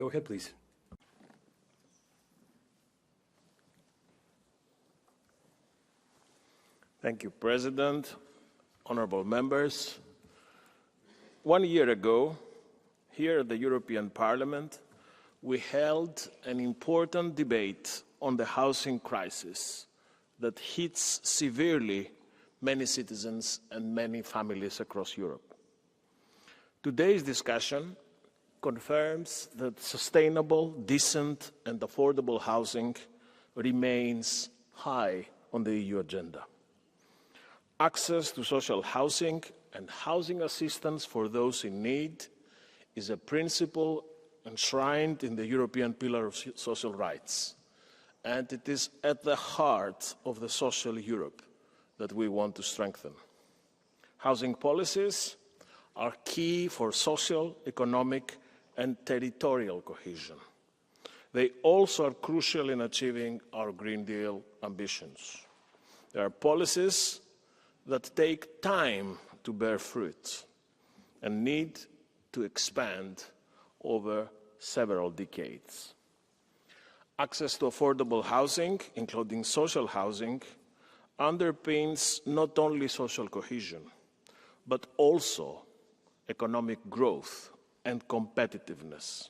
Go ahead, please. Thank you, President, honorable members. 1 year ago, here at the European Parliament, we held an important debate on the housing crisis that hits severely many citizens and many families across Europe. Today's discussion confirms that sustainable, decent, and affordable housing remains high on the EU agenda. Access to social housing and housing assistance for those in need is a principle enshrined in the European Pillar of Social Rights, and it is at the heart of the social Europe that we want to strengthen. Housing policies are key for social, economic, and territorial cohesion. They also are crucial in achieving our Green Deal ambitions. They are policies that take time to bear fruit and need to expand over several decades. Access to affordable housing, including social housing, underpins not only social cohesion, but also economic growth and competitiveness.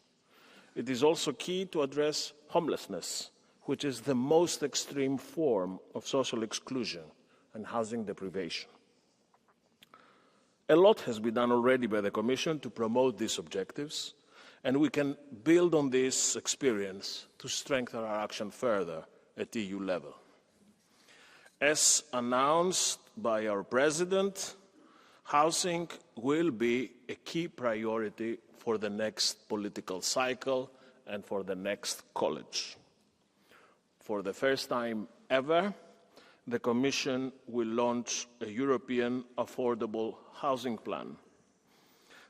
It is also key to address homelessness, which is the most extreme form of social exclusion and housing deprivation. A lot has been done already by the Commission to promote these objectives, and we can build on this experience to strengthen our action further at EU level. As announced by our President, housing will be a key priority for the next political cycle and for the next college. For the first time ever, the Commission will launch a European Affordable Housing Plan.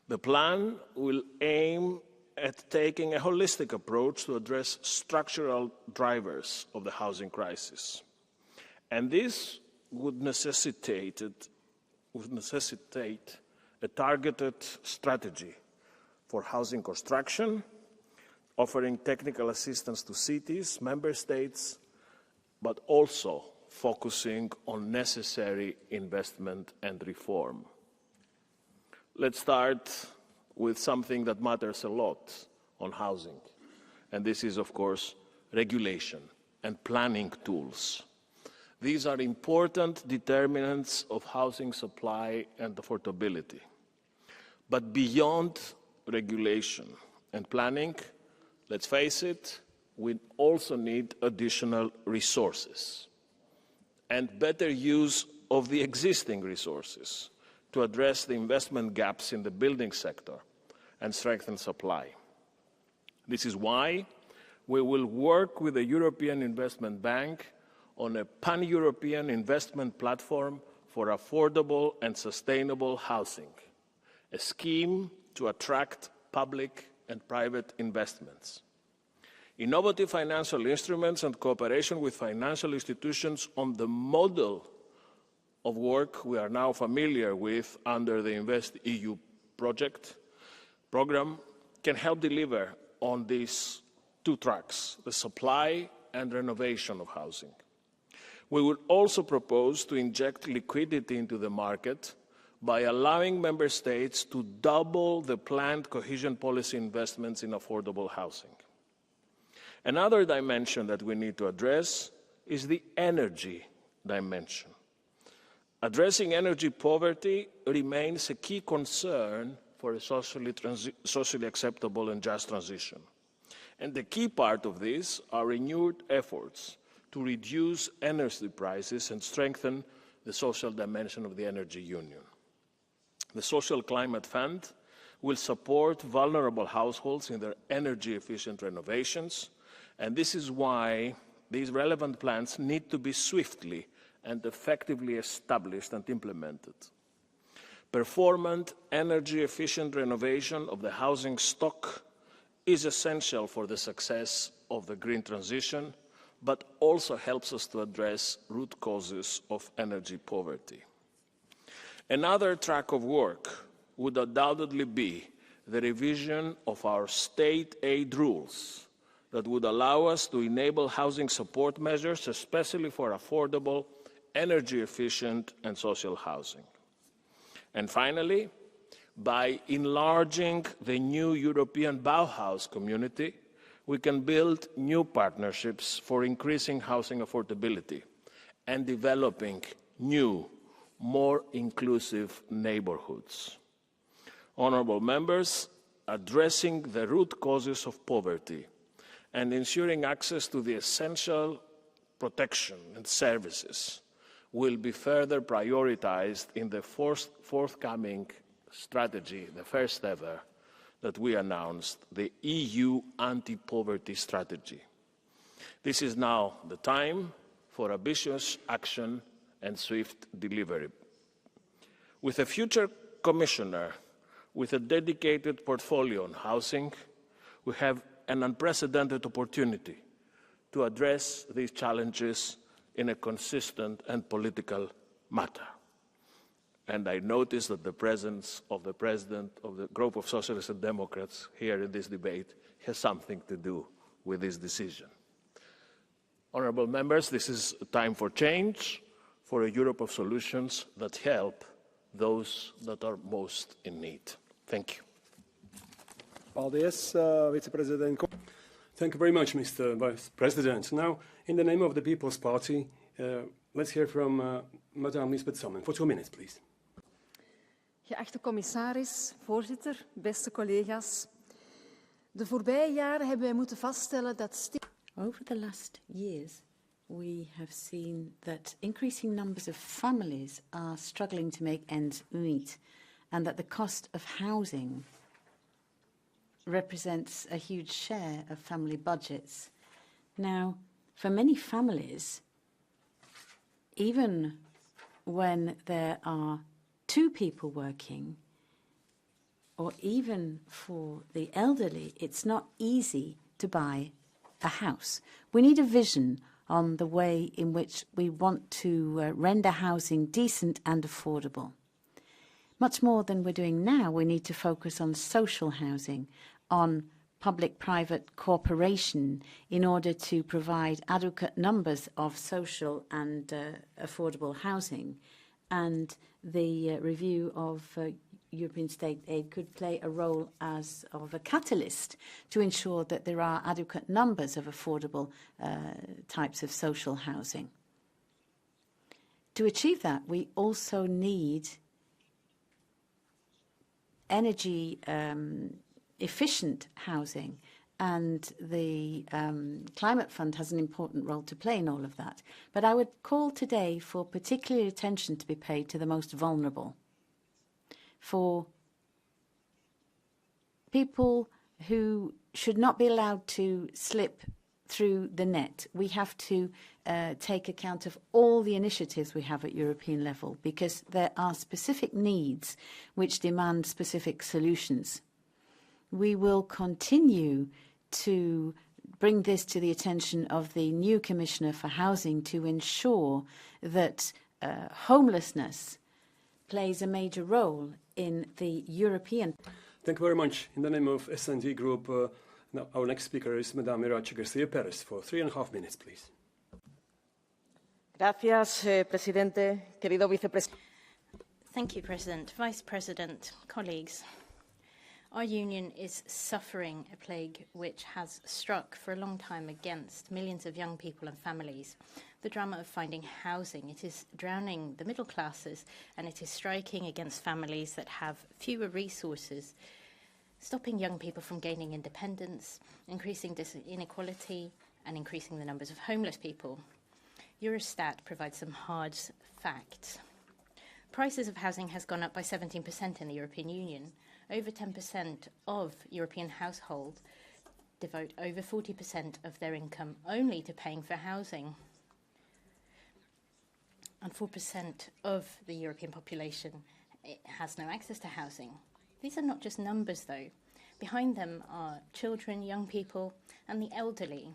The plan will aim at taking a holistic approach to address structural drivers of the housing crisis. And this would necessitate a targeted strategy for housing construction, offering technical assistance to cities, member states, but also focusing on necessary investment and reform. Let's start with something that matters a lot on housing, and this is, of course, regulation and planning tools. These are important determinants of housing supply and affordability. But beyond regulation and planning, let's face it, we also need additional resources and better use of the existing resources to address the investment gaps in the building sector and strengthen supply. This is why we will work with the European Investment Bank on a pan-European investment platform for affordable and sustainable housing, a scheme to attract public and private investments. Innovative financial instruments and cooperation with financial institutions on the model of work we are now familiar with under the InvestEU program can help deliver on these two tracks, the supply and renovation of housing. We will also propose to inject liquidity into the market by allowing member states to double the planned cohesion policy investments in affordable housing. Another dimension that we need to address is the energy dimension. Addressing energy poverty remains a key concern for a socially acceptable and just transition. And the key part of this are renewed efforts to reduce energy prices and strengthen the social dimension of the energy union. The Social Climate Fund will support vulnerable households in their energy-efficient renovations, and this is why these relevant plans need to be swiftly and effectively established and implemented. Performant, energy-efficient renovation of the housing stock is essential for the success of the green transition, but also helps us to address root causes of energy poverty. Another track of work would undoubtedly be the revision of our state aid rules that would allow us to enable housing support measures, especially for affordable, energy-efficient and social housing. And finally, by enlarging the new European Bauhaus community, we can build new partnerships for increasing housing affordability and developing new, more inclusive neighborhoods. Honourable members, addressing the root causes of poverty and ensuring access to the essential protection and services will be further prioritized in the forthcoming strategy, the first ever, that we announced, the EU Anti-Poverty Strategy. This is now the time for ambitious action and swift delivery. With a future Commissioner with a dedicated portfolio on housing, we have an unprecedented opportunity to address these challenges in a consistent and political manner. And I notice that the presence of the President of the Group of Socialists and Democrats here in this debate has something to do with this decision. Honourable members, this is a time for change, for a Europe of solutions that help those that are most in need. Thank you. Paldies, Vice-President. Thank you very much, Mr. Vice President. Now, in the name of the People's Party, let's hear from Madame Lisbeth Sommen. For 2 minutes, please. Geachte commissaris, voorzitter, beste collega's. De voorbije jaren hebben wij moeten vaststellen dat... Over the last years, we have seen that increasing numbers of families are struggling to make ends meet, and that the cost of housing represents a huge share of family budgets. Now, for many families, even when there are 2 people working, or even for the elderly, it's not easy to buy a house. We need a vision on the way in which we want to render housing decent and affordable. Much more than we're doing now, we need to focus on social housing, on public-private cooperation in order to provide adequate numbers of social and affordable housing. And the review of European state aid could play a role as of a catalyst to ensure that there are adequate numbers of affordable types of social housing. To achieve that, we also need energy efficient housing, and the Climate Fund has an important role to play in all of that. But I would call today for particular attention to be paid to the most vulnerable, for people who should not be allowed to slip through the net. We have to take account of all the initiatives we have at European level, because there are specific needs which demand specific solutions. We will continue to bring this to the attention of the new Commissioner for Housing to ensure that homelessness plays a major role in the European... Thank you very much. In the name of S&D Group, now our next speaker is Madame Irache Garcia Perez for 3.5 minutes, please. Gracias, Presidente. Querido Vicepresidente. Thank you, President. Vice President, colleagues. Our union is suffering a plague which has struck for a long time against millions of young people and families. The drama of finding housing, it is drowning the middle classes, and it is striking against families that have fewer resources, stopping young people from gaining independence, increasing inequality, and increasing the numbers of homeless people. Eurostat provides some hard facts. Prices of housing has gone up by 17% in the European Union. Over 10% of European households devote over 40% of their income only to paying for housing. And 4% of the European population has no access to housing. These are not just numbers, though. Behind them are children, young people, and the elderly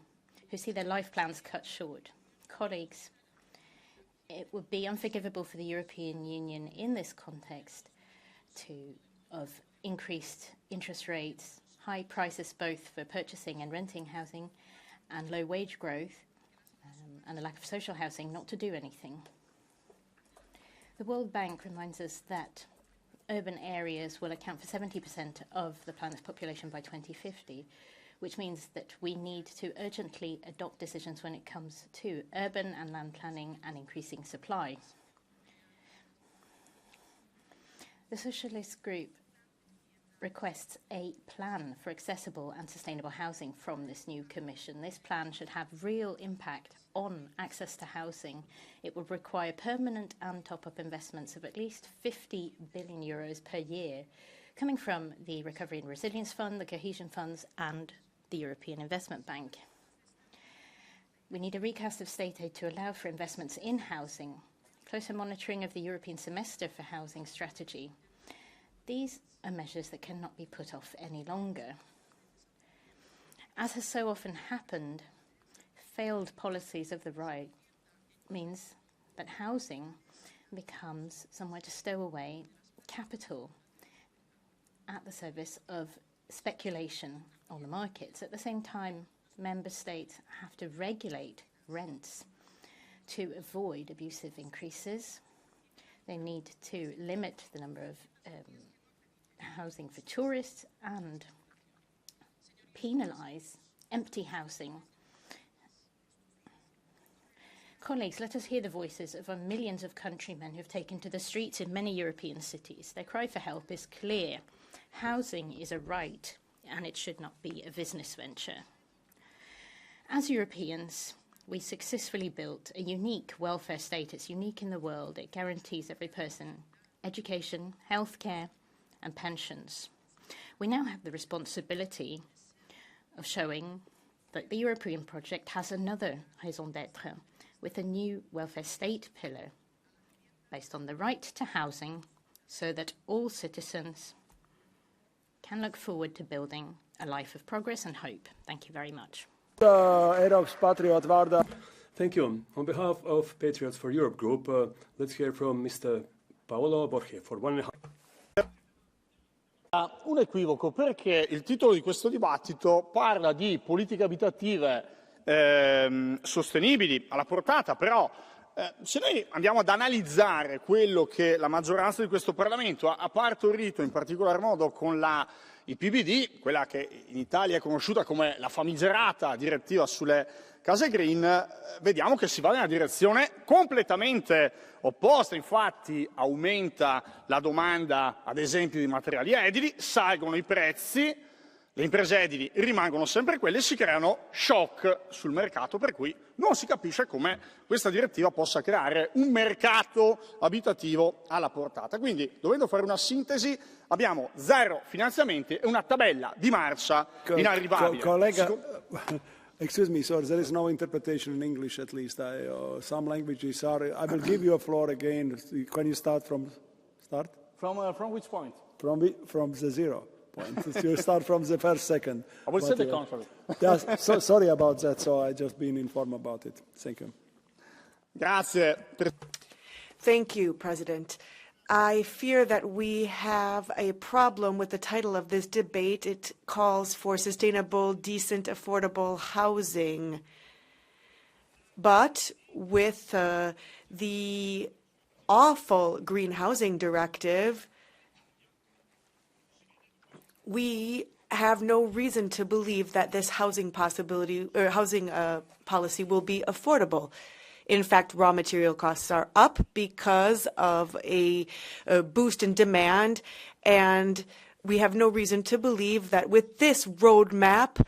who see their life plans cut short. Colleagues, it would be unforgivable for the European Union in this context of increased interest rates, high prices both for purchasing and renting housing, and low wage growth, and a lack of social housing, not to do anything. The World Bank reminds us that urban areas will account for 70% of the planet's population by 2050, which means that we need to urgently adopt decisions when it comes to urban and land planning and increasing supply. The Socialist Group requests a plan for accessible and sustainable housing from this new Commission. This plan should have real impact on access to housing. It will require permanent and top-up investments of at least 50 billion euros per year, coming from the Recovery and Resilience Fund, the Cohesion Funds, and the European Investment Bank. We need a recast of state aid to allow for investments in housing, closer monitoring of the European Semester for Housing Strategy. These are measures that cannot be put off any longer. As has so often happened, failed policies of the right means that housing becomes somewhere to stow away capital at the service of speculation on the markets. At the same time, member states have to regulate rents to avoid abusive increases. They need to limit the number of housing for tourists and penalise empty housing. Colleagues, let us hear the voices of our millions of countrymen who have taken to the streets in many European cities. Their cry for help is clear. Housing is a right, and it should not be a business venture. As Europeans, we successfully built a unique welfare state. It's unique in the world. It guarantees every person education, healthcare, and pensions. We now have the responsibility of showing that the European project has another raison d'être, with a new welfare state pillar based on the right to housing, so that all citizens can look forward to building a life of progress and hope. Thank you very much. Thank you. On behalf of Patriots for Europe Group, let's hear from Mr. Paolo Borge for 1.5 Un equivoco, perché il titolo di questo dibattito parla di politiche abitative sostenibili, alla portata, però se noi andiamo ad analizzare quello che la maggioranza di questo Parlamento ha partorito in particolar modo con il PBD, quella che in Italia è conosciuta come la famigerata direttiva sulle case green, vediamo che si va nella direzione completamente opposta. Infatti aumenta la domanda, ad esempio, di materiali edili, salgono i prezzi, le imprese edili rimangono sempre quelle e si creano shock sul mercato, per cui non si capisce come questa direttiva possa creare un mercato abitativo alla portata. Quindi, dovendo fare una sintesi, abbiamo 0 finanziamenti e una tabella di marcia inarrivabile. Excuse me, sir, there is no interpretation in English, at least. Some languages are... I will give you a floor again. Can you start from... Start? From which point? From the 0 point. You start from the first second. I will say the contrary. Yes, so sorry about that, so I just been informed about it. Thank you. Grazie. Thank you, President. I fear that we have a problem with the title of this debate. It calls for sustainable, decent, affordable housing. But with the awful Green Housing Directive, we have no reason to believe that this housing policy will be affordable. In fact, raw material costs are up because of a boost in demand, and we have no reason to believe that with this roadmap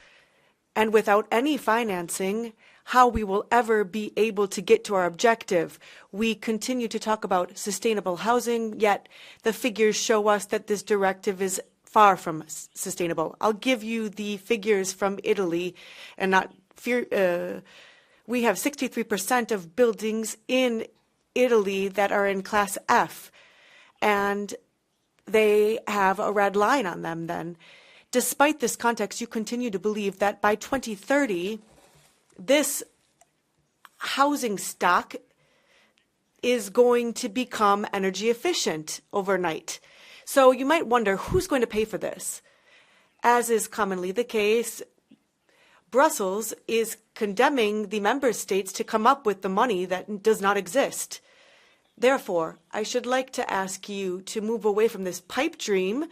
and without any financing, how we will ever be able to get to our objective. We continue to talk about sustainable housing, yet the figures show us that this directive is far from sustainable. I'll give you the figures from Italy, and not fear. We have 63% of buildings in Italy that are in Class F, and they have a red line on them then. Despite this context, you continue to believe that by 2030, this housing stock is going to become energy efficient overnight. So you might wonder, who's going to pay for this? As is commonly the case, Brussels is condemning the member states to come up with the money that does not exist. Therefore, I should like to ask you to move away from this pipe dream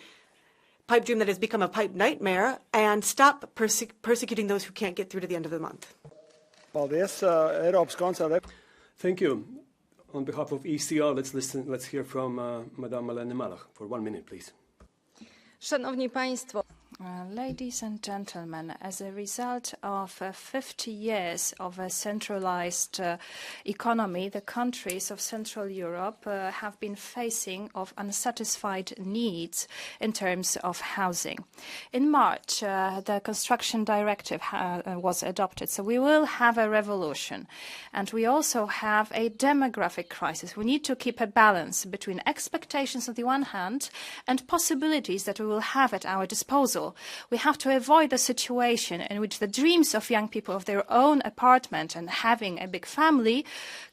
that has become a pipe nightmare, and stop persecuting those who can't get through to the end of the month. Thank you. On behalf of ECR, let's hear from Madame Marlene Malach for 1 minute, please. Szanowni Państwo. Ladies and gentlemen, as a result of 50 years of a centralized economy, the countries of Central Europe have been facing of unsatisfied needs in terms of housing. In March, the Construction Directive was adopted, so we will have a revolution. And we also have a demographic crisis. We need to keep a balance between expectations on the one hand and possibilities that we will have at our disposal. We have to avoid a situation in which the dreams of young people of their own apartment and having a big family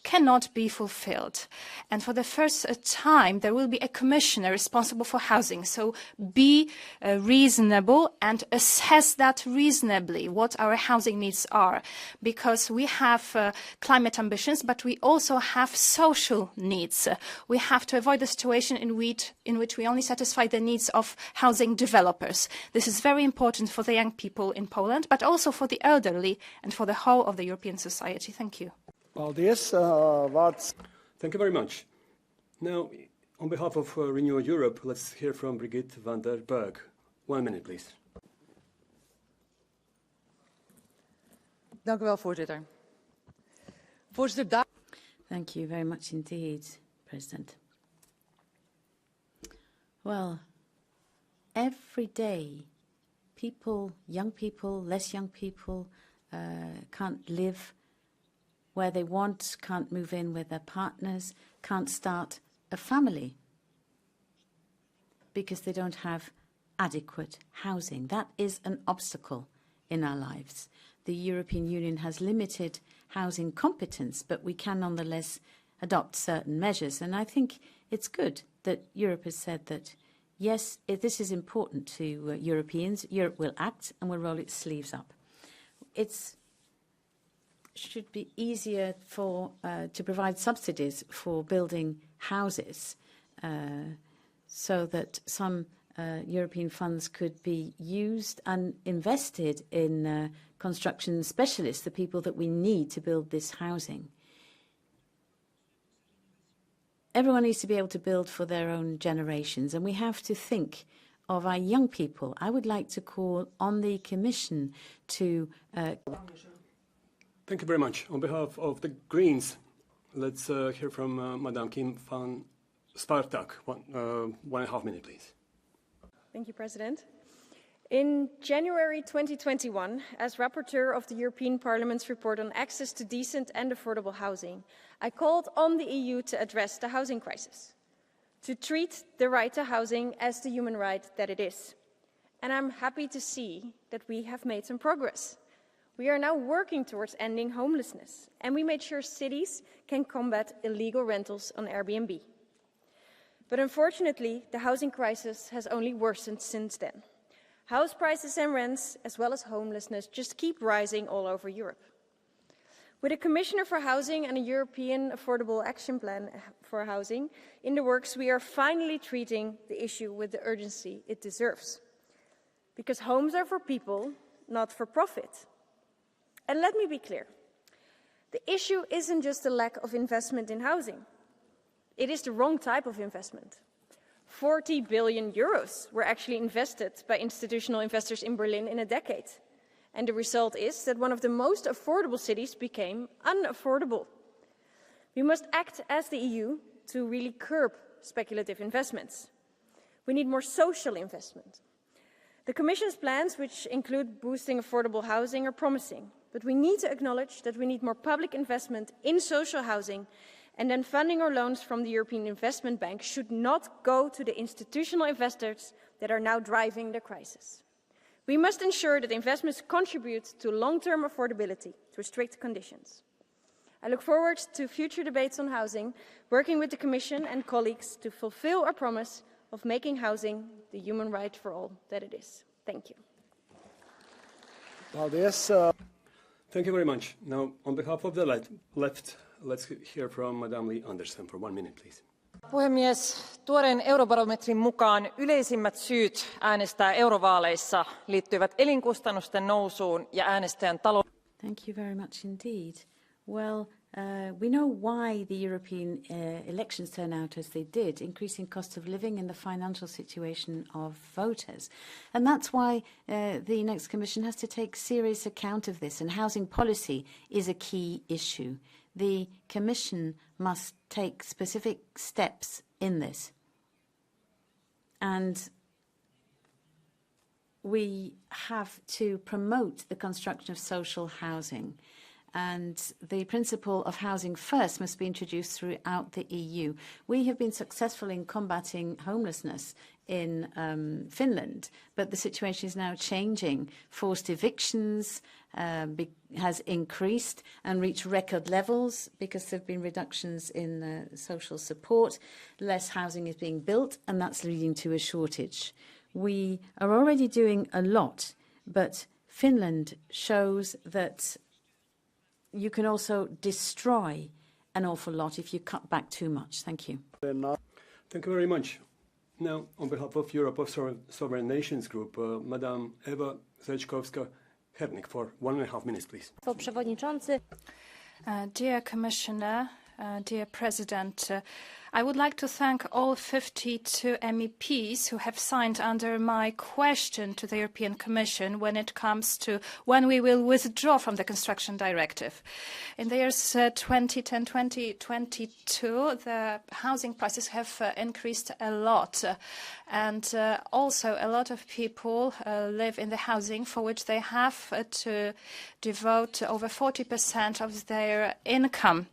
cannot be fulfilled. And for the first time, there will be a commissioner responsible for housing. So be reasonable and assess that reasonably, what our housing needs are. Because we have climate ambitions, but we also have social needs. We have to avoid a situation in which we only satisfy the needs of housing developers. This is very important for the young people in Poland, but also for the elderly and for the whole of the European society. Thank you. Thank you very much. Now, on behalf of Renew Europe, let's hear from Brigitte van der Berg. 1 minute, please. Dank u wel, voorzitter. Thank you very much indeed, President. Well, every day, people, young people, less young people, can't live where they want, can't move in with their partners, can't start a family because they don't have adequate housing. That is an obstacle in our lives. The European Union has limited housing competence, but we can nonetheless adopt certain measures. And I think it's good that Europe has said that, yes, this is important to Europeans. Europe will act and will roll its sleeves up. It should be easier to provide subsidies for building houses so that some European funds could be used and invested in construction specialists, the people that we need to build this housing. Everyone needs to be able to build for their own generations, and we have to think of our young people. I would like to call on the Commission to... Thank you very much. On behalf of the Greens, let's hear from Madame Kim van Spartak. 1.5 minutes, please. Thank you, President. In January 2021, as rapporteur of the European Parliament's report on access to decent and affordable housing, I called on the EU to address the housing crisis, to treat the right to housing as the human right that it is. And I'm happy to see that we have made some progress. We are now working towards ending homelessness, and we made sure cities can combat illegal rentals on Airbnb. But unfortunately, the housing crisis has only worsened since then. House prices and rents, as well as homelessness, just keep rising all over Europe. With a Commissioner for Housing and a European Affordable Action Plan for Housing in the works, we are finally treating the issue with the urgency it deserves. Because homes are for people, not for profit. And let me be clear. The issue isn't just a lack of investment in housing. It is the wrong type of investment. 40 billion euros were actually invested by institutional investors in Berlin in a decade. And the result is that one of the most affordable cities became unaffordable. We must act as the EU to really curb speculative investments. We need more social investment. The Commission's plans, which include boosting affordable housing, are promising. But we need to acknowledge that we need more public investment in social housing, and then funding or loans from the European Investment Bank should not go to the institutional investors that are now driving the crisis. We must ensure that investments contribute to long-term affordability through strict conditions. I look forward to future debates on housing, working with the Commission and colleagues to fulfill our promise of making housing the human right for all that it is. Thank you. Thank you very much. Now, on behalf of the left, let's hear from Madame Lee Anderson for 1 minute, please. Puhemies, tuoreen eurobarometrin mukaan yleisimmät syyt äänestää eurovaaleissa liittyvät elinkustannusten nousuun ja äänestäjän talouteen. Thank you very much indeed. Well, we know why the European elections turn out as they did, increasing cost of living and the financial situation of voters. And that's why the next Commission has to take serious account of this, and housing policy is a key issue. The Commission must take specific steps in this. And we have to promote the construction of social housing. And the principle of housing first must be introduced throughout the EU. We have been successful in combating homelessness in Finland, but the situation is now changing. Forced evictions has increased and reached record levels because there have been reductions in social support. Less housing is being built, and that's leading to a shortage. We are already doing a lot, but Finland shows that you can also destroy an awful lot if you cut back too much. Thank you. Thank you very much. Now, on behalf of Europe of Sovereign Nations Group, Madame Ewa Zajkowska-Hernik for 1.5 minutes, please. Dear Commissioner, dear President, I would like to thank all 52 MEPs who have signed under my question to the European Commission when it comes to when we will withdraw from the Construction Directive. In the years 2010-2022, the housing prices have increased a lot. And also a lot of people live in the housing for which they have to devote over 40% of their income.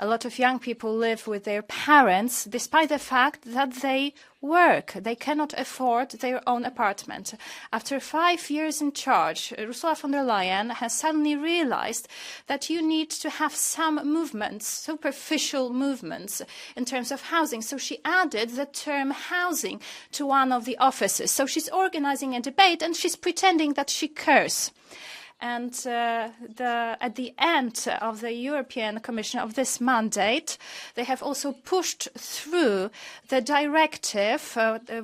A lot of young people live with their parents, despite the fact that they work. They cannot afford their own apartment. After 5 years in charge, Ursula von der Leyen has suddenly realized that you need to have some movements, superficial movements in terms of housing. So she added the term housing to one of the offices. So she's organizing a debate and she's pretending that she cares. And at the end of the European Commission of this mandate, they have also pushed through the directive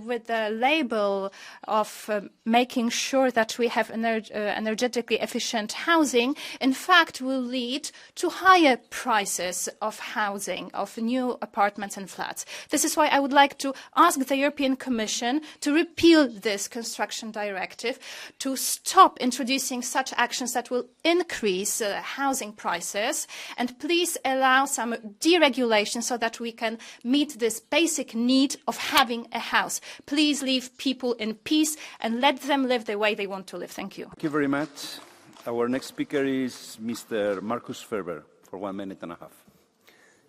with the label of making sure that we have energetically efficient housing, in fact, will lead to higher prices of housing, of new apartments and flats. This is why I would like to ask the European Commission to repeal this construction directive, to stop introducing such actions that will increase housing prices, and please allow some deregulation so that we can meet this basic need of having a house. Please leave people in peace and let them live the way they want to live. Thank you. Thank you very much. Our next speaker is Mr. Markus Ferber for 1.5 minutes.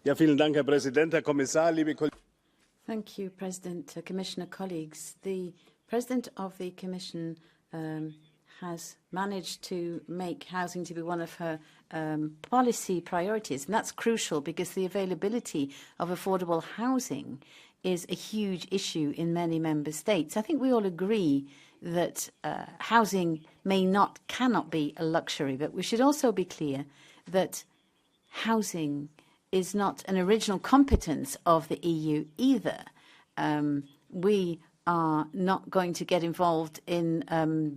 Ja, vielen Dank, Herr Präsident, Herr Kommissar, liebe Kollegen. Thank you, President, Commissioner, colleagues. The President of the Commission has managed to make housing to be one of her policy priorities. And that's crucial because the availability of affordable housing is a huge issue in many member states. I think we all agree that housing cannot be a luxury, but we should also be clear that housing is not an original competence of the EU either. We are not going to get involved in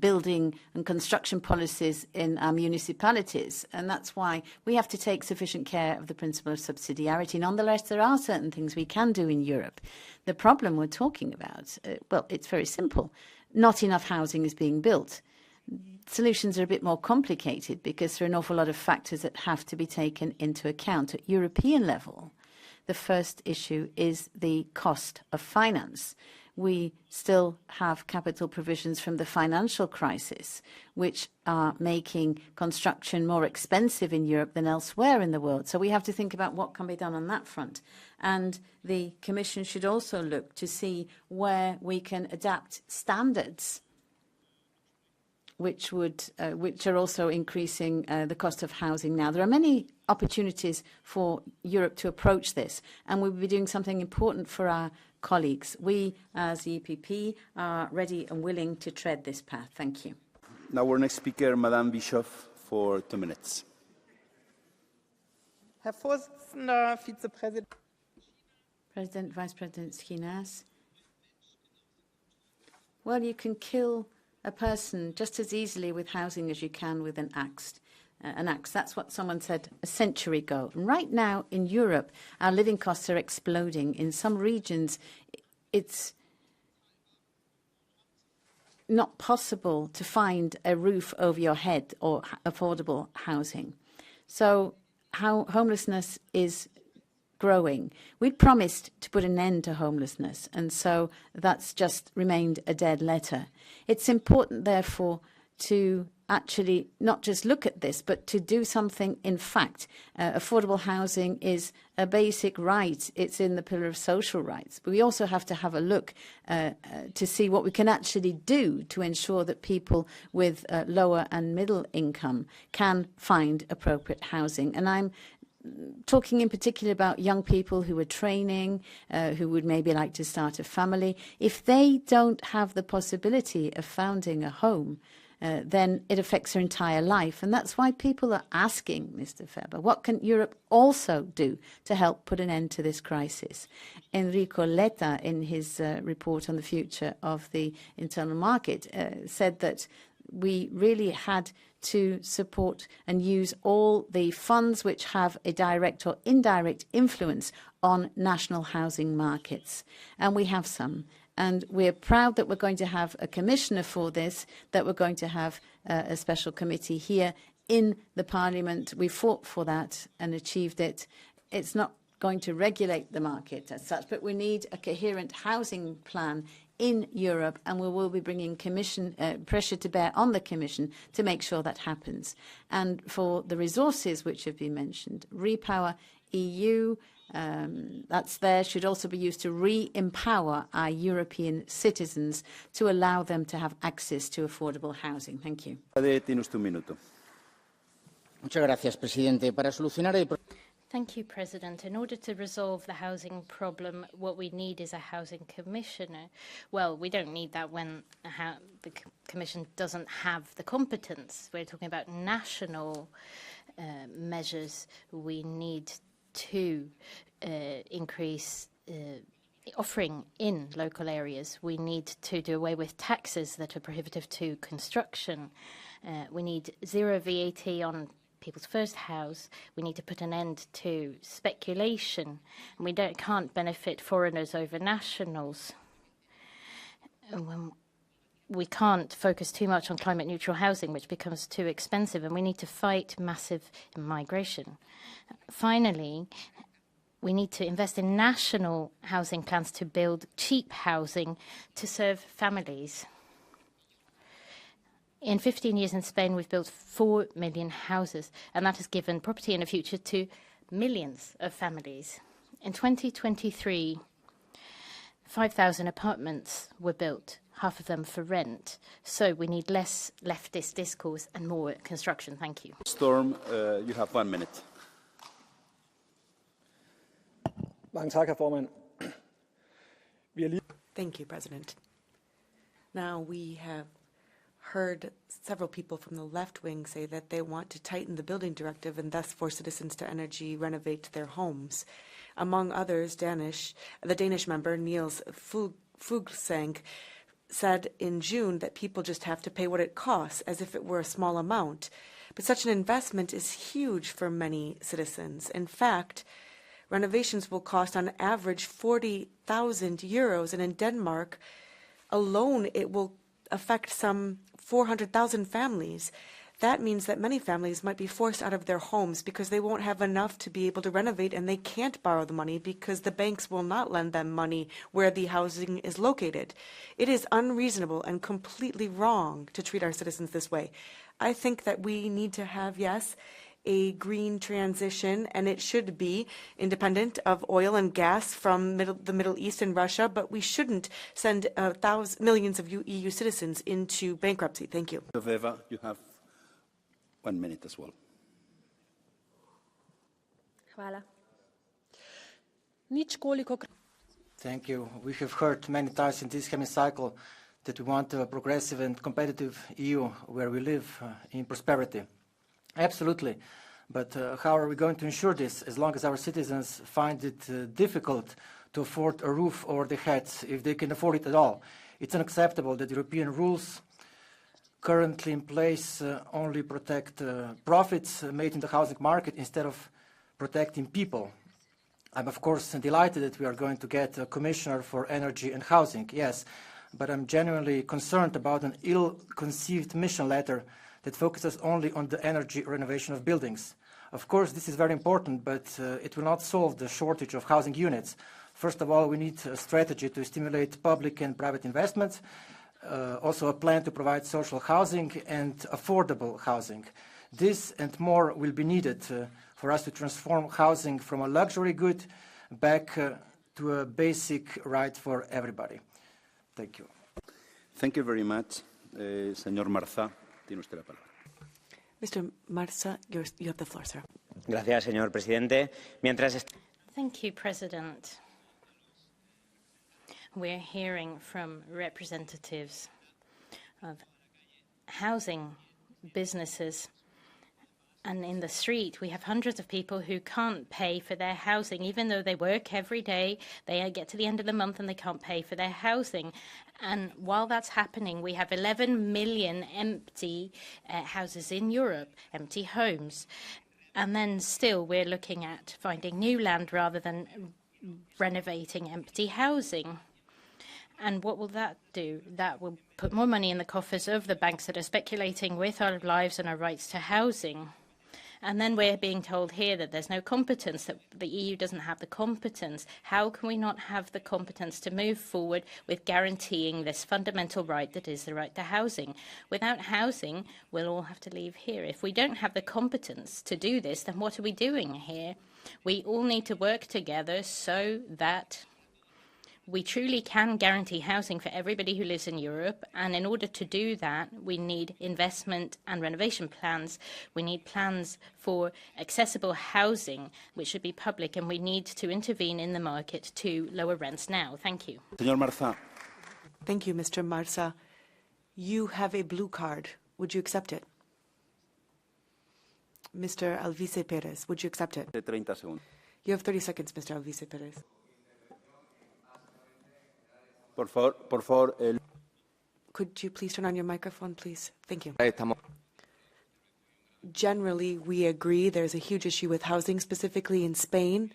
building and construction policies in our municipalities. And that's why we have to take sufficient care of the principle of subsidiarity. Nonetheless, there are certain things we can do in Europe. The problem we're talking about, well, it's very simple. Not enough housing is being built. Solutions are a bit more complicated because there are an awful lot of factors that have to be taken into account at European level. The first issue is the cost of finance. We still have capital provisions from the financial crisis, which are making construction more expensive in Europe than elsewhere in the world. So we have to think about what can be done on that front. And the Commission should also look to see where we can adapt standards which are also increasing the cost of housing now. There are many opportunities for Europe to approach this, and we'll be doing something important for our colleagues. We, as the EPP, are ready and willing to tread this path. Thank you. Now our next speaker, Madame Bischoff, for 2 minutes. Herr Vorsitzender, Vizepräsident. President, Vice President Schinas. Well, you can kill a person just as easily with housing as you can with an axe. That's what someone said a century ago. And right now in Europe, our living costs are exploding. In some regions, it's not possible to find a roof over your head or affordable housing. So homelessness is growing. We'd promised to put an end to homelessness, and so that's just remained a dead letter. It's important, therefore, to actually not just look at this, but to do something in fact. Affordable housing is a basic right. It's in the pillar of social rights. But we also have to have a look to see what we can actually do to ensure that people with lower and middle income can find appropriate housing. And I'm talking in particular about young people who are training, who would maybe like to start a family. If they don't have the possibility of founding a home, then it affects their entire life. And that's why people are asking, Mr. Ferber, what can Europe also do to help put an end to this crisis? Enrico Letta, in his report on the future of the internal market, said that we really had to support and use all the funds which have a direct or indirect influence on national housing markets. And we have some. And we're proud that we're going to have a commissioner for this, that we're going to have a special committee here in the Parliament. We fought for that and achieved it. It's not going to regulate the market as such, but we need a coherent housing plan in Europe, and we will be bringing pressure to bear on the Commission to make sure that happens. And for the resources which have been mentioned, Repower EU, that's there, should also be used to re-empower our European citizens to allow them to have access to affordable housing. Thank you. Muchas gracias, presidente. Para solucionar el Thank you, President. In order to resolve the housing problem, what we need is a housing commissioner. Well, we don't need that when the Commission doesn't have the competence. We're talking about national measures. We need to increase offering in local areas. We need to do away with taxes that are prohibitive to construction. We need zero VAT on people's first house. We need to put an end to speculation. And we can't benefit foreigners over nationals. We can't focus too much on climate-neutral housing, which becomes too expensive, and we need to fight massive migration. Finally, we need to invest in national housing plans to build cheap housing to serve families. In 15 years in Spain, we've built 4 million houses, and that has given property in the future to millions of families. In 2023, 5,000 apartments were built, half of them for rent. So we need less leftist discourse and more construction. Thank you. Storm, you have 1 minute. Thank you, President. Now we have heard several people from the left wing say that they want to tighten the building directive and thus force citizens to energy renovate their homes. Among others, the Danish member Niels Fuglsang said in June that people just have to pay what it costs, as if it were a small amount. But such an investment is huge for many citizens. In fact, renovations will cost on average 40,000 euros, and in Denmark alone it will affect some 400,000 families. That means that many families might be forced out of their homes because they won't have enough to be able to renovate, and they can't borrow the money because the banks will not lend them money where the housing is located. It is unreasonable and completely wrong to treat our citizens this way. I think that we need to have, yes, a green transition, and it should be independent of oil and gas from the Middle East and Russia, but we shouldn't send millions of EU citizens into bankruptcy. Thank you. Veva, you have 1 minute as well. Thank you. We have heard many times in this hemicycle that we want a progressive and competitive EU where we live in prosperity. Absolutely. But how are we going to ensure this as long as our citizens find it difficult to afford a roof over their heads, if they can afford it at all? It's unacceptable that European rules currently in place only protect profits made in the housing market instead of protecting people. I'm of course delighted that we are going to get a Commissioner for Energy and Housing, yes, but I'm genuinely concerned about an ill-conceived mission letter that focuses only on the energy renovation of buildings. Of course, this is very important, but it will not solve the shortage of housing units. First of all, we need a strategy to stimulate public and private investments, also a plan to provide social housing and affordable housing. This and more will be needed for us to transform housing from a luxury good back to a basic right for everybody. Thank you. Thank you very much. Señor Marza, tiene usted la palabra. Mr. Marza, you have the floor, sir. Gracias, señor presidente. Thank you, President. We're hearing from representatives of housing businesses, and in the street we have hundreds of people who can't pay for their housing. Even though they work every day, they get to the end of the month and they can't pay for their housing. And while that's happening, we have 11 million empty houses in Europe, empty homes. And then still we're looking at finding new land rather than renovating empty housing. And what will that do? That will put more money in the coffers of the banks that are speculating with our lives and our rights to housing. And then we're being told here that there's no competence, that the EU doesn't have the competence. How can we not have the competence to move forward with guaranteeing this fundamental right that is the right to housing? Without housing, we'll all have to leave here. If we don't have the competence to do this, then what are we doing here? We all need to work together so that we truly can guarantee housing for everybody who lives in Europe, and in order to do that, we need investment and renovation plans. We need plans for accessible housing, which should be public, and we need to intervene in the market to lower rents now. Thank you. Señor Marza. Thank you, Mr. Marza. You have a blue card. Would you accept it? Mr. Alvise Perez, would you accept it? 30 segundos. You have 30 seconds, Mr. Alvise Perez. Por favor, Could you please turn on your microphone, please? Thank you. Generally, we agree there's a huge issue with housing, specifically in Spain.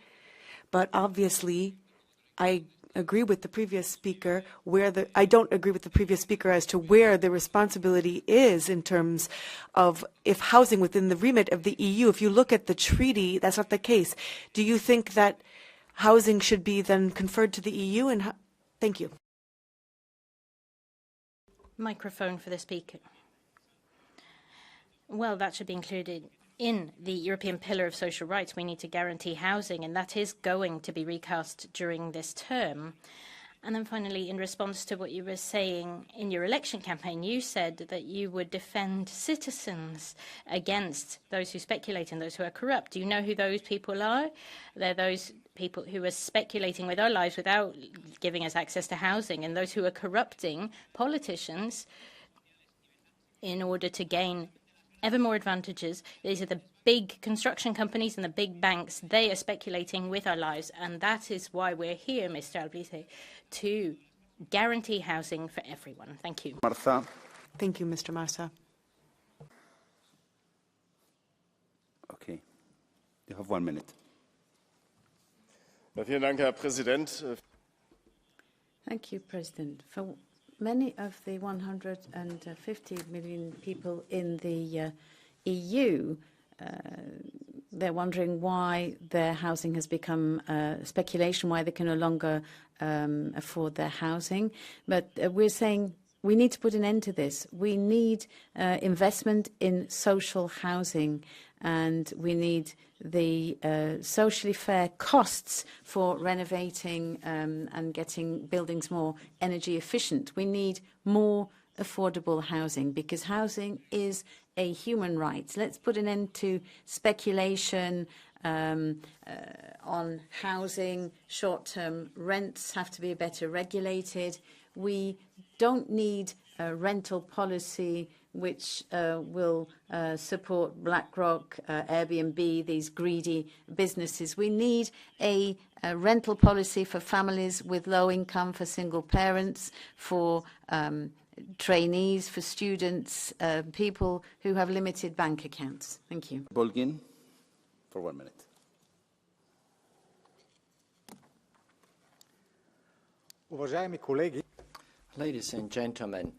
But obviously, I agree with the previous speaker I don't agree with the previous speaker as to where the responsibility is in terms of if housing within the remit of the EU. If you look at the treaty, that's not the case. Do you think that housing should be then conferred to the EU? And thank you. Microphone for the speaker. Well, that should be included in the European Pillar of Social Rights. We need to guarantee housing, and that is going to be recast during this term. And then finally, in response to what you were saying in your election campaign, you said that you would defend citizens against those who speculate and those who are corrupt. Do you know who those people are? They're those people who are speculating with our lives without giving us access to housing, and those who are corrupting politicians in order to gain ever more advantages. These are the big construction companies and the big banks. They are speculating with our lives, and that is why we're here, Mr. Alvise, to guarantee housing for everyone. Thank you. Marza. Thank you, Mr. Marza. Okay. You have 1 minute. Vielen Dank, Herr Präsident. Thank you, President. For many of the 150 million people in the EU, they're wondering why their housing has become speculation, why they can no longer afford their housing. But we're saying we need to put an end to this. We need investment in social housing, and we need the socially fair costs for renovating and getting buildings more energy efficient. We need more affordable housing, because housing is a human right. Let's put an end to speculation on housing. Short-term rents have to be better regulated. We don't need a rental policy which will support BlackRock, Airbnb, these greedy businesses. We need a rental policy for families with low income, for single parents, for trainees, for students, people who have limited bank accounts. Thank you. Bolgin, for 1 minute. Ladies and gentlemen,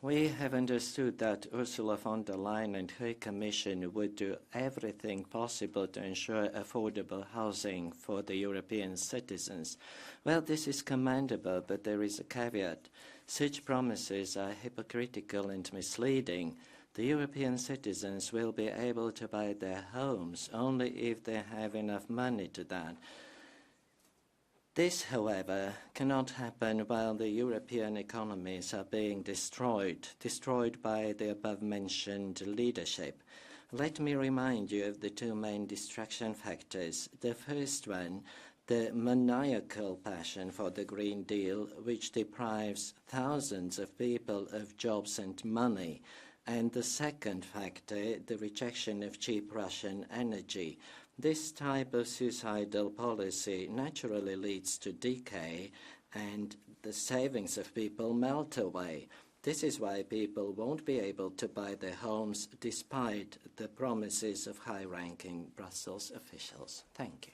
we have understood that Ursula von der Leyen and her Commission would do everything possible to ensure affordable housing for the European citizens. Well, this is commendable, but there is a caveat. Such promises are hypocritical and misleading. The European citizens will be able to buy their homes only if they have enough money to that. This, however, cannot happen while the European economies are being destroyed by the above-mentioned leadership. Let me remind you of the two main distraction factors. The first one, the maniacal passion for the Green Deal, which deprives thousands of people of jobs and money. And the second factor, the rejection of cheap Russian energy. This type of suicidal policy naturally leads to decay, and the savings of people melt away. This is why people won't be able to buy their homes despite the promises of high-ranking Brussels officials. Thank you.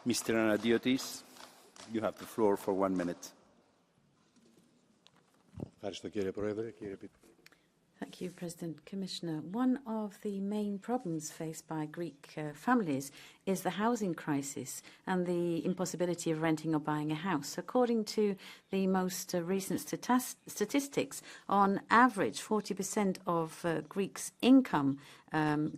Mr. Anadiotis, you have the floor for 1 minute. Thank you, President. Commissioner, one of the main problems faced by Greek families is the housing crisis and the impossibility of renting or buying a house. According to the most recent statistics, on average, 40% of Greeks' income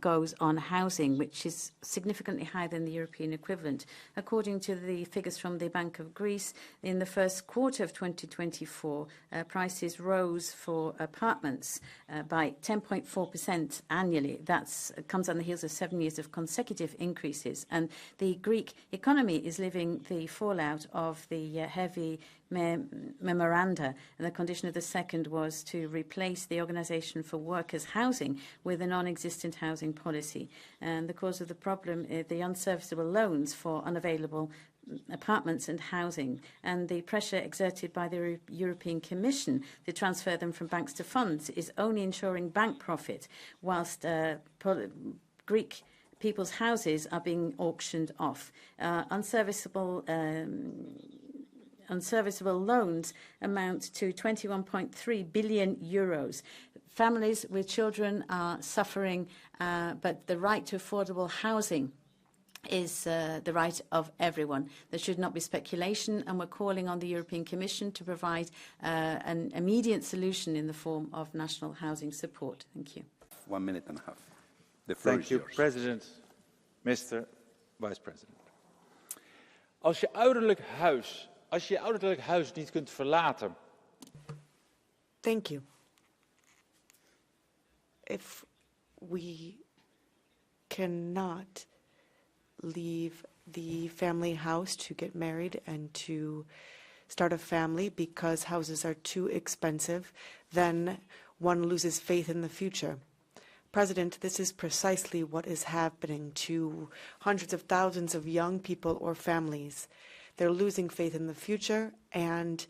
goes on housing, which is significantly higher than the European equivalent. According to the figures from the Bank of Greece, in the first quarter of 2024, prices rose for apartments by 10.4% annually. That comes on the heels of 7 years of consecutive increases. And the Greek economy is living the fallout of the heavy memoranda. And the condition of the second was to replace the Organisation for Workers' Housing with a non-existent housing policy. And the cause of the problem is the unserviceable loans for unavailable apartments and housing, and the pressure exerted by the European Commission to transfer them from banks to funds is only ensuring bank profit, whilst Greek people's houses are being auctioned off. Unserviceable loans amount to 21.3 billion euros. Families with children are suffering, but the right to affordable housing is the right of everyone. There should not be speculation, and we're calling on the European Commission to provide an immediate solution in the form of national housing support. Thank you. 1 minute and a half. The floor is yours. Thank you, President, Mr. Vice President. Als je ouderlijk huis niet kunt verlaten. Thank you. If we cannot leave the family house to get married and to start a family because houses are too expensive, then one loses faith in the future. President, this is precisely what is happening to hundreds of thousands of young people or families. They're losing faith in the future and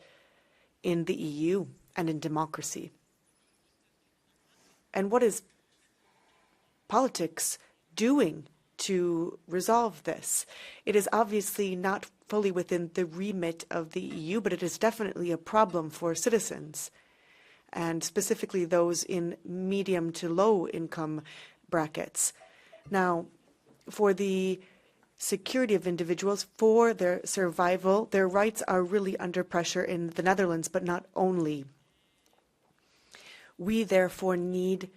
in the EU and in democracy. And what is politics doing to resolve this? It is obviously not fully within the remit of the EU, but it is definitely a problem for citizens, and specifically those in medium to low income brackets. Now, for the security of individuals, for their survival, their rights are really under pressure in the Netherlands, but not only. We therefore need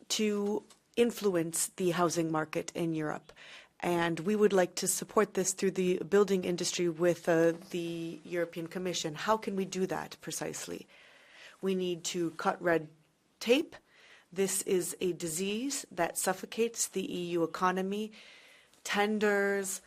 to influence the housing market in Europe. And we would like to support this through the building industry with the European Commission. How can we do that precisely? We need to cut red tape. This is a disease that suffocates the EU economy. Tenders,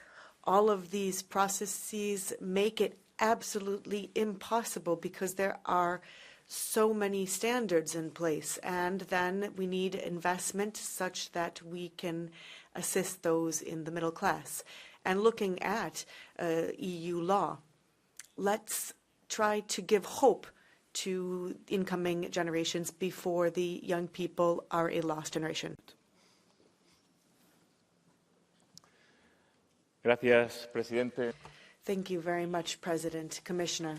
all of these processes make it absolutely impossible because there are so many standards in place, and then we need investment such that we can assist those in the middle class. And looking at EU law, let's try to give hope to incoming generations before the young people are a lost generation. Gracias, Presidente. Thank you very much, President, Commissioner.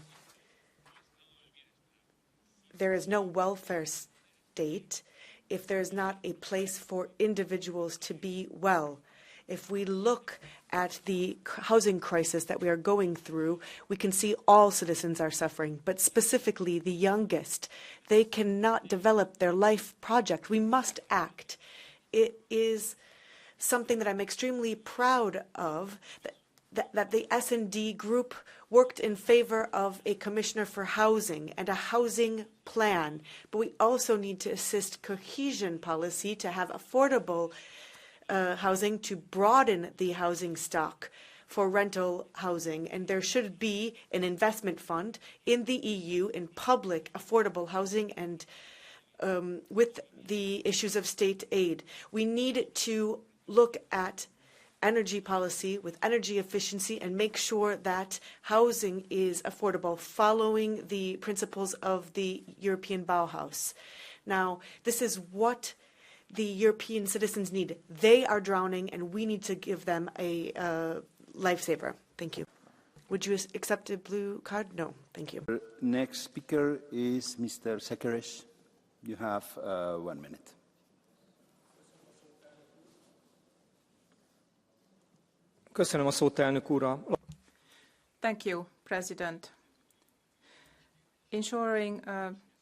There is no welfare state if there is not a place for individuals to be well. If we look at the housing crisis that we are going through, we can see all citizens are suffering, but specifically the youngest. They cannot develop their life project. We must act. It is something that I'm extremely proud of, that the S&D group worked in favor of a commissioner for housing and a housing plan. But we also need to assist cohesion policy to have affordable housing, to broaden the housing stock for rental housing. And there should be an investment fund in the EU in public affordable housing and with the issues of state aid. We need to look at energy policy with energy efficiency and make sure that housing is affordable, following the principles of the European Bauhaus. Now, this is what the European citizens need. They are drowning, and we need to give them a lifesaver. Thank you. Would you accept a blue card? No. Thank you. Next speaker is Mr. Sekeres. You have 1 minute. Köszönöm a szót, elnök úr. Thank you, President. Ensuring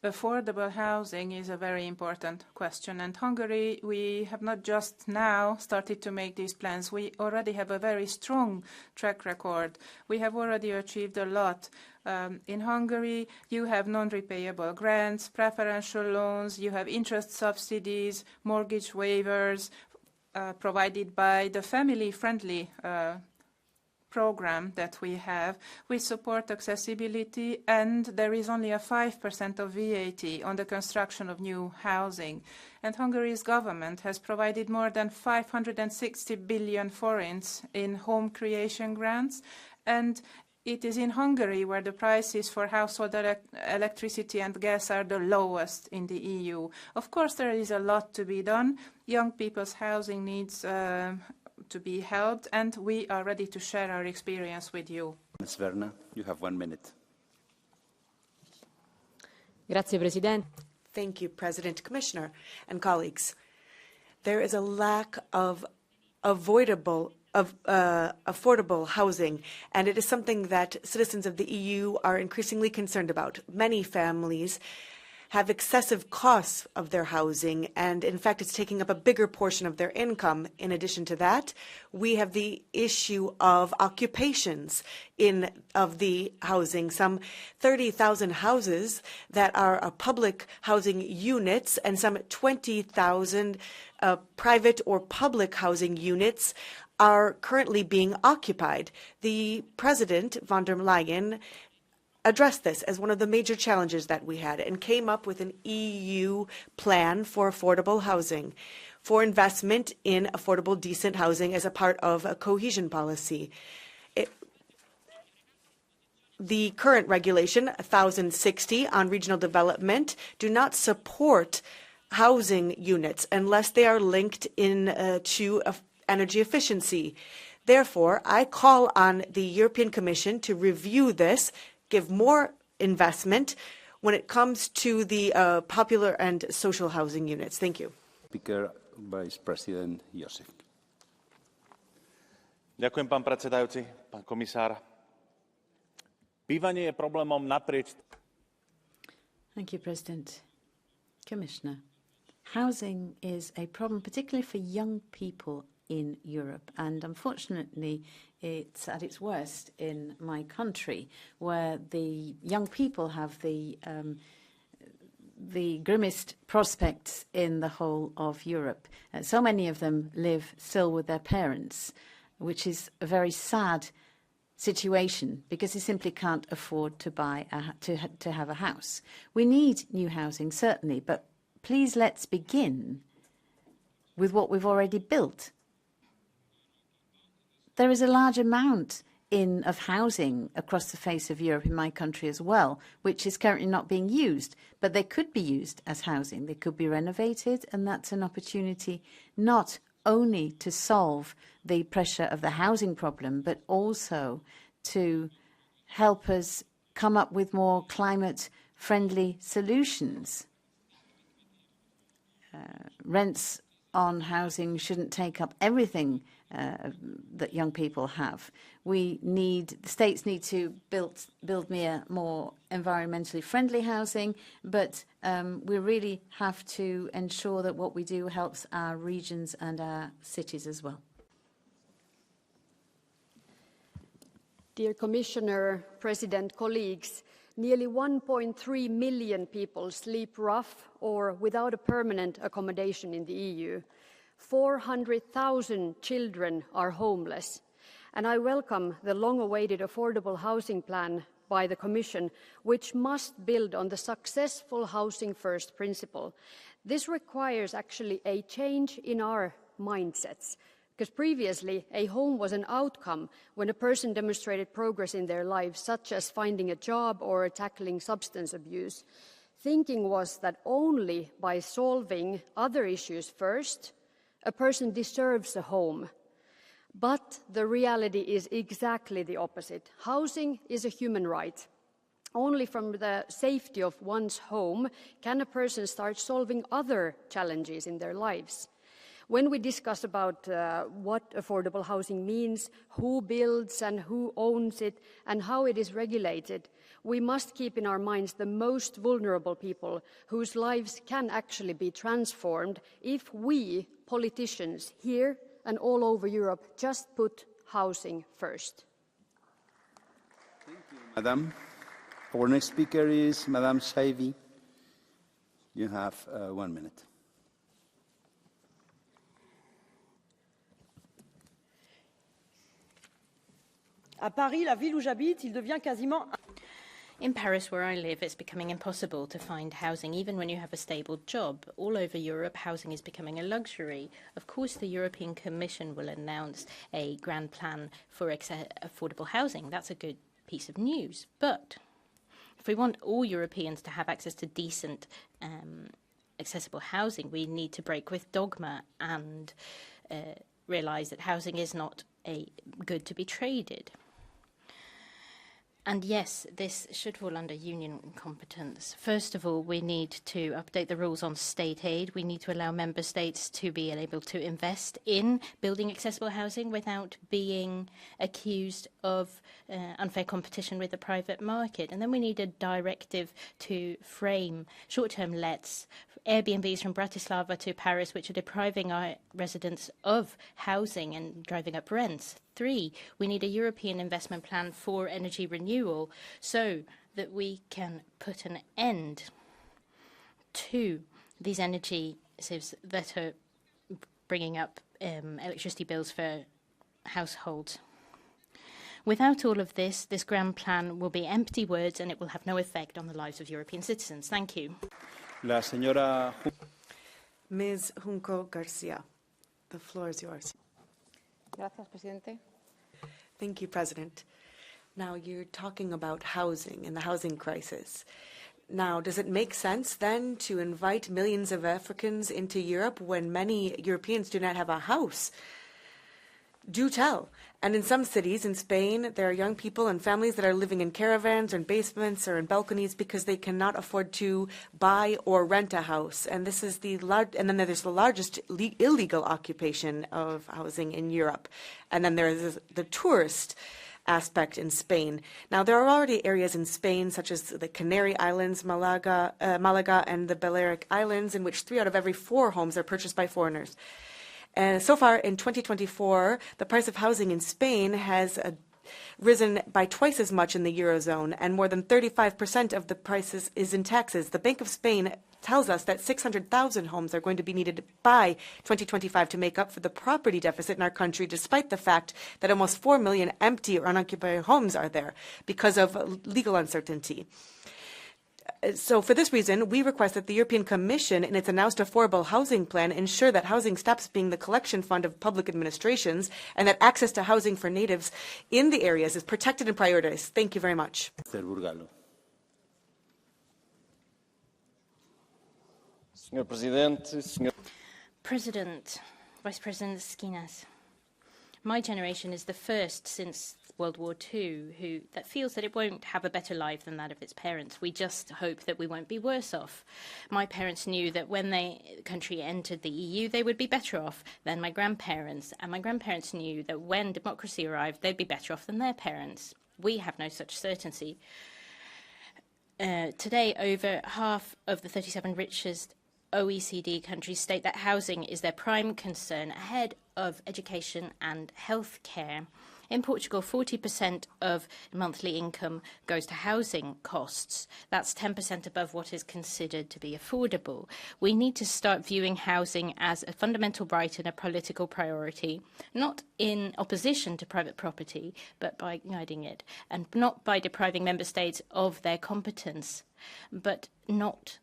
affordable housing is a very important question. And Hungary, we have not just now started to make these plans. We already have a very strong track record. We have already achieved a lot. In Hungary, you have non-repayable grants, preferential loans, you have interest subsidies, mortgage waivers, provided by the family-friendly program that we have. We support accessibility, and there is only a 5% of VAT on the construction of new housing. And Hungary's government has provided more than 560 billion forints in home creation grants, and it is in Hungary where the prices for household electricity and gas are the lowest in the EU. Of course, there is a lot to be done. Young people's housing needs to be helped, and we are ready to share our experience with you. Ms. Werner, you have 1 minute. Grazie, Presidente. Thank you, President, Commissioner, and colleagues. There is a lack of affordable housing, and it is something that citizens of the EU are increasingly concerned about. Many families have excessive costs of their housing, and in fact, it's taking up a bigger portion of their income. In addition to that, we have the issue of occupations of the housing. Some 30,000 houses that are public housing units and some 20,000 private or public housing units are currently being occupied. The President, von der Leyen, addressed this as one of the major challenges that we had and came up with an EU plan for affordable housing, for investment in affordable, decent housing as a part of a cohesion policy. The current regulation, 1060 on regional development, do not support housing units unless they are linked to energy efficiency. Therefore, I call on the European Commission to review this, give more investment when it comes to the popular and social housing units. Thank you. Speaker, Vice President Josef. Ďakujem, pán predsedajúci, pán komisár. Bývanie je problémom naprieč. Thank you, President. Commissioner, housing is a problem, particularly for young people in Europe, and unfortunately it's at its worst in my country, where the young people have the the grimmest prospects in the whole of Europe. So many of them live still with their parents, which is a very sad situation because they simply can't afford to buy to have a house. We need new housing, certainly, but please let's begin with what we've already built. There is a large amount of housing across the face of Europe, in my country as well, which is currently not being used, but they could be used as housing. They could be renovated, and that's an opportunity not only to solve the pressure of the housing problem, but also to help us come up with more climate-friendly solutions. Rents on housing shouldn't take up everything that young people have. The states need to build more environmentally friendly housing, but we really have to ensure that what we do helps our regions and our cities as well. Dear Commissioner, President, colleagues, nearly 1.3 million people sleep rough or without a permanent accommodation in the EU. 400,000 children are homeless. And I welcome the long-awaited affordable housing plan by the Commission, which must build on the successful housing first principle. This requires actually a change in our mindsets, because previously a home was an outcome when a person demonstrated progress in their lives, such as finding a job or tackling substance abuse. Thinking was that only by solving other issues first, a person deserves a home. But the reality is exactly the opposite. Housing is a human right. Only from the safety of one's home can a person start solving other challenges in their lives. When we discuss about what affordable housing means, who builds and who owns it, and how it is regulated, we must keep in our minds the most vulnerable people whose lives can actually be transformed if we, politicians here and all over Europe, just put housing first. Thank you, Madam. Our next speaker is Madam Shaivi. You have 1 minute. À Paris, la ville où j'habite, il devient quasiment... In Paris, where I live, it's becoming impossible to find housing, even when you have a stable job. All over Europe, housing is becoming a luxury. Of course, the European Commission will announce a grand plan for affordable housing. That's a good piece of news. But if we want all Europeans to have access to decent, accessible housing, we need to break with dogma and realise that housing is not a good to be traded. And yes, this should fall under union competence. First of all, we need to update the rules on state aid. We need to allow member states to be able to invest in building accessible housing without being accused of unfair competition with the private market. And then we need a directive to frame short-term lets, Airbnbs from Bratislava to Paris, which are depriving our residents of housing and driving up rents. 3, we need a European investment plan for energy renewal so that we can put an end to these energy sieves that are bringing up electricity bills for households. Without all of this, this grand plan will be empty words and it will have no effect on the lives of European citizens. Thank you. La señora... Ms. Junco Garcia, the floor is yours. Gracias, Presidente. Thank you, President. Now, you're talking about housing and the housing crisis. Now, does it make sense then to invite millions of Africans into Europe when many Europeans do not have a house? Do tell. And in some cities in Spain, there are young people and families that are living in caravans or in basements or in balconies because they cannot afford to buy or rent a house. And this is and then there's the largest illegal occupation of housing in Europe. And then there is the tourist aspect in Spain. Now, there are already areas in Spain, such as the Canary Islands, Malaga, and the Balearic Islands, in which 3 out of every 4 homes are purchased by foreigners. And so far, in 2024, the price of housing in Spain has risen by twice as much in the Eurozone, and more than 35% of the prices is in taxes. The Bank of Spain tells us that 600,000 homes are going to be needed by 2025 to make up for the property deficit in our country, despite the fact that almost 4 million empty or unoccupied homes are there because of legal uncertainty. So for this reason, we request that the European Commission, in its announced affordable housing plan, ensure that housing stops being the collection fund of public administrations and that access to housing for natives in the areas is protected and prioritized. Thank you very much. President, Vice President Skinas, my generation is the first since World War II that feels that it won't have a better life than that of its parents. We just hope that we won't be worse off. My parents knew that when the country entered the EU, they would be better off than my grandparents. And my grandparents knew that when democracy arrived, they'd be better off than their parents. We have no such certainty. Today, over half of the 37 richest OECD countries state that housing is their prime concern ahead of education and health care. In Portugal, 40% of monthly income goes to housing costs. That's 10% above what is considered to be affordable. We need to start viewing housing as a fundamental right and a political priority, not in opposition to private property, but by guiding it, and not by depriving member states of their competence, but not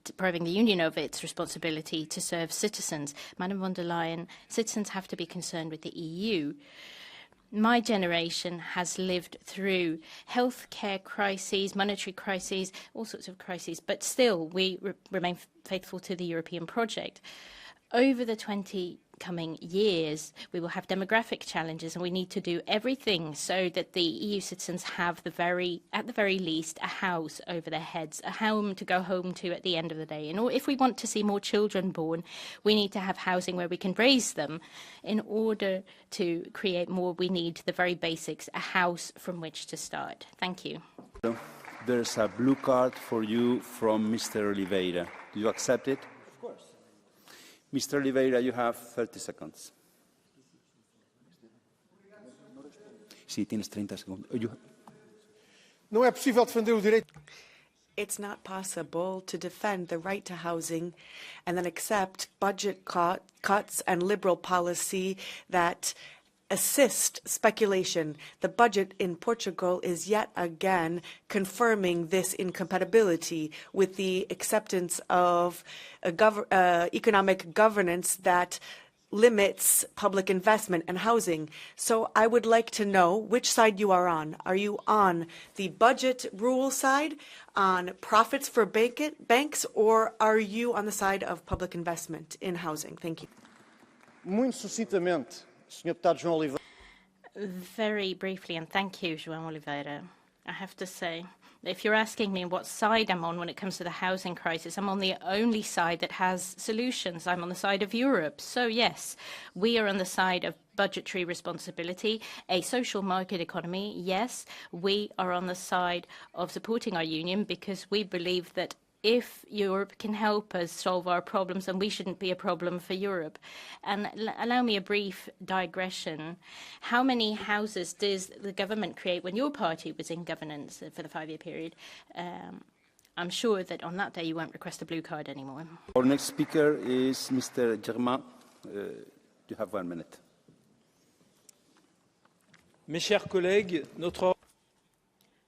depriving the Union of its responsibility to serve citizens. Madam von der Leyen, citizens have to be concerned with the EU. My generation has lived through healthcare crises, monetary crises, all sorts of crises, but still we remain faithful to the European project. Over the 20 coming years, we will have demographic challenges, and we need to do everything so that the EU citizens have at the very least, a house over their heads, a home to go home to at the end of the day. And if we want to see more children born, we need to have housing where we can raise them. In order to create more, we need the very basics, a house from which to start. Thank you. There's a blue card for you from Mr. Oliveira. Do you accept it? Of course. Mr. Oliveira, you have 30 seconds. Sí, tienes 30 segundos. Não é possível defender o direito. It's not possible to defend the right to housing and then accept budget cuts and liberal policy that assist speculation. The budget in Portugal is yet again confirming this incompatibility with the acceptance of economic governance that limits public investment and housing. So I would like to know which side you are on. Are you on the budget rule side, on profits for banks, or are you on the side of public investment in housing? Thank you. Muito sucintamente, Sr. Deputado João Oliveira. Very briefly, and thank you, João Oliveira. I have to say, if you're asking me what side I'm on when it comes to the housing crisis, I'm on the only side that has solutions. I'm on the side of Europe. So yes, we are on the side of budgetary responsibility, a social market economy. Yes, we are on the side of supporting our union because we believe that if Europe can help us solve our problems, then we shouldn't be a problem for Europe. And allow me a brief digression. How many houses does the government create when your party was in governance for the 5-year period? I'm sure that on that day you won't request a blue card anymore. Our next speaker is Mr. Jørgensen. You have 1 minute. Mes chers collègues, notre...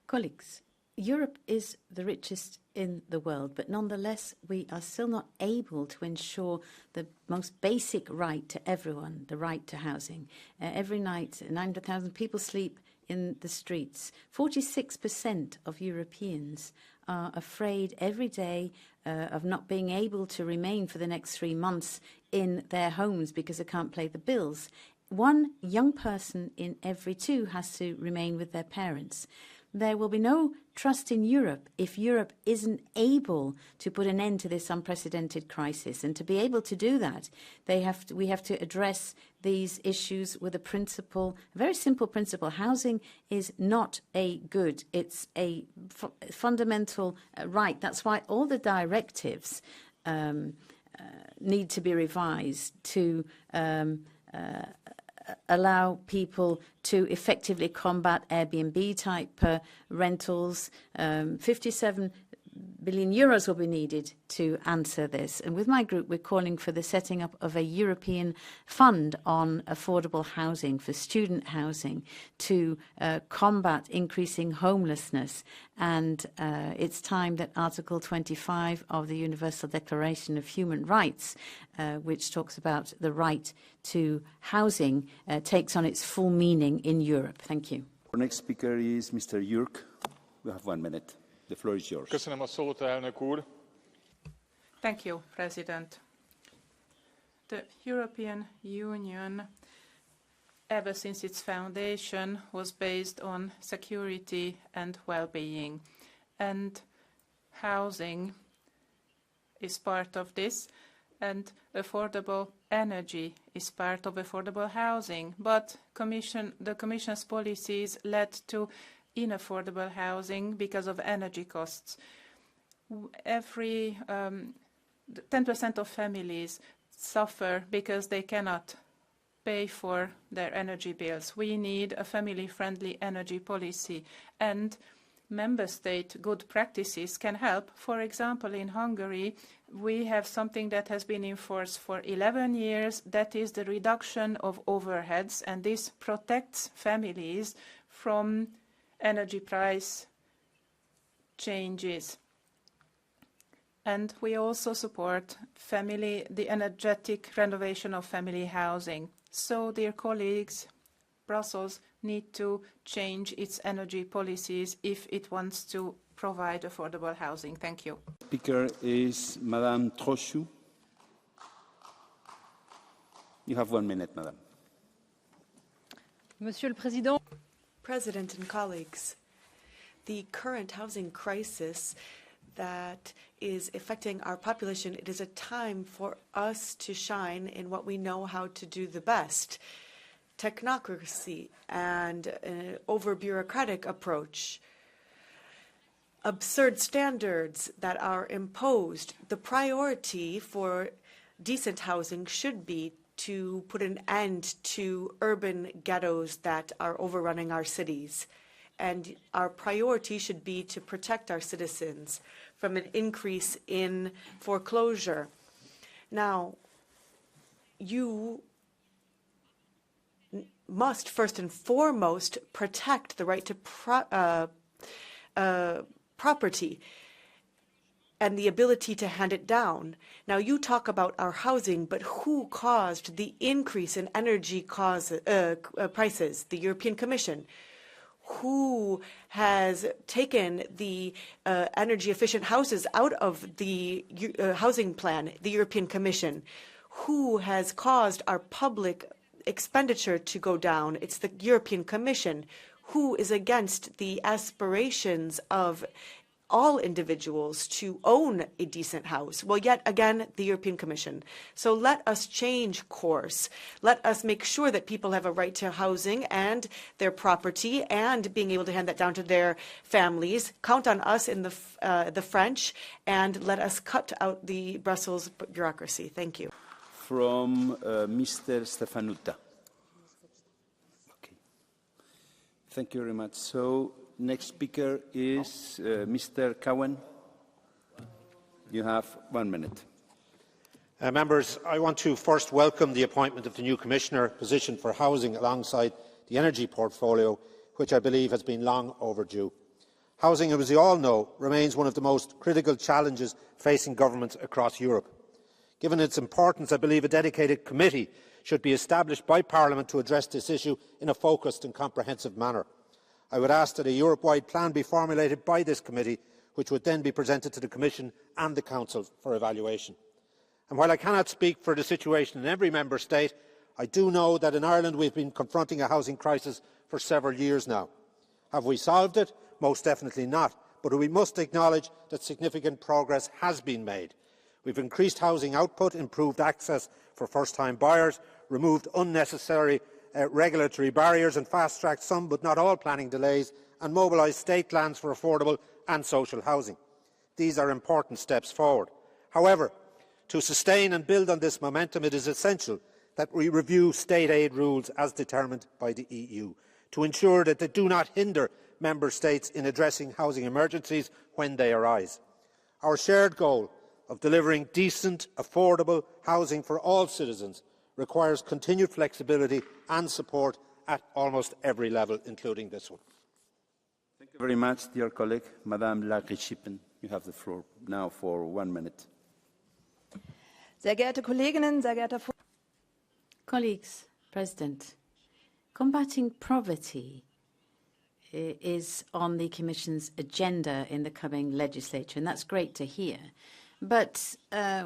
Colleagues, Europe is the richest in the world, but nonetheless, we are still not able to ensure the most basic right to everyone, the right to housing. Every night, 900,000 people sleep in the streets. 46% of Europeans are afraid every day of not being able to remain for the next 3 months in their homes because they can't pay the bills. 1 young person in every 2 has to remain with their parents. There will be no trust in Europe if Europe isn't able to put an end to this unprecedented crisis. And to be able to do that, we have to address these issues with a principle, a very simple principle. Housing is not a good. It's a fundamental right. That's why all the directives need to be revised to allow people to effectively combat Airbnb-type rentals. 57 billion euros will be needed to answer this. And with my group, we're calling for the setting up of a European fund on affordable housing, for student housing, to combat increasing homelessness. And it's time that Article 25 of the Universal Declaration of Human Rights, which talks about the right to housing, takes on its full meaning in Europe. Thank you. Our next speaker is Mr. Jürg. We have 1 minute. The floor is yours. Köszönöm a szót, elnök úr. Thank you, President. The European Union, ever since its foundation, was based on security and well-being. And housing is part of this, and affordable energy is part of affordable housing. But the Commission's policies led to inaffordable housing because of energy costs. Every 10% of families suffer because they cannot pay for their energy bills. We need a family-friendly energy policy, and member state good practices can help. For example, in Hungary, we have something that has been enforced for 11 years. That is the reduction of overheads, and this protects families from energy price changes. And we also support the energetic renovation of family housing. So, dear colleagues, Brussels needs to change its energy policies if it wants to provide affordable housing. Thank you. Speaker is Madame Trochu. You have 1 minute, Madame. Monsieur le Président. President and colleagues, the current housing crisis that is affecting our population, it is a time for us to shine in what we know how to do the best. Technocracy and an over-bureaucratic approach, absurd standards that are imposed. The priority for decent housing should be to put an end to urban ghettos that are overrunning our cities. And our priority should be to protect our citizens from an increase in foreclosure. Now, you must first and foremost protect the right to property and the ability to hand it down. Now, you talk about our housing, but who caused the increase in energy prices? The European Commission. Who has taken the energy-efficient houses out of the housing plan? The European Commission. Who has caused our public expenditure to go down? It's the European Commission. Who is against the aspirations of all individuals to own a decent house? Well, yet again, the European Commission. So let us change course. Let us make sure that people have a right to housing and their property and being able to hand that down to their families. Count on us in the French, and let us cut out the Brussels bureaucracy. Thank you. From Mr. Stefanuta. Okay. Thank you very much. So, next speaker is Mr. Cowan. You have 1 minute. Members, I want to first welcome the appointment of the new Commissioner positioned for housing alongside the energy portfolio, which I believe has been long overdue. Housing, as we all know, remains one of the most critical challenges facing governments across Europe. Given its importance, I believe a dedicated committee should be established by Parliament to address this issue in a focused and comprehensive manner. I would ask that a Europe-wide plan be formulated by this committee, which would then be presented to the Commission and the Council for evaluation. And while I cannot speak for the situation in every member state, I do know that in Ireland we have been confronting a housing crisis for several years now. Have we solved it? Most definitely not. But we must acknowledge that significant progress has been made. We have increased housing output, improved access for first-time buyers, removed unnecessary regulatory barriers and fast-tracked some but not all planning delays, and mobilised state plans for affordable and social housing. These are important steps forward. However, to sustain and build on this momentum, it is essential that we review state aid rules as determined by the EU, to ensure that they do not hinder member states in addressing housing emergencies when they arise. Our shared goal of delivering decent, affordable housing for all citizens requires continued flexibility and support at almost every level, including this one. Thank you very much, dear colleague. Madame Lageschippen, you have the floor now for 1 minute. Sehr geehrte Kolleginnen, sehr geehrter Colleagues, President, combating poverty is on the Commission's agenda in the coming legislature, and that's great to hear. But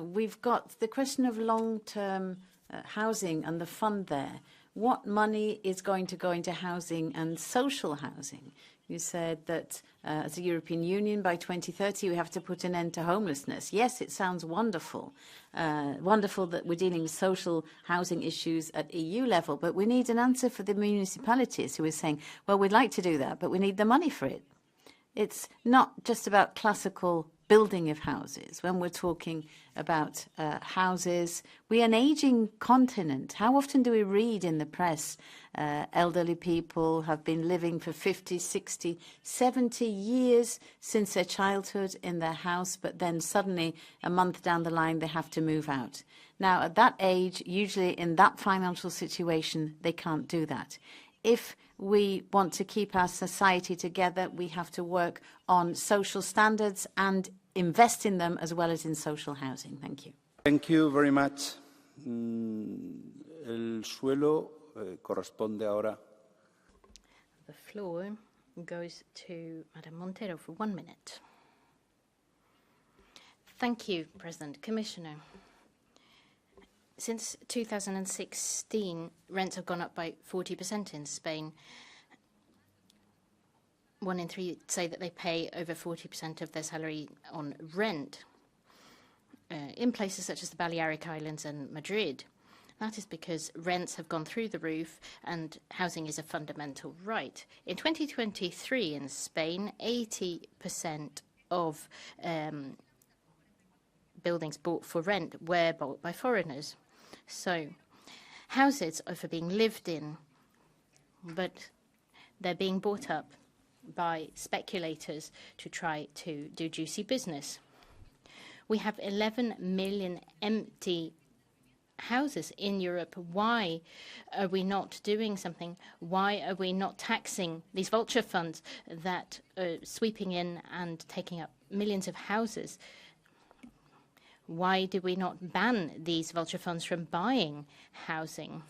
we've got the question of long-term housing and the fund there. What money is going to go into housing and social housing? You said that as a European Union, by 2030, we have to put an end to homelessness. Yes, it sounds wonderful. Wonderful that we're dealing with social housing issues at EU level, but we need an answer for the municipalities who are saying, well, we'd like to do that, but we need the money for it. It's not just about classical building of houses. When we're talking about houses, we are an aging continent. How often do we read in the press elderly people have been living for 50, 60, 70 years since their childhood in their house, but then suddenly a month down the line they have to move out. Now, at that age, usually in that financial situation, they can't do that. If we want to keep our society together, we have to work on social standards and invest in them as well as in social housing. Thank you. Thank you very much. El suelo corresponde ahora. The floor goes to Madam Montero for 1 minute. Thank you, President. Commissioner. Since 2016, rents have gone up by 40% in Spain. 1 in 3 say that they pay over 40% of their salary on rent in places such as the Balearic Islands and Madrid. That is because rents have gone through the roof and housing is a fundamental right. In 2023 in Spain, 80% of buildings bought for rent were bought by foreigners. So houses are for being lived in, but they're being bought up by speculators to try to do juicy business. We have 11 million empty houses in Europe. Why are we not doing something? Why are we not taxing these vulture funds that are sweeping in and taking up millions of houses? Why do we not ban these vulture funds from buying housing?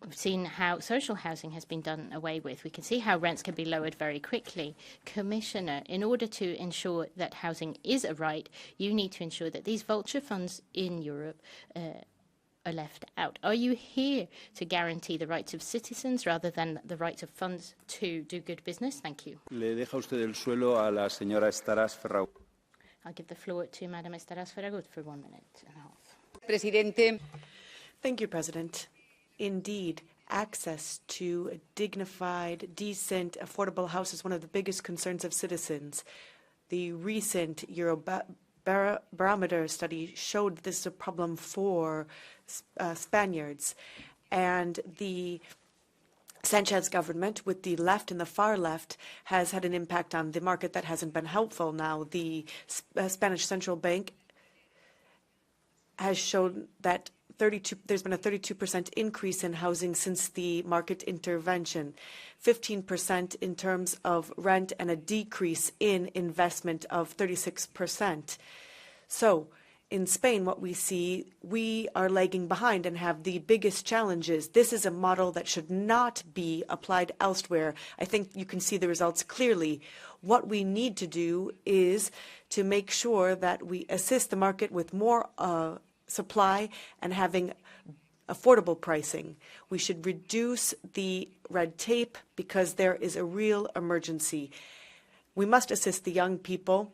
We've seen how social housing has been done away with. We can see how rents can be lowered very quickly. Commissioner, in order to ensure that housing is a right, you need to ensure that these vulture funds in Europe are left out. Are you here to guarantee the rights of citizens rather than the rights of funds to do good business? Thank you. Le deja usted el suelo a la señora Estaràs Ferragut. I'll give the floor to Madam Estaràs Ferragut for 1 minute and a half. Presidente. Thank you, President. Indeed, access to dignified, decent, affordable house is one of the biggest concerns of citizens. The recent Eurobarometer study showed this is a problem for Spaniards. And the Sanchez government, with the left and the far left, has had an impact on the market that hasn't been helpful. Now, the Spanish Central Bank has shown that there's been a 32% increase in housing since the market intervention, 15% in terms of rent, and a decrease in investment of 36%. So in Spain, what we see, we are lagging behind and have the biggest challenges. This is a model that should not be applied elsewhere. I think you can see the results clearly. What we need to do is to make sure that we assist the market with more supply and having affordable pricing. We should reduce the red tape because there is a real emergency. We must assist the young people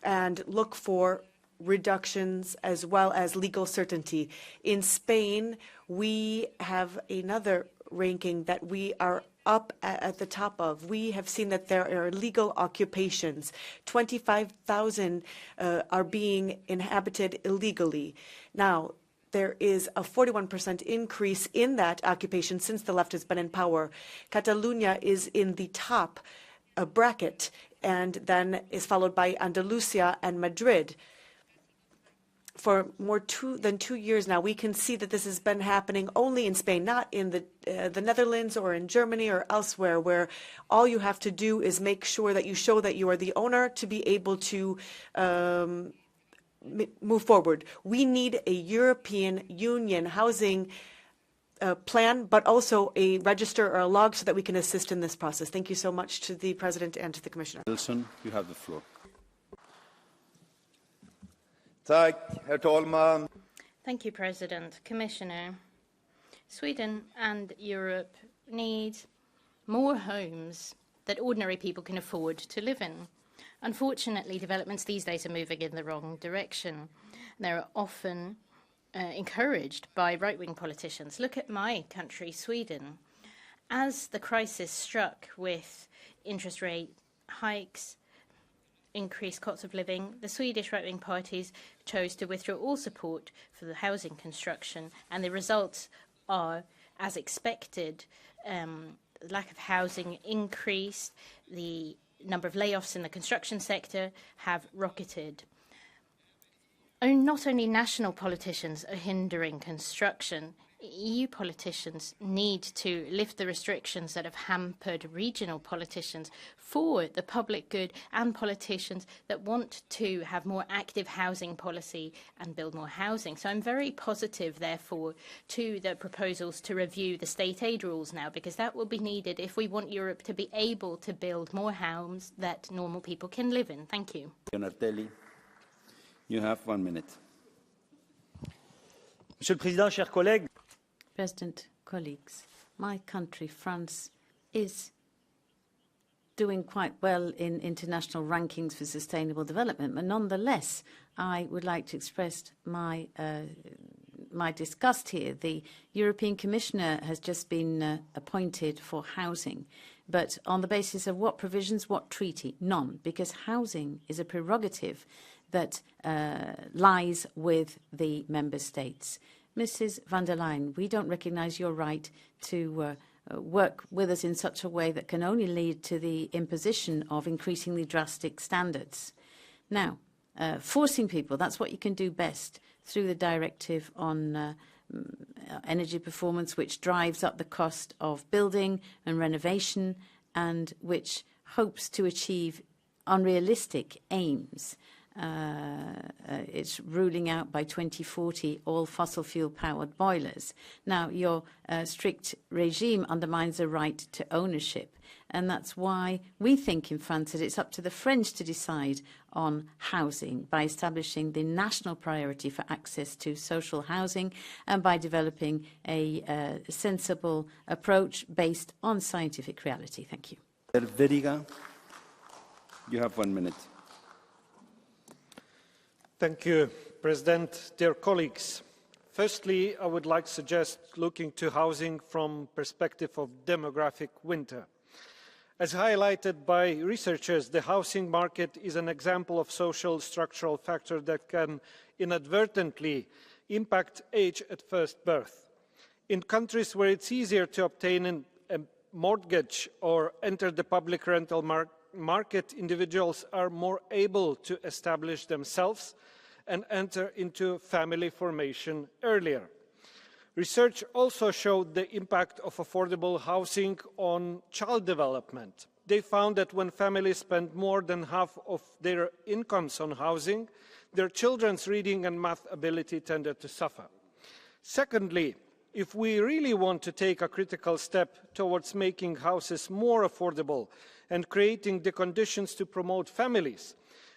and look for reductions as well as legal certainty. In Spain, we have another ranking that we are up at the top of. We have seen that there are illegal occupations. 25,000 are being inhabited illegally. Now, there is a 41% increase in that occupation since the left has been in power. Catalonia is in the top a bracket, and then is followed by Andalusia and Madrid. For more than 2 years now, we can see that this has been happening only in Spain, not in the Netherlands or in Germany or elsewhere, where all you have to do is make sure that you show that you are the owner to be able to move forward. We need a European Union housing plan, but also a register or a log so that we can assist in this process. Thank you so much to the President and to the Commissioner. Wilson, you have the floor. Herr talman. Thank you, President. Commissioner, Sweden and Europe need more homes that ordinary people can afford to live in. Unfortunately, developments these days are moving in the wrong direction. They're often encouraged by right-wing politicians. Look at my country, Sweden. As the crisis struck with interest rate hikes, increased cost of living, the Swedish right-wing parties chose to withdraw all support for the housing construction, and the results are, as expected, lack of housing increased, the number of layoffs in the construction sector have rocketed. Not only national politicians are hindering construction, EU politicians need to lift the restrictions that have hampered regional politicians for the public good, and politicians that want to have more active housing policy and build more housing. So I'm very positive, therefore, to the proposals to review the state aid rules now, because that will be needed if we want Europe to be able to build more homes that normal people can live in. Thank you. Leonardelli, you have 1 minute. Monsieur le Président, chers collègues. President, colleagues, my country, France, is doing quite well in international rankings for sustainable development, but nonetheless, I would like to express my disgust here. The European Commissioner has just been appointed for housing, but on the basis of what provisions, what treaty? None, because housing is a prerogative that lies with the member states. Mrs. van der Leyen, we don't recognise your right to work with us in such a way that can only lead to the imposition of increasingly drastic standards. Now, forcing people, that's what you can do best through the Directive on energy performance, which drives up the cost of building and renovation and which hopes to achieve unrealistic aims. It's ruling out by 2040 all fossil fuel-powered boilers. Now, your strict regime undermines the right to ownership, and that's why we think in France that it's up to the French to decide on housing by establishing the national priority for access to social housing and by developing a sensible approach based on scientific reality. Thank you. Veriga, you have 1 minute. Thank you, President. Dear colleagues, firstly, I would like to suggest looking to housing from perspective of demographic winter. As highlighted by researchers, the housing market is an example of social structural factor that can inadvertently impact age at first birth. In countries where it's easier to obtain a mortgage or enter the public rental market, individuals are more able to establish themselves and enter into family formation earlier. Research also showed the impact of affordable housing on child development. They found that when families spend more than half of their incomes on housing, their children's reading and math ability tended to suffer. Secondly, if we really want to take a critical step towards making houses more affordable and creating the conditions to promote families,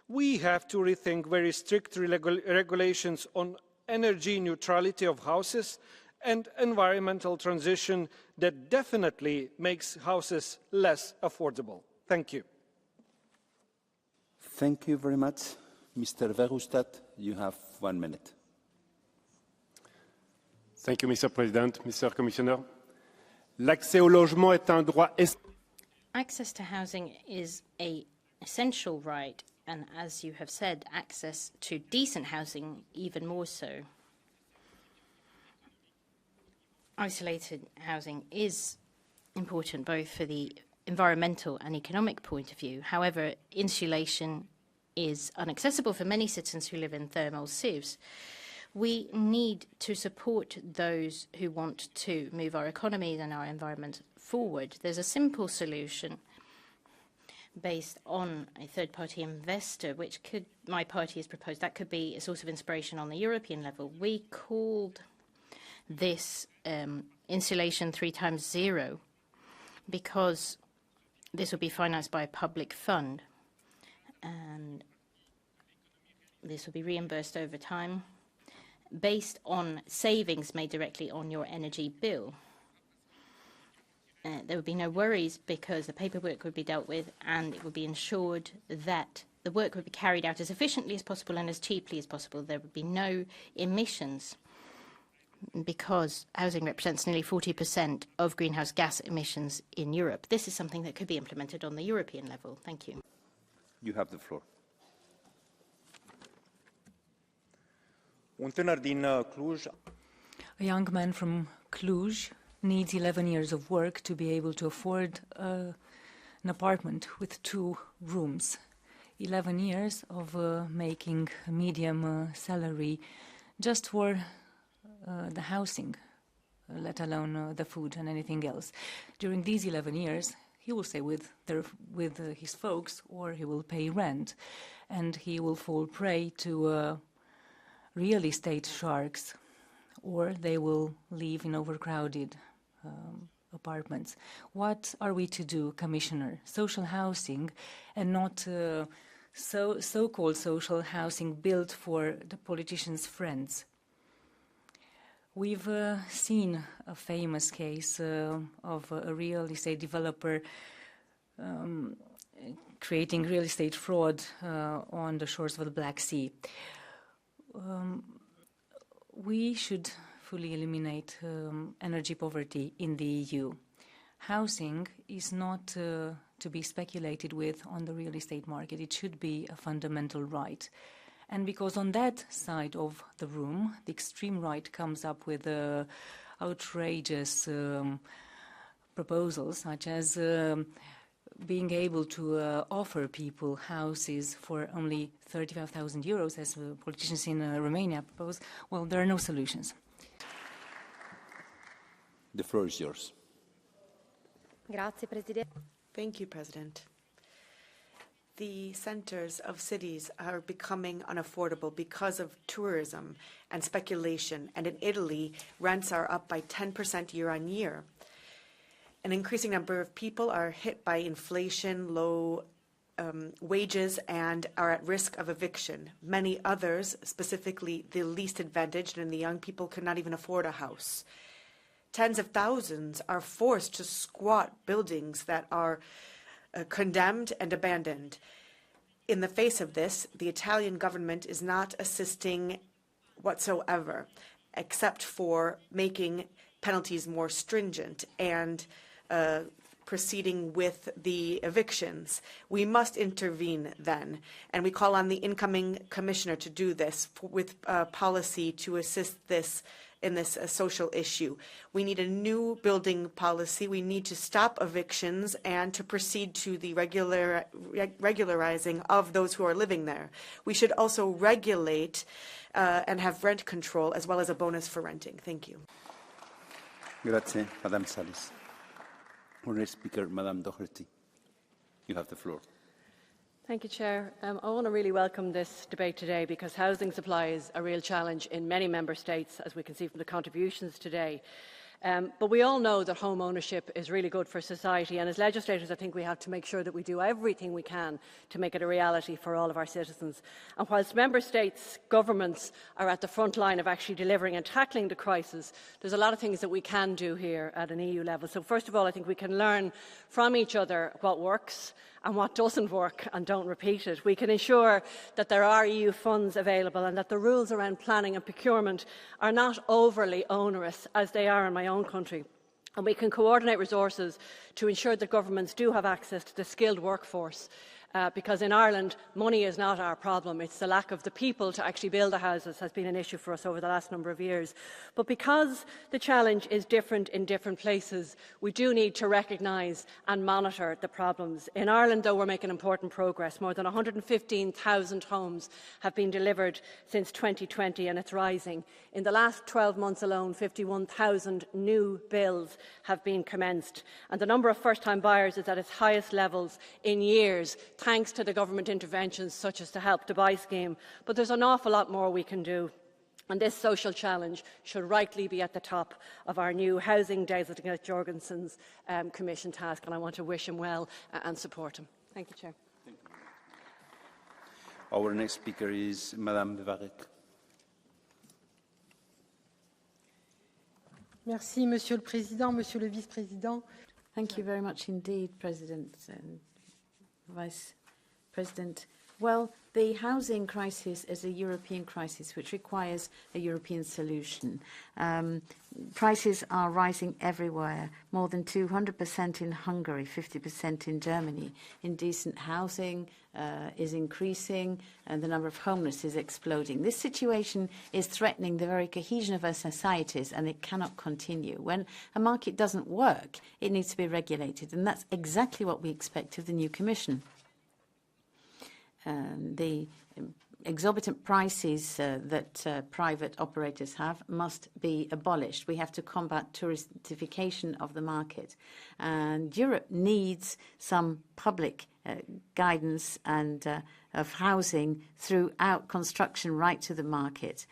we have to rethink very strict regulations on energy neutrality of houses and environmental transition that definitely makes houses less affordable. Thank you. Thank you very much. Mr. Verhofstadt, you have 1 minute. Thank you, Mr. President, Mr. Commissioner. L'accès au logement est un droit essentiel. Access to housing is an essential right, and as you have said, access to decent housing even more so. Isolated housing is important both for the environmental and economic point of view. However, insulation is inaccessible for many citizens who live in thermal sieves. We need to support those who want to move our economies and our environment forward. There's a simple solution based on a third-party investor, which my party has proposed. That could be a source of inspiration on the European level. We called this insulation 3x0 because this will be financed by a public fund, and this will be reimbursed over time based on savings made directly on your energy bill. There would be no worries because the paperwork would be dealt with, and it would be ensured that the work would be carried out as efficiently as possible and as cheaply as possible. There would be no emissions because housing represents nearly 40% of greenhouse gas emissions in Europe. This is something that could be implemented on the European level. Thank you. You have the floor. A young man from Cluj needs 11 years of work to be able to afford an apartment with 2 rooms. 11 years of making a medium salary just for the housing, let alone the food and anything else. During these 11 years, he will stay with his folks, or he will pay rent, and he will fall prey to real estate sharks, or they will live in overcrowded apartments. What are we to do, Commissioner? Social housing, and not so-called social housing built for the politicians' friends. We've seen a famous case of a real estate developer creating real estate fraud on the shores of the Black Sea. We should fully eliminate energy poverty in the EU. Housing is not to be speculated with on the real estate market. It should be a fundamental right. And because on that side of the room, the extreme right comes up with outrageous proposals, such as being able to offer people houses for only 35,000 euros, as politicians in Romania propose, well, there are no solutions. The floor is yours. Thank you, President. The centers of cities are becoming unaffordable because of tourism and speculation, and in Italy, rents are up by 10% year on year. An increasing number of people are hit by inflation, low wages, and are at risk of eviction. Many others, specifically the least advantaged and the young people, could not even afford a house. Tens of thousands are forced to squat buildings that are condemned and abandoned. In the face of this, the Italian government is not assisting whatsoever, except for making penalties more stringent and proceeding with the evictions. We must intervene then, and we call on the incoming commissioner to do this with policy to assist this in this social issue. We need a new building policy. We need to stop evictions and to proceed to the regularizing of those who are living there. We should also regulate and have rent control, as well as a bonus for renting. Thank you. Grazie, Madame Salis. Our next speaker, Madame Doherty. You have the floor. Thank you, Chair. I want to really welcome this debate today because housing supply is a real challenge in many member states, as we can see from the contributions today. But we all know that home ownership is really good for society, and as legislators I think we have to make sure that we do everything we can to make it a reality for all of our citizens. And whilst member states' governments are at the front line of actually delivering and tackling the crisis, there's a lot of things that we can do here at an EU level. So first of all, I think we can learn from each other what works and what doesn't work, and don't repeat it. We can ensure that there are EU funds available and that the rules around planning and procurement are not overly onerous, as they are in my own country. And we can coordinate resources to ensure that governments do have access to the skilled workforce because in Ireland, money is not our problem. It's the lack of the people to actually build the houses has been an issue for us over the last number of years. But because the challenge is different in different places, we do need to recognise and monitor the problems. In Ireland, though, we're making important progress. More than 115,000 homes have been delivered since 2020, and it's rising. In the last 12 months alone, 51,000 new builds have been commenced, and the number of first-time buyers is at its highest levels in years, thanks to the government interventions such as the Help to Buy scheme. But there's an awful lot more we can do. And this social challenge should rightly be at the top of our new housing designate Jørgensen's Commission task, and I want to wish him well and support him. Thank you, Chair. Thank you. Our next speaker is Madame Bevarek. Merci, Monsieur le Président, Monsieur le Vice-président. Thank you very much indeed, President and Vice President. Well, the housing crisis is a European crisis which requires a European solution. Prices are rising everywhere, more than 200% in Hungary, 50% in Germany. Indecent housing is increasing and the number of homeless is exploding. This situation is threatening the very cohesion of our societies, and it cannot continue. When a market doesn't work, it needs to be regulated, and that's exactly what we expect of the new Commission. The exorbitant prices that private operators have must be abolished. We have to combat touristification of the market. And Europe needs some public guidance and of housing throughout construction right to the market.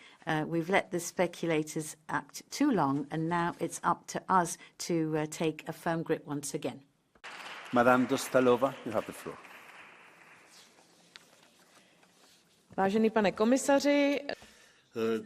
We've let the speculators act too long, and now it's up to us to take a firm grip once again. Madame Dostálova, you have the floor. Vážený pane komisaři,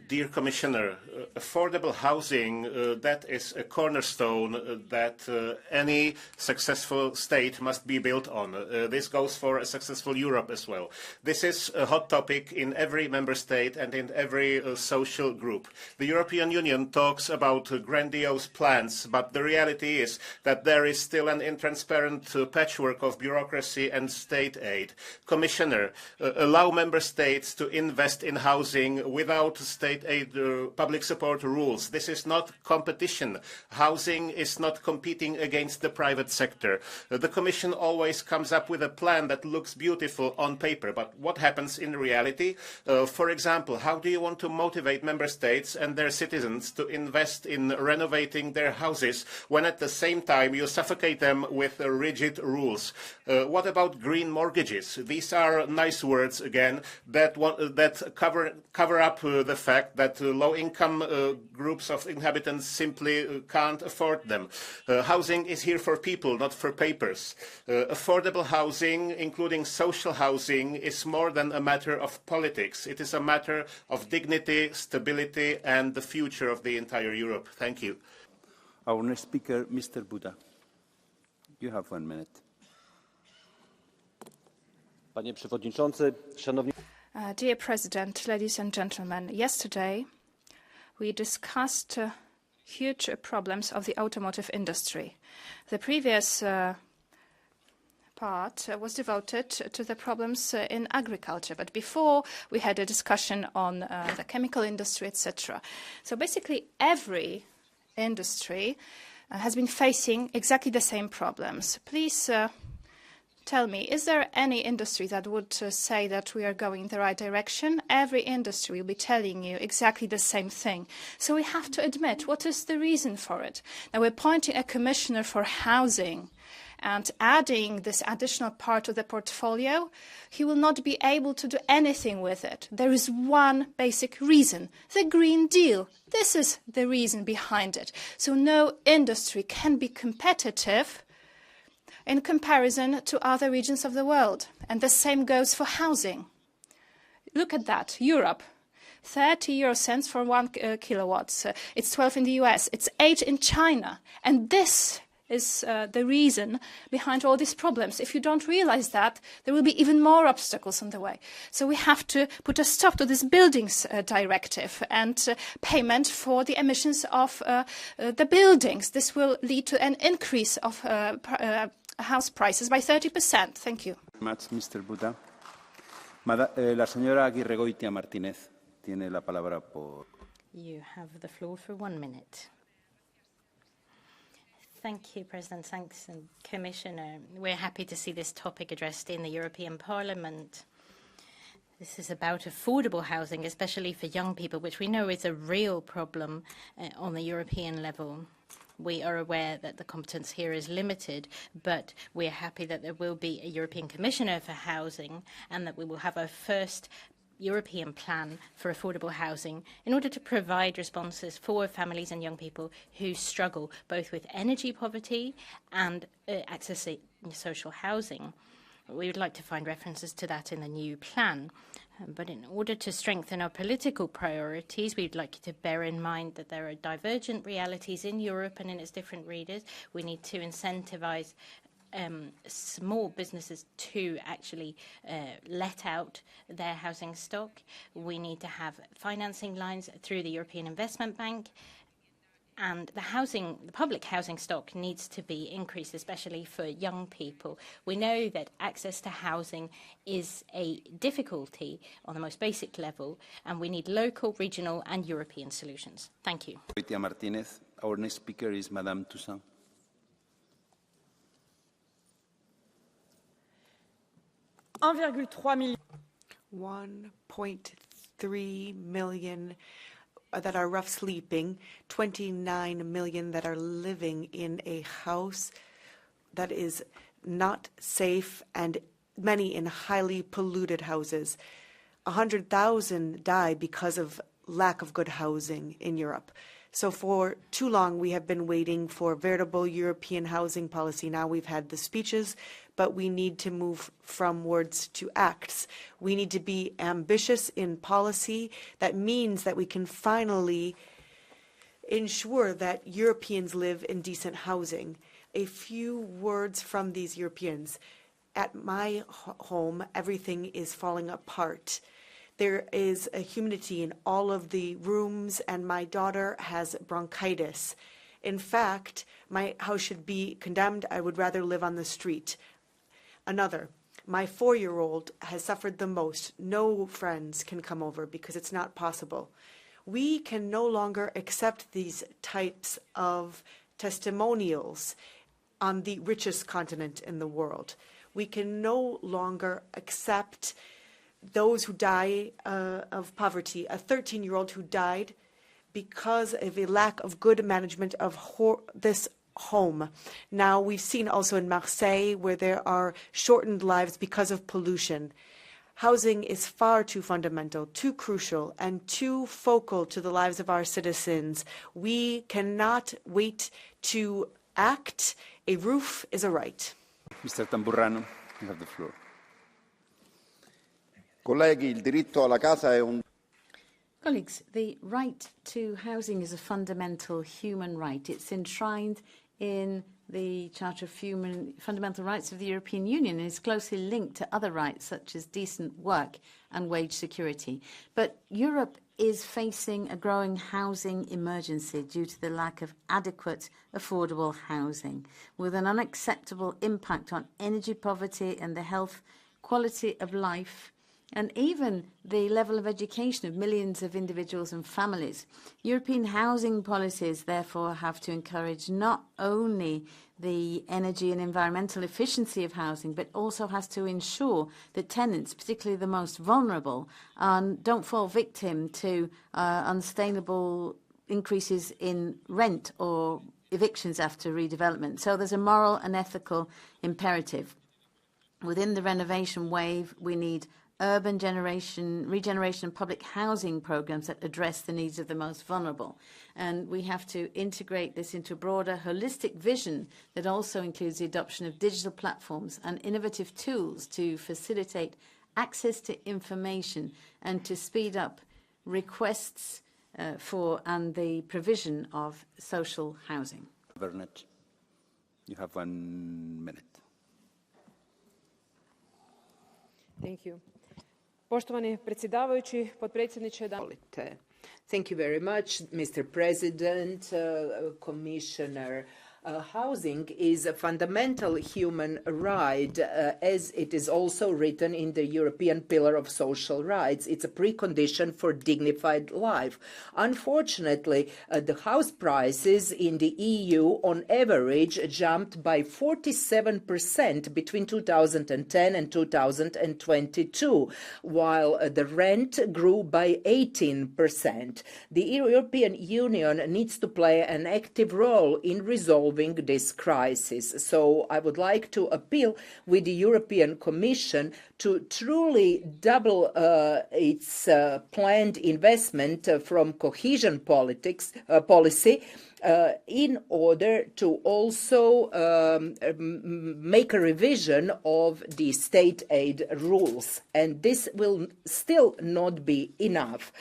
Dear Commissioner, affordable housing, that is a cornerstone that any successful state must be built on. This goes for a successful Europe as well. This is a hot topic in every member state and in every social group. The European Union talks about grandiose plans, but the reality is that there is still an intransparent patchwork of bureaucracy and state aid. Commissioner, allow member states to invest in housing without state aid public support rules. This is not competition. Housing is not competing against the private sector. The Commission always comes up with a plan that looks beautiful on paper, but what happens in reality? For example, how do you want to motivate member states and their citizens to invest in renovating their houses when at the same time you suffocate them with rigid rules? What about green mortgages? These are nice words again that cover up the fact that low-income groups of inhabitants simply can't afford them. Housing is here for people, not for papers. Affordable housing, including social housing, is more than a matter of politics. It is a matter of dignity, stability, and the future of the entire Europe. Thank you. Our next speaker, Mr. Buda. You have 1 minute. Panie Przewodniczący, Szanowni Dear President, ladies and gentlemen, yesterday we discussed huge problems of the automotive industry. The previous part was devoted to the problems in agriculture, but before we had a discussion on the chemical industry, etc. So basically every industry has been facing exactly the same problems. Please tell me, is there any industry that would say that we are going in the right direction? Every industry will be telling you exactly the same thing. So we have to admit, what is the reason for it? Now, we're appointing a commissioner for housing and adding this additional part of the portfolio. He will not be able to do anything with it. There is one basic reason, the Green Deal. This is the reason behind it. So no industry can be competitive in comparison to other regions of the world. And the same goes for housing. Look at that, Europe. 30 euro cents for 1 kilowatt. It's 12 in the US. It's 8 in China. And this is the reason behind all these problems. If you don't realize that, there will be even more obstacles on the way. So we have to put a stop to this buildings directive and payment for the emissions of the buildings. This will lead to an increase of house prices by 30%. Thank you. Much, Mr. Buda. La señora Aguirregoitia Martínez tiene la palabra por... You have the floor for 1 minute. Thank you, President. Thanks, and Commissioner. We're happy to see this topic addressed in the European Parliament. This is about affordable housing, especially for young people, which we know is a real problem on the European level. We are aware that the competence here is limited, but we are happy that there will be a European Commissioner for Housing and that we will have our first European plan for affordable housing in order to provide responses for families and young people who struggle both with energy poverty and accessing social housing. We would like to find references to that in the new plan. But in order to strengthen our political priorities, we'd like you to bear in mind that there are divergent realities in Europe and in its different regions. We need to incentivize small businesses to actually let out their housing stock. We need to have financing lines through the European Investment Bank. And the public housing stock needs to be increased, especially for young people. We know that access to housing is a difficulty on the most basic level, and we need local, regional, and European solutions. Thank you. Martínez. Our next speaker is Madame Toussaint. $1.3 million that are rough sleeping, 29 million that are living in a house that is not safe, and many in highly polluted houses. 100,000 die because of lack of good housing in Europe. So for too long, we have been waiting for veritable European housing policy. Now we've had the speeches, but we need to move from words to acts. We need to be ambitious in policy. That means that we can finally ensure that Europeans live in decent housing. A few words from these Europeans. At my home, everything is falling apart. There is a humidity in all of the rooms, and my daughter has bronchitis. In fact, my house should be condemned. I would rather live on the street. Another, my 4-year-old has suffered the most. No friends can come over because it's not possible. We can no longer accept these types of testimonials on the richest continent in the world. We can no longer accept those who die of poverty. A 13-year-old who died because of a lack of good management of this home. Now, we've seen also in Marseille where there are shortened lives because of pollution. Housing is far too fundamental, too crucial, and too focal to the lives of our citizens. We cannot wait to act. A roof is a right. Mr. Tamburrano, you have the floor. Colleagues, the right to housing is a fundamental human right. It's enshrined in the Charter of Fundamental Rights of the European Union and is closely linked to other rights such as decent work and wage security. But Europe is facing a growing housing emergency due to the lack of adequate, affordable housing, with an unacceptable impact on energy poverty and the health, quality of life, and even the level of education of millions of individuals and families. European housing policies, therefore, have to encourage not only the energy and environmental efficiency of housing, but also has to ensure that tenants, particularly the most vulnerable, don't fall victim to unsustainable increases in rent or evictions after redevelopment. So there's a moral and ethical imperative. Within the renovation wave, we need urban regeneration and public housing programs that address the needs of the most vulnerable. And we have to integrate this into a broader, holistic vision that also includes the adoption of digital platforms and innovative tools to facilitate access to information and to speed up requests for and the provision of social housing. Burnett, you have 1 minute. Thank you. Poštovani predsjedavajući, potpredsjedniče, Thank you very much, Mr. President, Commissioner. Housing is a fundamental human right, as it is also written in the European Pillar of Social Rights. It's a precondition for dignified life. Unfortunately, the house prices in the EU on average jumped by 47% between 2010 and 2022, while the rent grew by 18%. The European Union needs to play an active role in resolving this crisis. So I would like to appeal with the European Commission to truly double its planned investment from cohesion policy in order to also make a revision of the state aid rules. And this will still not be enough.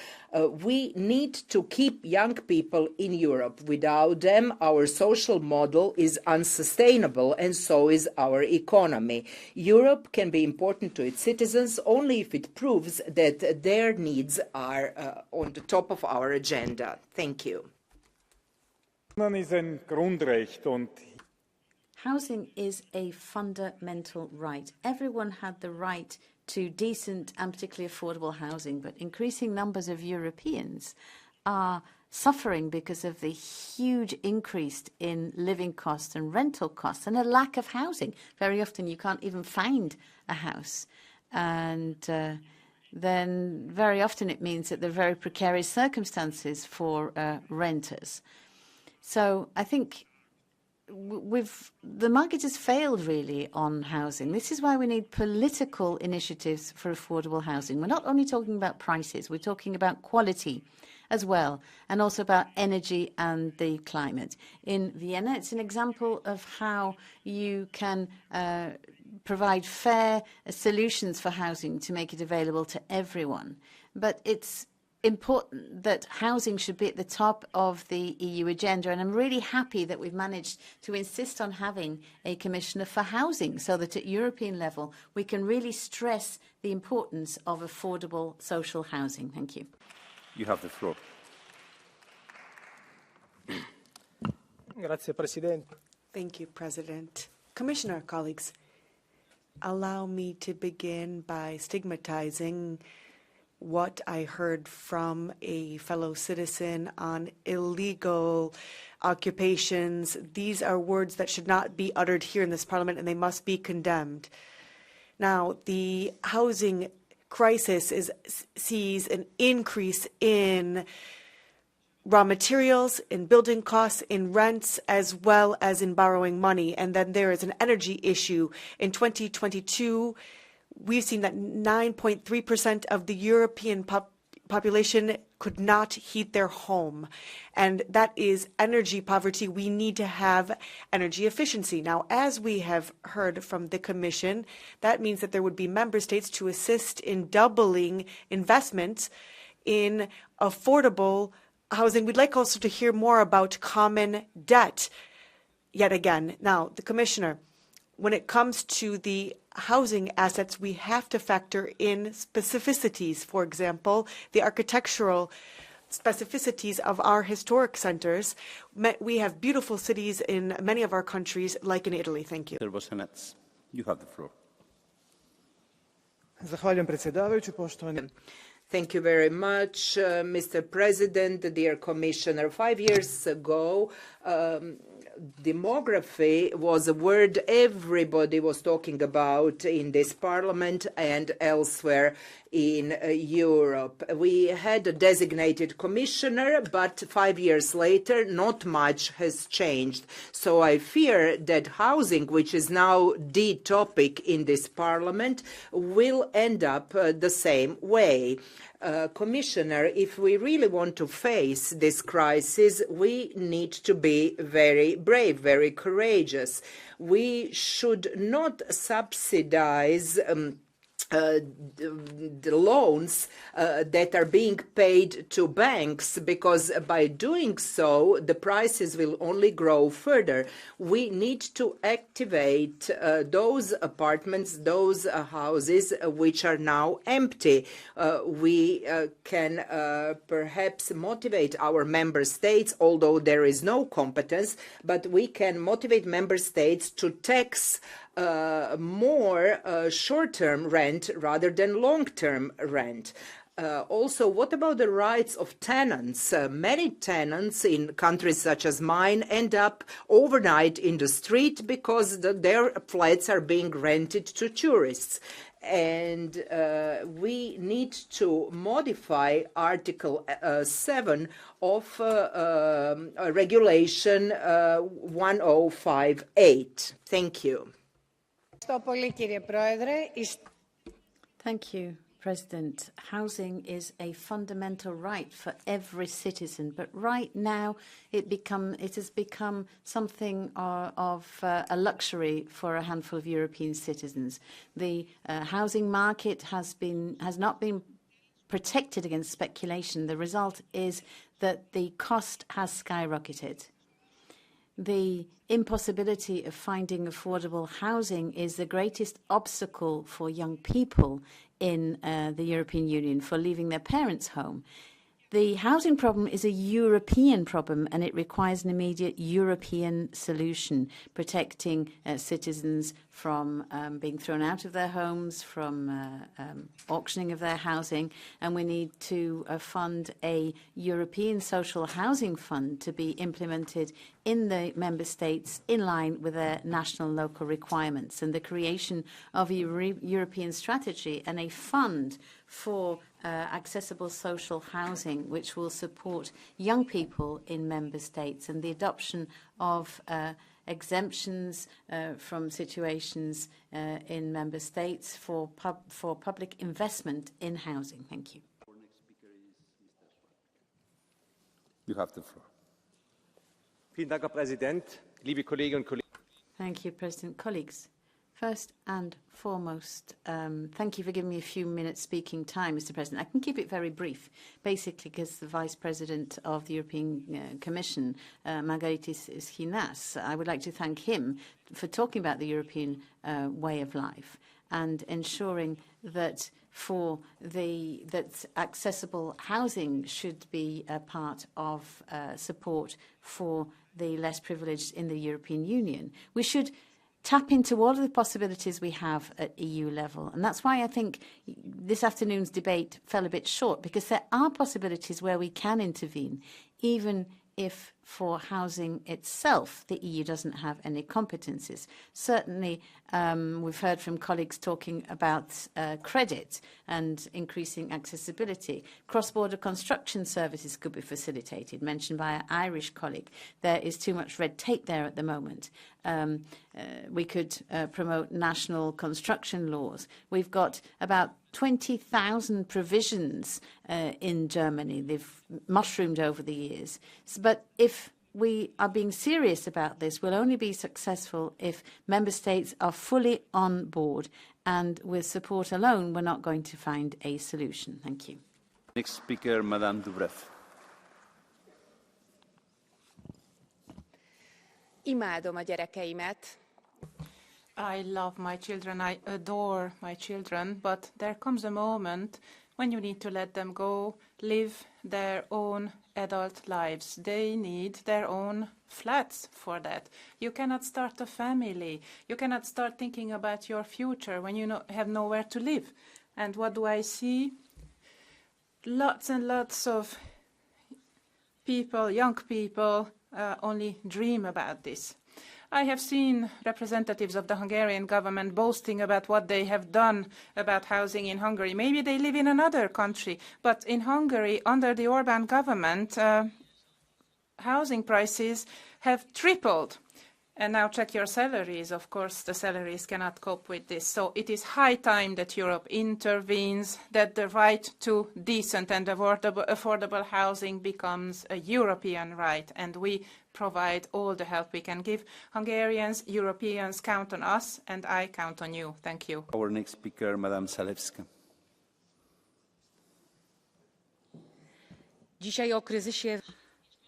We need to keep young people in Europe. Without them, our social model is unsustainable, and so is our economy. Europe can be important to its citizens only if it proves that their needs are on the top of our agenda. Thank you. Housing is a fundamental right. Everyone had the right to decent and particularly affordable housing, but increasing numbers of Europeans are suffering because of the huge increase in living costs and rental costs and a lack of housing. Very often you can't even find a house. And then very often it means that there are very precarious circumstances for renters. So I think the market has failed really on housing. This is why we need political initiatives for affordable housing. We're not only talking about prices, we're talking about quality as well, and also about energy and the climate. In Vienna, it's an example of how you can provide fair solutions for housing to make it available to everyone. But it's important that housing should be at the top of the EU agenda, and I'm really happy that we've managed to insist on having a Commissioner for Housing so that at European level we can really stress the importance of affordable social housing. Thank you. You have the floor. Grazie, Presidente. Thank you, President. Commissioner, colleagues, allow me to begin by stigmatizing what I heard from a fellow citizen on illegal occupations. These are words that should not be uttered here in this Parliament, and they must be condemned. Now, the housing crisis sees an increase in raw materials, in building costs, in rents, as well as in borrowing money. And then there is an energy issue. In 2022, we've seen that 9.3% of the European population could not heat their home. And that is energy poverty. We need to have energy efficiency. Now, as we have heard from the Commission, that means that there would be member states to assist in doubling investments in affordable housing. We'd like also to hear more about common debt yet again. Now, the Commissioner, when it comes to the housing assets, we have to factor in specificities. For example, the architectural specificities of our historic centers. We have beautiful cities in many of our countries, like in Italy. Thank you. You have the floor. Zahvaljujem predsjedavajući, poštovani. Thank you very much, Mr. President, dear Commissioner. 5 years ago, demography was a word everybody was talking about in this Parliament and elsewhere in Europe. We had a designated commissioner, but 5 years later, not much has changed. So I fear that housing, which is now the topic in this Parliament, will end up the same way. Commissioner, if we really want to face this crisis, we need to be very brave, very courageous. We should not subsidize the loans that are being paid to banks, because by doing so, the prices will only grow further. We need to activate those apartments, those houses which are now empty. We can perhaps motivate our member states, although there is no competence, but we can motivate member states to tax more short-term rent rather than long-term rent. Also, what about the rights of tenants? Many tenants in countries such as mine end up overnight in the street because their flats are being rented to tourists. And we need to modify Article 7 of Regulation 1058. Thank you. Thank you, President. Housing is a fundamental right for every citizen, but right now it has become something of a luxury for a handful of European citizens. The housing market has not been protected against speculation. The result is that the cost has skyrocketed. The impossibility of finding affordable housing is the greatest obstacle for young people in the European Union for leaving their parents' home. The housing problem is a European problem, and it requires an immediate European solution, protecting citizens from being thrown out of their homes, from auctioning of their housing. And we need to fund a European social housing fund to be implemented in the member states in line with their national and local requirements, and the creation of a European strategy and a fund for accessible social housing, which will support young people in member states, and the adoption of exemptions from situations in member states for public investment in housing. Thank you. You have the floor. Vielen Dank, Herr Präsident, liebe Kolleginnen und Kollegen. Thank you, President. Colleagues, first and foremost, thank you for giving me a few minutes speaking time, Mr. President. I can keep it very brief, basically because the Vice President of the European Commission, Margaritis Schinas, I would like to thank him for talking about the European way of life and ensuring that that accessible housing should be a part of support for the less privileged in the European Union. We should tap into all of the possibilities we have at EU level. And that's why I think this afternoon's debate fell a bit short, because there are possibilities where we can intervene, even if for housing itself the EU doesn't have any competences. Certainly, we've heard from colleagues talking about credit and increasing accessibility. Cross-border construction services could be facilitated, mentioned by our Irish colleague. There is too much red tape there at the moment. We could promote national construction laws. We've got about 20,000 provisions in Germany. They've mushroomed over the years. But if we are being serious about this, we'll only be successful if member states are fully on board. And with support alone, we're not going to find a solution. Thank you. Next speaker, Madame Dubrev. Imádom a gyerekeimet. I love my children, I adore my children, but there comes a moment when you need to let them go, live their own adult lives. They need their own flats for that. You cannot start a family. You cannot start thinking about your future when you have nowhere to live. And what do I see? Lots and lots of people, young people, only dream about this. I have seen representatives of the Hungarian government boasting about what they have done about housing in Hungary. Maybe they live in another country, but in Hungary, under the Orbán government, housing prices have tripled. And now check your salaries. Of course, the salaries cannot cope with this. So it is high time that Europe intervenes, that the right to decent and affordable housing becomes a European right, and we provide all the help we can give. Hungarians, Europeans count on us, and I count on you. Thank you. Our next speaker, Madam Zalewska.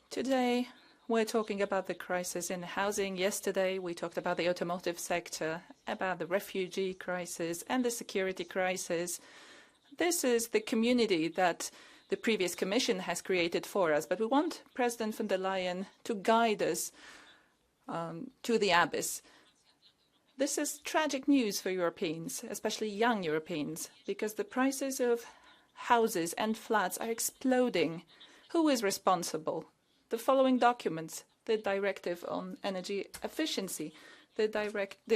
Today, we're talking about the crisis in housing. Yesterday, we talked about the automotive sector, about the refugee crisis and the security crisis. This is the community that the previous Commission has created for us, but we want President von der Leyen to guide us to the abyss. This is tragic news for Europeans, especially young Europeans, because the prices of houses and flats are exploding. Who is responsible? The following documents: the Directive on Energy Efficiency, the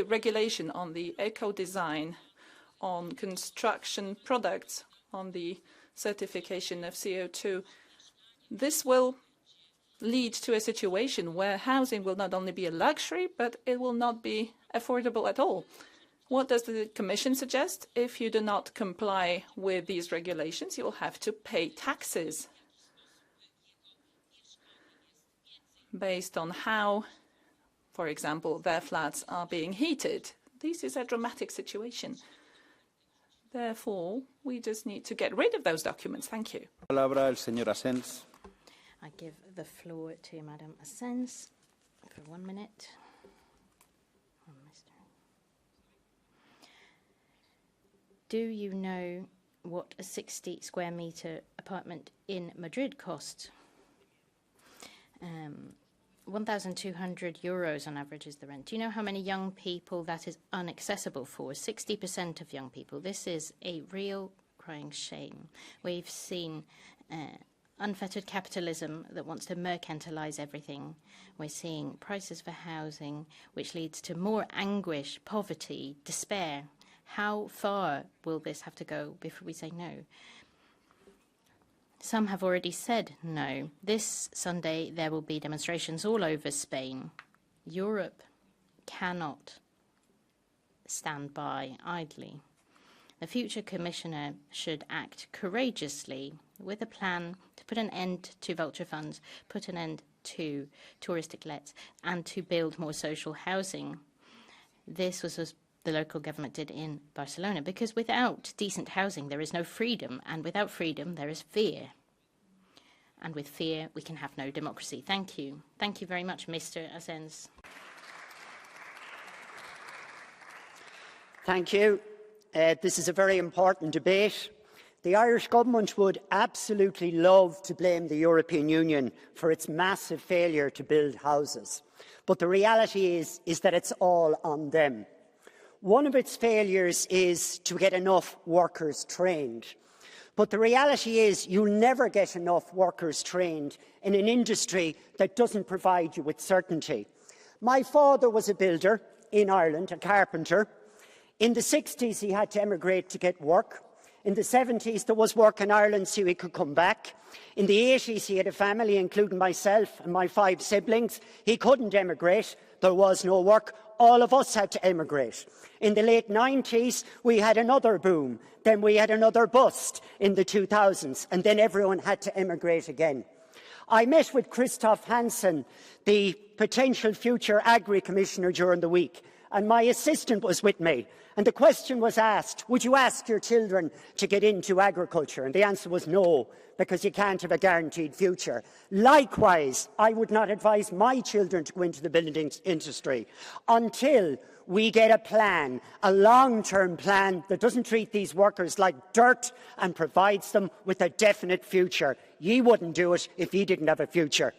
regulation on the eco-design, on construction products, on the certification of CO2. This will lead to a situation where housing will not only be a luxury, but it will not be affordable at all. What does the Commission suggest? If you do not comply with these regulations, you will have to pay taxes based on how, for example, their flats are being heated. This is a dramatic situation. Therefore, we just need to get rid of those documents. Thank you. Palabra el señor Asens. I give the floor to Madam Asens for 1 minute. Do you know what a 60 square metre apartment in Madrid costs? 1,200 euros on average is the rent. Do you know how many young people that is inaccessible for? 60% of young people. This is a real crying shame. We've seen unfettered capitalism that wants to mercantilize everything. We're seeing prices for housing, which leads to more anguish, poverty, despair. How far will this have to go before we say no? Some have already said no. This Sunday there will be demonstrations all over Spain. Europe cannot stand by idly. The future Commissioner should act courageously with a plan to put an end to vulture funds, put an end to touristic lets, and to build more social housing. This was the local government did in Barcelona, because without decent housing there is no freedom, and without freedom there is fear. And with fear we can have no democracy. Thank you. Thank you very much, Mr. Asens. Thank you. This is a very important debate. The Irish government would absolutely love to blame the European Union for its massive failure to build houses. But the reality is that it's all on them. One of its failures is to get enough workers trained. But the reality is you'll never get enough workers trained in an industry that doesn't provide you with certainty. My father was a builder in Ireland, a carpenter. In the 60s, he had to emigrate to get work. In the 70s, there was work in Ireland so he could come back. In the 80s, he had a family, including myself and my 5 siblings. He couldn't emigrate. There was no work. All of us had to emigrate. In the late 90s, we had another boom. Then we had another bust in the 2000s, and then everyone had to emigrate again. I met with Christoph Hansen, the potential future Agri-Commissioner, during the week, and my assistant was with me. And the question was asked, would you ask your children to get into agriculture? And the answer was no, because you can't have a guaranteed future. Likewise, I would not advise my children to go into the building industry until we get a plan, a long-term plan that doesn't treat these workers like dirt and provides them with a definite future. Ye wouldn't do it if ye didn't have a future.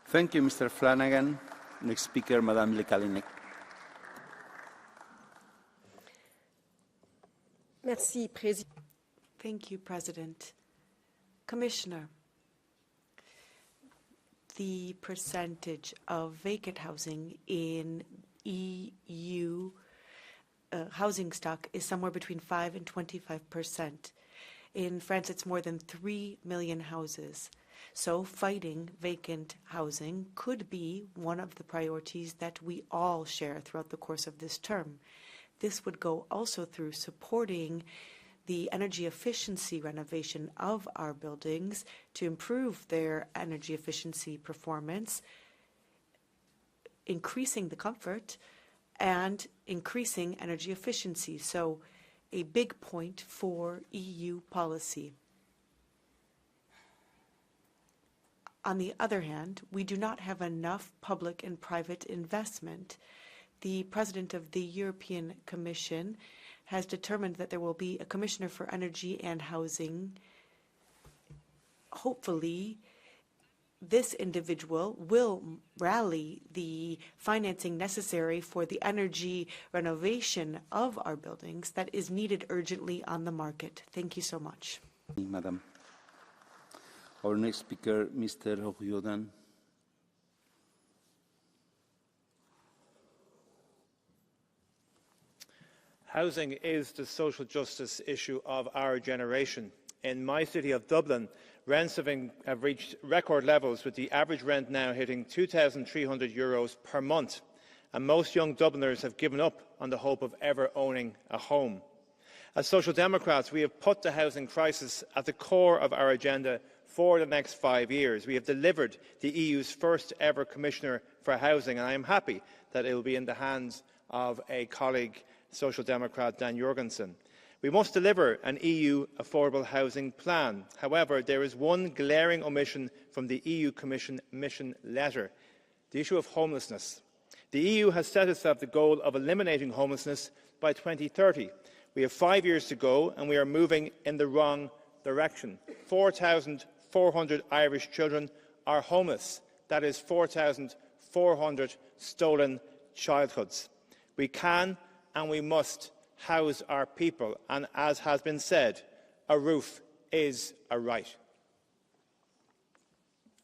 Thank you, Mr. Flanagan. Next speaker, Madame Lekalinik. Thank you, President. Commissioner, the percentage of vacant housing in EU housing stock is somewhere between 5 and 25%. In France, it's more than 3 million houses. So fighting vacant housing could be one of the priorities that we all share throughout the course of this term. This would go also through supporting the energy efficiency renovation of our buildings to improve their energy efficiency performance, increasing the comfort, and increasing energy efficiency. So a big point for EU policy. On the other hand, we do not have enough public and private investment. The President of the European Commission has determined that there will be a Commissioner for Energy and Housing. Hopefully, this individual will rally the financing necessary for the energy renovation of our buildings that is needed urgently on the market. Thank you so much. Madam. Our next speaker, Mr. Jørgensen. Housing is the social justice issue of our generation. In my city of Dublin, rents have reached record levels, with the average rent now hitting €2,300 per month, and most young Dubliners have given up on the hope of ever owning a home. As Social Democrats, we have put the housing crisis at the core of our agenda for the next 5 years. We have delivered the EU's first ever Commissioner for Housing, and I am happy that it will be in the hands of a colleague, Social Democrat Dan Jørgensen. We must deliver an EU affordable housing plan. However, there is one glaring omission from the EU Commission mission letter: the issue of homelessness. The EU has set itself the goal of eliminating homelessness by 2030. We have 5 years to go, and we are moving in the wrong direction. 4,400 Irish children are homeless. That is 4,400 stolen childhoods. We can and we must house our people, and as has been said, a roof is a right.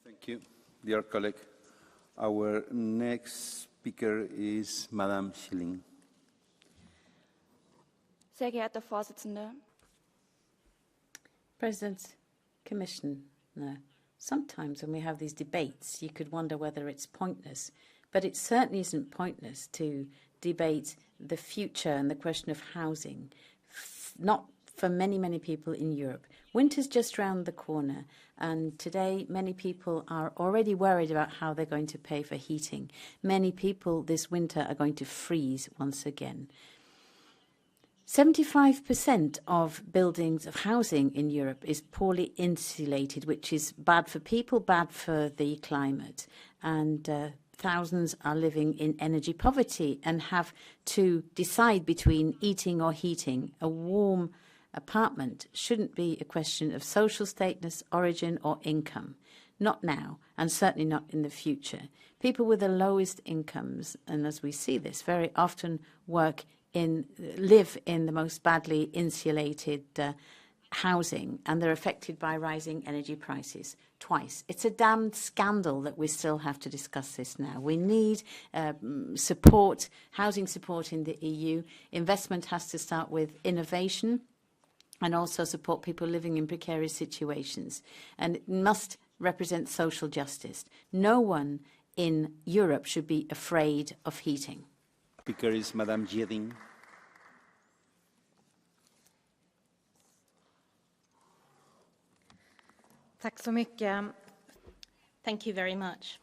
Thank you, dear colleague. Our next speaker is Madame Schilling. Sehr geehrter Vorsitzender. President, Commissioner, sometimes when we have these debates, you could wonder whether it's pointless, but it certainly isn't pointless to debate the future and the question of housing, not for many, many people in Europe. Winter's just round the corner, and today many people are already worried about how they're going to pay for heating. Many people this winter are going to freeze once again. 75% of buildings of housing in Europe is poorly insulated, which is bad for people, bad for the climate, and thousands are living in energy poverty and have to decide between eating or heating. A warm apartment shouldn't be a question of social status, origin or income. Not now, and certainly not in the future. People with the lowest incomes, and as we see this, very often live in the most badly insulated housing, and they're affected by rising energy prices twice. It's a damned scandal that we still have to discuss this now. We need support, housing support in the EU. Investment has to start with innovation and also support people living in precarious situations. And it must represent social justice. No one in Europe should be afraid of heating. Speaker is Madame Jørgensen. Tack så mycket. Thank you very much.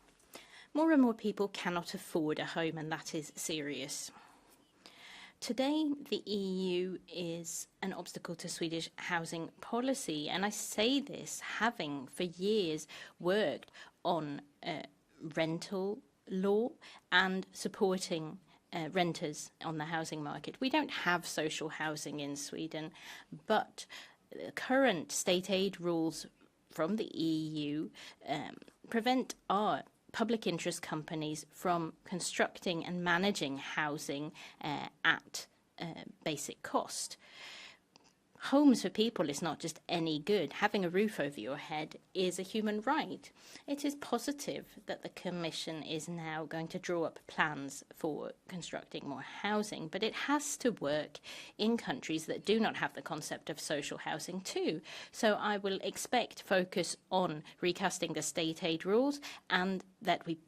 More and more people cannot afford a home, and that is serious. Today, the EU is an obstacle to Swedish housing policy, and I say this having for years worked on rental law and supporting renters on the housing market. We don't have social housing in Sweden, but current state aid rules from the EU prevent our public interest companies from constructing and managing housing at basic cost. homes for people is not just any good. Having a roof over your head is a human right. It is positive that the Commission is now going to draw up plans for constructing more housing, but it has to work in countries that do not have the concept of social housing too. So I will expect focus on recasting the state aid rules and that we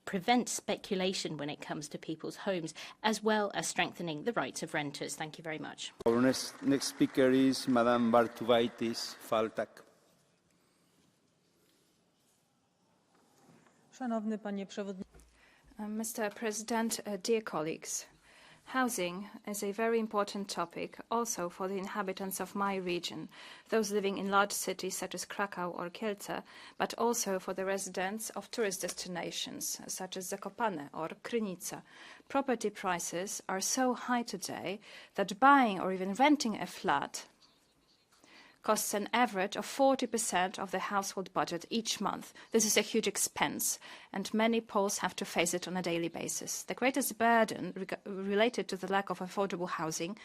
prevent speculation when it comes to people's homes, as well as strengthening the rights of renters. Thank you very much. Our next speaker is Madame Bartuvaitis Faltak. Mr. President, dear colleagues, housing is a very important topic also for the inhabitants of my region, those living in large cities such as Krakow or Kielce, but also for the residents of tourist destinations such as Zakopane or Krynica. Property prices are so high today that buying or even renting a flat costs an average of 40% of the household budget each month. This is a huge expense, and many Poles have to face it on a daily basis. The greatest burden related to the lack of affordable housing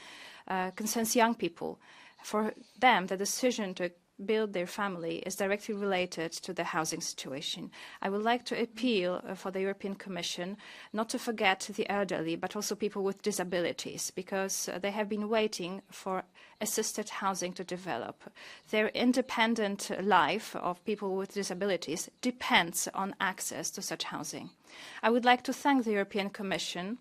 concerns young people. For them, the decision to build their family is directly related to the housing situation. I would like to appeal for the European Commission not to forget the elderly, but also people with disabilities, because they have been waiting for assisted housing to develop. Their independent life of people with disabilities depends on access to such housing. I would like to thank the European Commission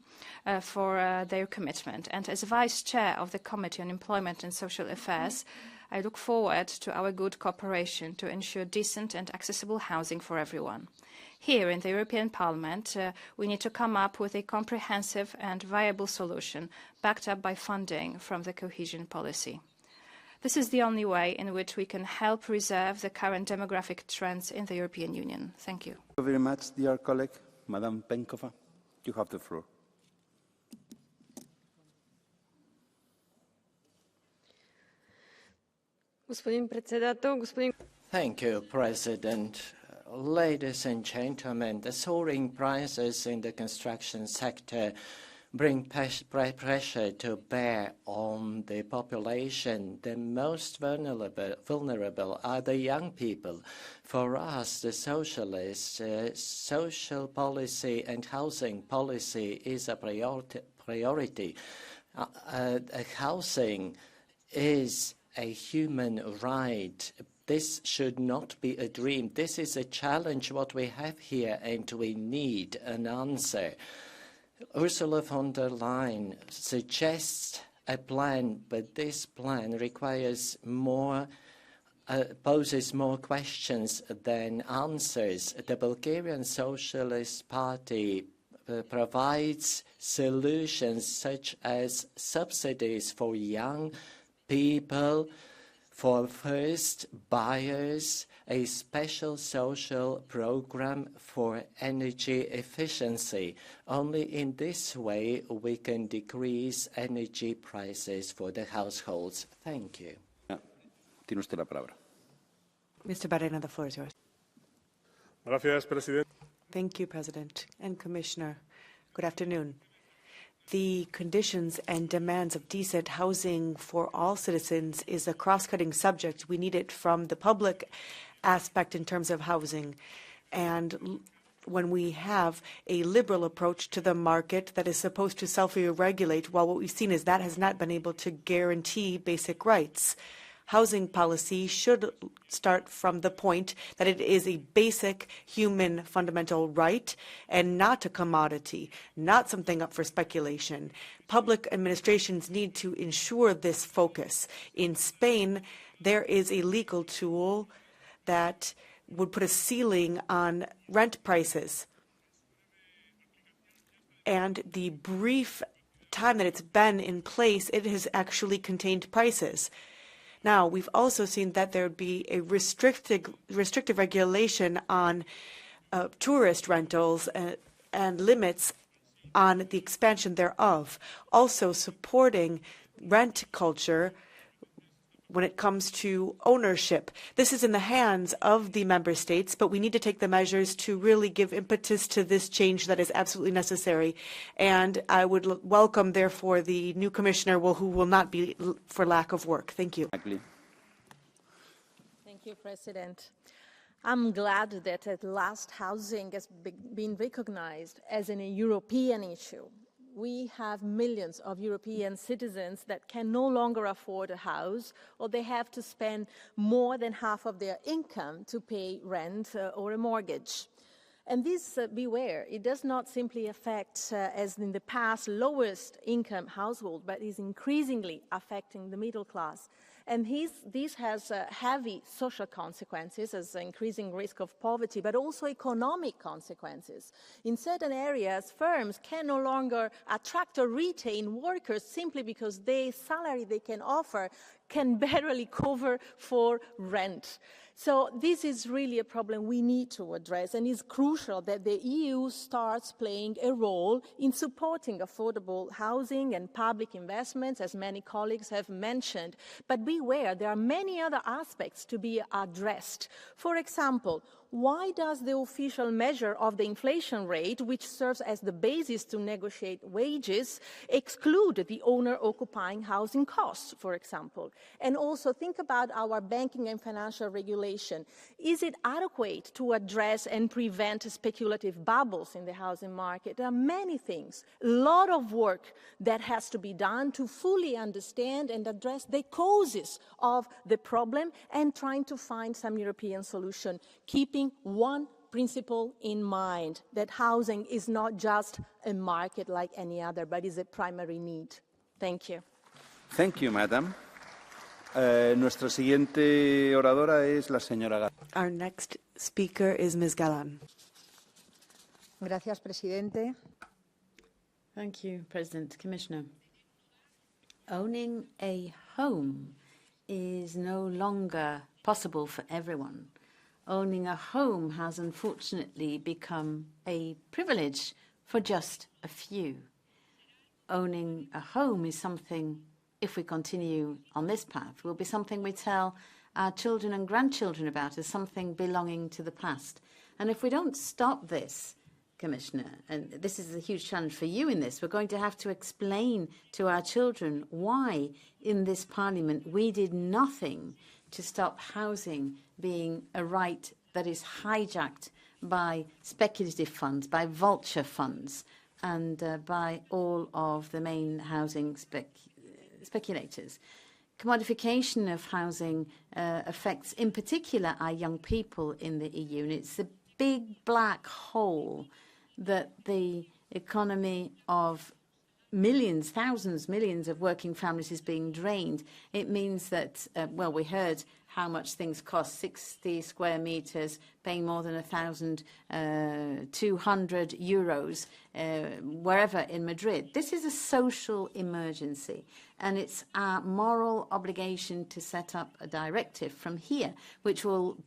for their commitment, and as Vice Chair of the Committee on Employment and Social Affairs, I look forward to our good cooperation to ensure decent and accessible housing for everyone. Here in the European Parliament, we need to come up with a comprehensive and viable solution backed up by funding from the cohesion policy. This is the only way in which we can help preserve the current demographic trends in the European Union. Thank you. Thank you very much, dear colleague. Madam Penkova, you have the floor. Thank you, President. Ladies and gentlemen, the soaring prices in the construction sector bring pressure to bear on the population. The most vulnerable are the young people. For us, the socialists, social policy and housing policy is a priority. Housing is a human right. This should not be a dream. This is a challenge what we have here, and we need an answer. Ursula von der Leyen suggests a plan, but this plan requires more, poses more questions than answers. The Bulgarian Socialist Party provides solutions such as subsidies for young people, for first buyers, a special social program for energy efficiency. Only in this way we can decrease energy prices for the households. Thank you. Tiene usted la palabra. Mr. Barrena, the floor is yours. Gracias, Presidente. Thank you, President and Commissioner. Good afternoon. The conditions and demands of decent housing for all citizens is a cross-cutting subject. We need it from the public aspect in terms of housing. And when we have a liberal approach to the market that is supposed to self-regulate, well, what we've seen is that has not been able to guarantee basic rights. Housing policy should start from the point that it is a basic human fundamental right and not a commodity, not something up for speculation. Public administrations need to ensure this focus. In Spain, there is a legal tool that would put a ceiling on rent prices. And the brief time that it's been in place, it has actually contained prices. Now, we've also seen that there would be a restrictive regulation on tourist rentals and limits on the expansion thereof. Also supporting rent culture when it comes to ownership. This is in the hands of the member states, but we need to take the measures to really give impetus to this change that is absolutely necessary. And I would welcome, therefore, the new commissioner who will not be for lack of work. Thank you. Thank you, President. I'm glad that at last housing has been recognized as a European issue. We have millions of European citizens that can no longer afford a house, or they have to spend more than half of their income to pay rent or a mortgage. And this, beware, it does not simply affect, as in the past, lowest income household, but is increasingly affecting the middle class. And this has heavy social consequences, as increasing risk of poverty, but also economic consequences. In certain areas, firms can no longer attract or retain workers simply because the salary they can offer can barely cover for rent. So this is really a problem we need to address, and it's crucial that the EU starts playing a role in supporting affordable housing and public investments, as many colleagues have mentioned. But beware, there are many other aspects to be addressed. For example, why does the official measure of the inflation rate, which serves as the basis to negotiate wages, exclude the owner-occupying housing costs, for example? And also think about our banking and financial regulation. Is it adequate to address and prevent speculative bubbles in the housing market? There are many things, a lot of work that has to be done to fully understand and address the causes of the problem and trying to find some European solution, keeping one principle in mind, that housing is not just a market like any other, but is a primary need. Thank you. Thank you, madam. Nuestra siguiente oradora es la señora. Our next speaker is Ms. Galan. Gracias, Presidente. Thank you, President. Commissioner. Owning a home is no longer possible for everyone. Owning a home has unfortunately become a privilege for just a few. Owning a home is something, if we continue on this path, will be something we tell our children and grandchildren about as something belonging to the past. And if we don't stop this, Commissioner, and this is a huge challenge for you in this, we're going to have to explain to our children why in this Parliament we did nothing to stop housing being a right that is hijacked by speculative funds, by vulture funds, and by all of the main housing speculators. Commodification of housing affects, in particular, our young people in the EU, and it's the big black hole that the economy of millions, thousands, millions of working families is being drained. It means that, well, we heard how much things cost, 60 square meters, paying more than 1,200 euros wherever in Madrid. This is a social emergency, and it's our moral obligation to set up a directive from here which will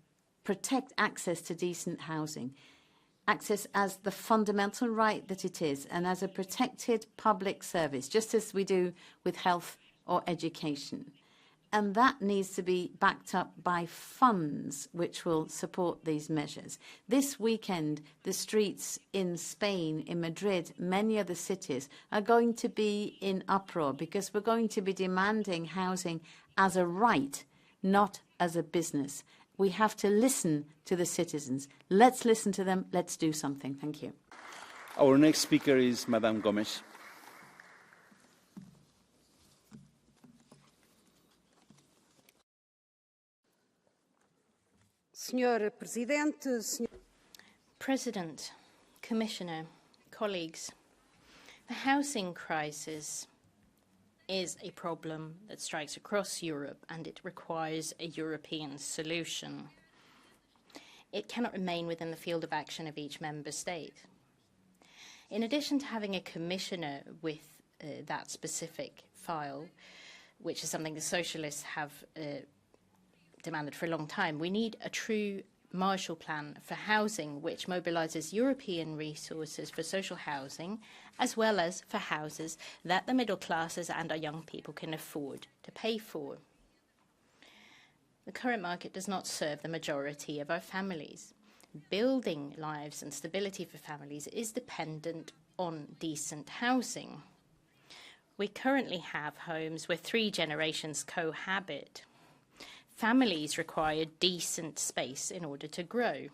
protect access to decent housing. Access as the fundamental right that it is, and as a protected public service, just as we do with health or education. And that needs to be backed up by funds which will support these measures. This weekend, the streets in Spain, in Madrid, many other cities, are going to be in uproar because we're going to be demanding housing as a right, not as a business. We have to listen to the citizens. Let's listen to them. Let's do something. Thank you. Our next speaker is Madame Gomes. President, Commissioner, colleagues, the housing crisis is a problem that strikes across Europe, and it requires a European solution. It cannot remain within the field of action of each member state. In addition to having a commissioner with that specific file, which is something the Socialists have demanded for a long time, we need a true Marshall Plan for housing, which mobilizes European resources for social housing, as well as for houses that the middle classes and our young people can afford to pay for. The current market does not serve the majority of our families. Building lives and stability for families is dependent on decent housing. We currently have homes where 3 generations cohabit. Families require decent space in order to grow.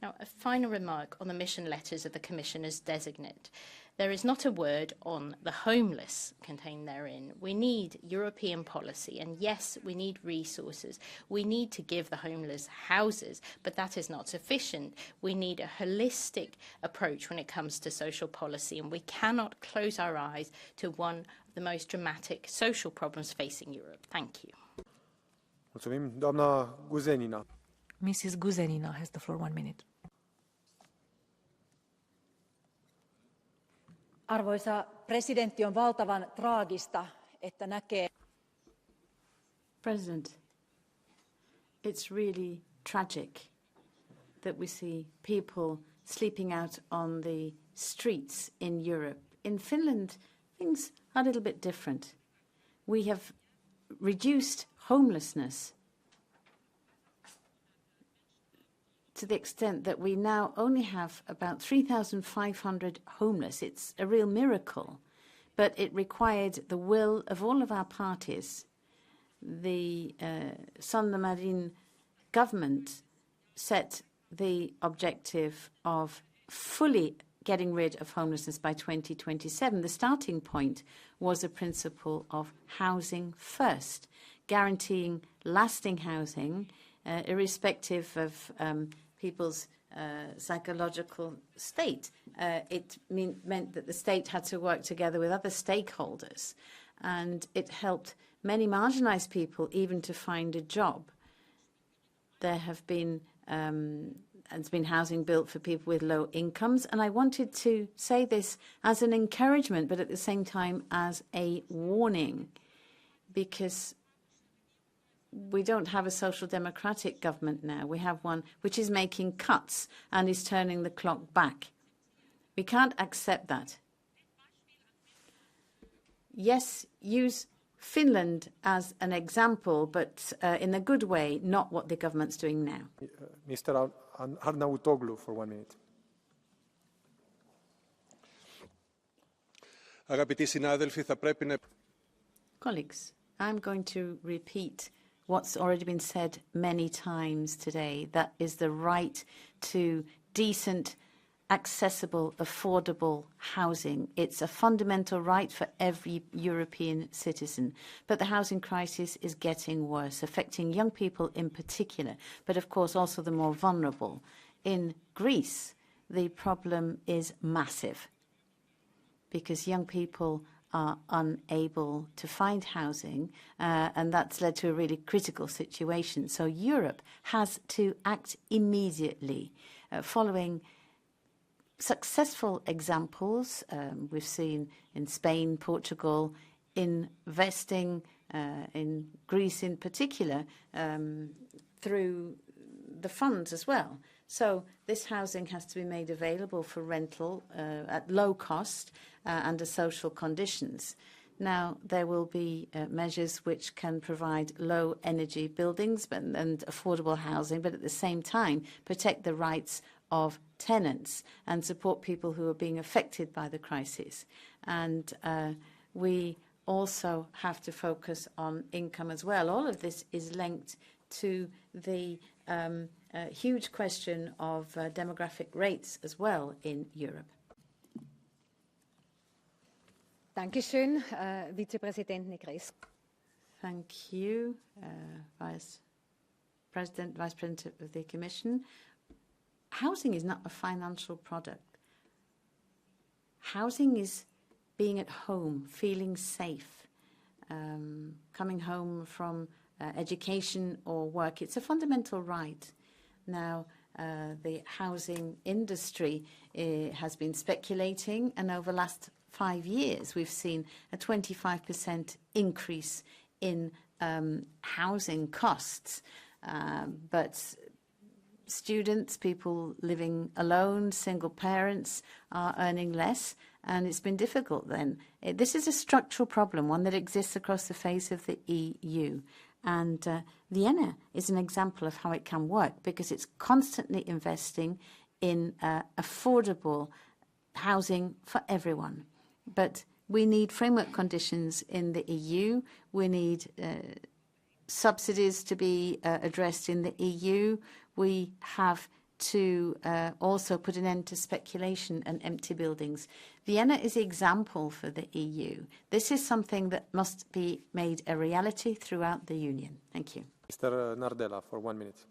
Now, a final remark on the mission letters of the Commissioners-designate. There is not a word on the homeless contained therein. We need European policy, and yes, we need resources. We need to give the homeless houses, but that is not sufficient. We need a holistic approach when it comes to social policy, and we cannot close our eyes to one of the most dramatic social problems facing Europe. Thank you. Mulțumim. Doamna Guzenina. Mrs. Guzenina has the floor, 1 minute. Arvoisa presidentti, on valtavan traagista, että näkee. President, it's really tragic that we see people sleeping out on the streets in Europe. In Finland, things are a little bit different. We have reduced homelessness to the extent that we now only have about 3,500 homeless. It's a real miracle, but it required the will of all of our parties. The Sanna Marin government set the objective of fully getting rid of homelessness by 2027. The starting point was a principle of housing first, guaranteeing lasting housing, irrespective of people's psychological state. It meant that the state had to work together with other stakeholders, and it helped many marginalized people even to find a job. There have been has been housing built for people with low incomes, and I wanted to say this as an encouragement, but at the same time as a warning, because we don't have a social democratic government now. We have one which is making cuts and is turning the clock back. We can't accept that. Yes, use Finland as an example, but in a good way, not what the government's doing now. Mr. Arnautoglu for 1 minute. Colleagues, I'm going to repeat what's already been said many times today. That is the right to decent, accessible, affordable housing. It's a fundamental right for every European citizen. But the housing crisis is getting worse, affecting young people in particular, but of course also the more vulnerable. In Greece, the problem is massive because young people are unable to find housing, and that's led to a really critical situation. So Europe has to act immediately, following successful examples we've seen in Spain, Portugal, investing in Greece in particular through the funds as well. So this housing has to be made available for rental at low cost under social conditions. Now, there will be measures which can provide low energy buildings and affordable housing, but at the same time protect the rights of tenants and support people who are being affected by the crisis. And we also have to focus on income as well. All of this is linked to the huge question of demographic rates as well in Europe. Dankeschön, Vizepräsident Negrescu. Thank you, Vice President of the Commission. Housing is not a financial product. Housing is being at home, feeling safe, coming home from education or work. It's a fundamental right. Now, the housing industry has been speculating, and over the last 5 years, we've seen a 25% increase in housing costs. But students, people living alone, single parents are earning less, and it's been difficult then. This is a structural problem, one that exists across the face of the EU. And Vienna is an example of how it can work because it's constantly investing in affordable housing for everyone. But we need framework conditions in the EU. We need subsidies to be addressed in the EU. We have to also put an end to speculation and empty buildings. Vienna is an example for the EU. This is something that must be made a reality throughout the Union. Thank you. Mr. Nardella, for 1 minute.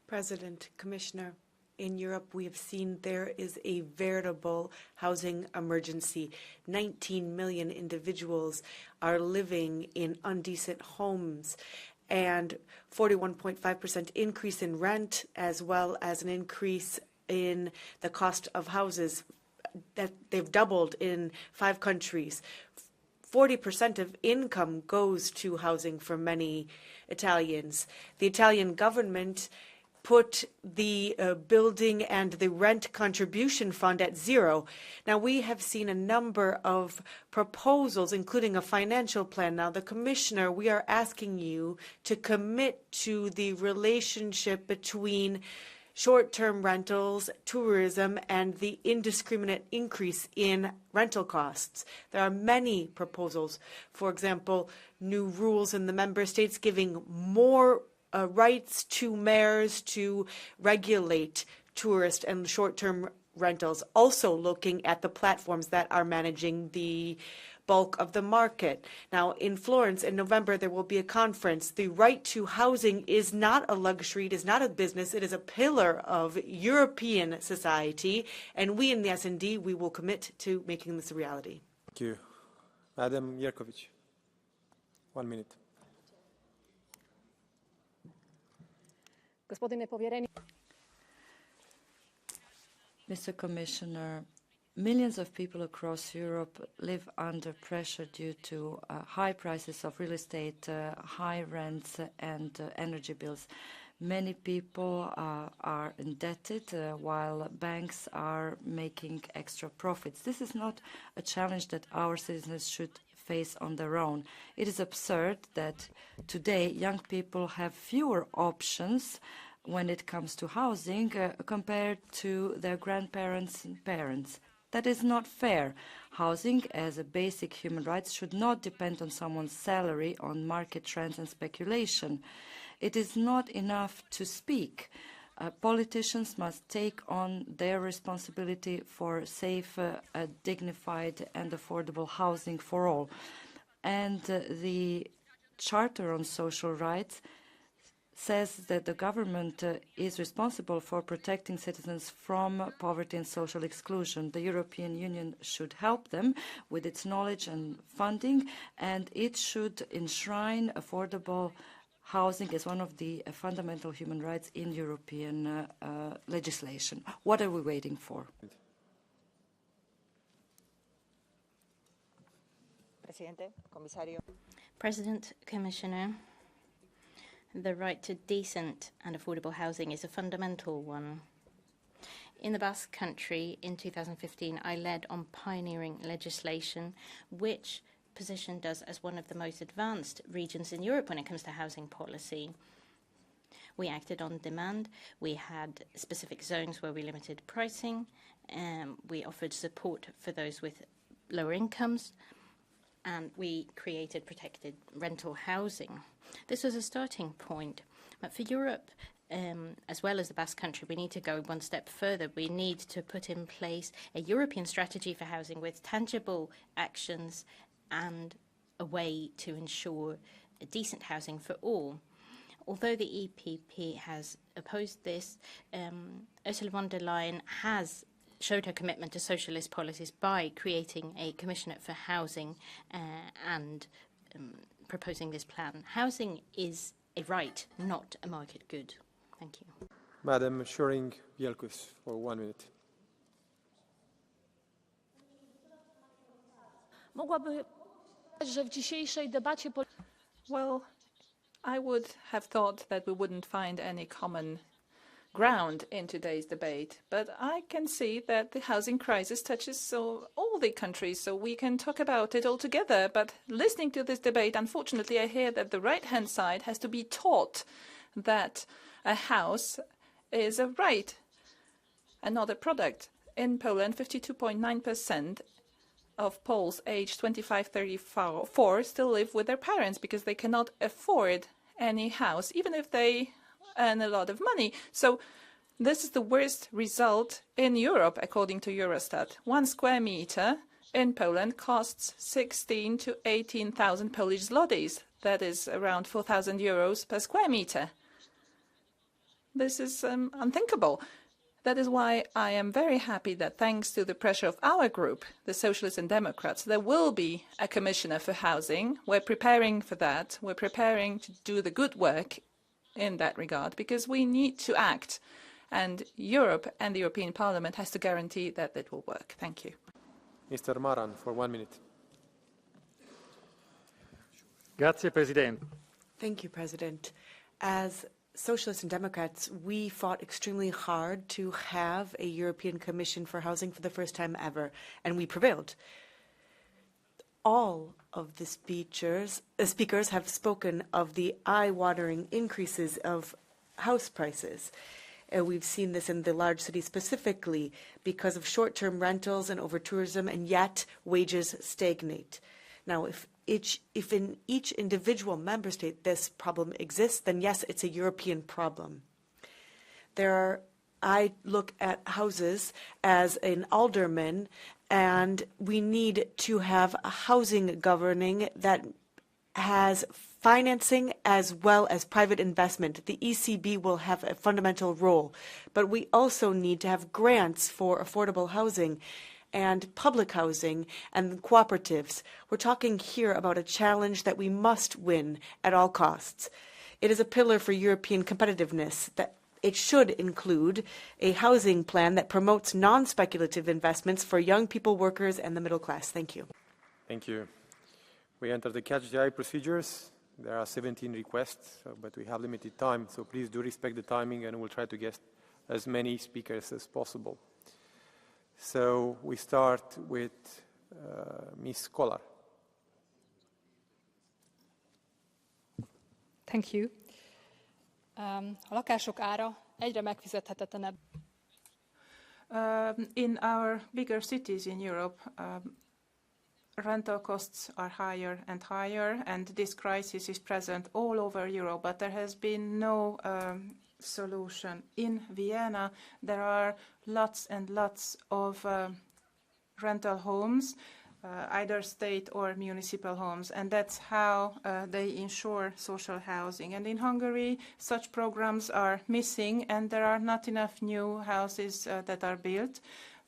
President, Commissioner, in Europe we have seen there is a veritable housing emergency. 19 million individuals are living in indecent homes, and 41.5% increase in rent, as well as an increase in the cost of houses that they've doubled in 5 countries. 40% of income goes to housing for many Italians. The Italian government put the building and the rent contribution fund at 0. Now, we have seen a number of proposals, including a financial plan. Now, the Commissioner, we are asking you to commit to the relationship between short-term rentals, tourism, and the indiscriminate increase in rental costs. There are many proposals. For example, new rules in the member states giving more rights to mayors to regulate tourist and short-term rentals, also looking at the platforms that are managing the bulk of the market. Now, in Florence in November, there will be a conference. The right to housing is not a luxury, it is not a business, it is a pillar of European society, and we in the S&D, we will commit to making this a reality. Thank you. Madam Yerkovich, 1 minute. Mr. Commissioner, millions of people across Europe live under pressure due to high prices of real estate, high rents and energy bills. Many people are indebted while banks are making extra profits. This is not a challenge that our citizens should face on their own. It is absurd that today young people have fewer options when it comes to housing compared to their grandparents and parents. That is not fair. Housing as a basic human right should not depend on someone's salary, on market trends and speculation. It is not enough to speak. Politicians must take on their responsibility for safe, dignified and affordable housing for all. And the Charter on Social Rights says that the government is responsible for protecting citizens from poverty and social exclusion. The European Union should help them with its knowledge and funding, and it should enshrine affordable housing as one of the fundamental human rights in European legislation. What are we waiting for? President, Commissioner, the right to decent and affordable housing is a fundamental one. In the Basque Country in 2015, I led on pioneering legislation which positioned us as one of the most advanced regions in Europe when it comes to housing policy. We acted on demand. We had specific zones where we limited pricing. We offered support for those with lower incomes. And we created protected rental housing. This was a starting point. But for Europe, as well as the Basque Country, we need to go one step further. We need to put in place a European strategy for housing with tangible actions and a way to ensure a decent housing for all. Although the EPP has opposed this, Ursula von der Leyen has showed her commitment to socialist policies by creating a Commissioner for Housing and proposing this plan. Housing is a right, not a market good. Thank you. Madam Schöring-Bielkus, for 1 minute. Well, I would have thought that we wouldn't find any common ground in today's debate. But I can see that the housing crisis touches all the countries, so we can talk about it all together. But listening to this debate, unfortunately, I hear that the right-hand side has to be taught that a house is a right and not a product. In Poland, 52.9% of Poles aged 25-34 still live with their parents because they cannot afford any house, even if they earn a lot of money. So this is the worst result in Europe, according to Eurostat. 1 square meter in Poland costs 16,000 to 18,000 Polish zlotys. That is around 4,000 euros per square meter. This is unthinkable. That is why I am very happy that thanks to the pressure of our group, the Socialists and Democrats, there will be a Commissioner for Housing. We're preparing for that. We're preparing to do the good work in that regard, because we need to act, and Europe and the European Parliament has to guarantee that it will work. Thank you. Mr. Maran, for 1 minute. Grazie, Presidente. Thank you, President. As Socialists and Democrats, we fought extremely hard to have a European Commission for Housing for the first time ever, and we prevailed. All of the speakers have spoken of the eye-watering increases of house prices. We've seen this in the large cities specifically because of short-term rentals and over-tourism, and yet wages stagnate. Now, if in each individual member state this problem exists, then yes, it's a European problem. I look at houses as an alderman, and we need to have a housing governing that has financing as well as private investment. The ECB will have a fundamental role, but we also need to have grants for affordable housing and public housing and cooperatives. We're talking here about a challenge that we must win at all costs. It is a pillar for European competitiveness that it should include a housing plan that promotes non-speculative investments for young people, workers, and the middle class. Thank you. Thank you. We enter the catch the eye procedures. There are 17 requests, but we have limited time, so please do respect the timing, and we'll try to get as many speakers as possible. So we start with Ms. Kolar. Thank you. A lakások ára egyre megfizethetetlenebb. In our bigger cities in Europe, rental costs are higher and higher, and this crisis is present all over Europe, but there has been no solution. In Vienna, there are lots and lots of rental homes, either state or municipal homes, and that's how they ensure social housing. And in Hungary, such programs are missing, and there are not enough new houses that are built.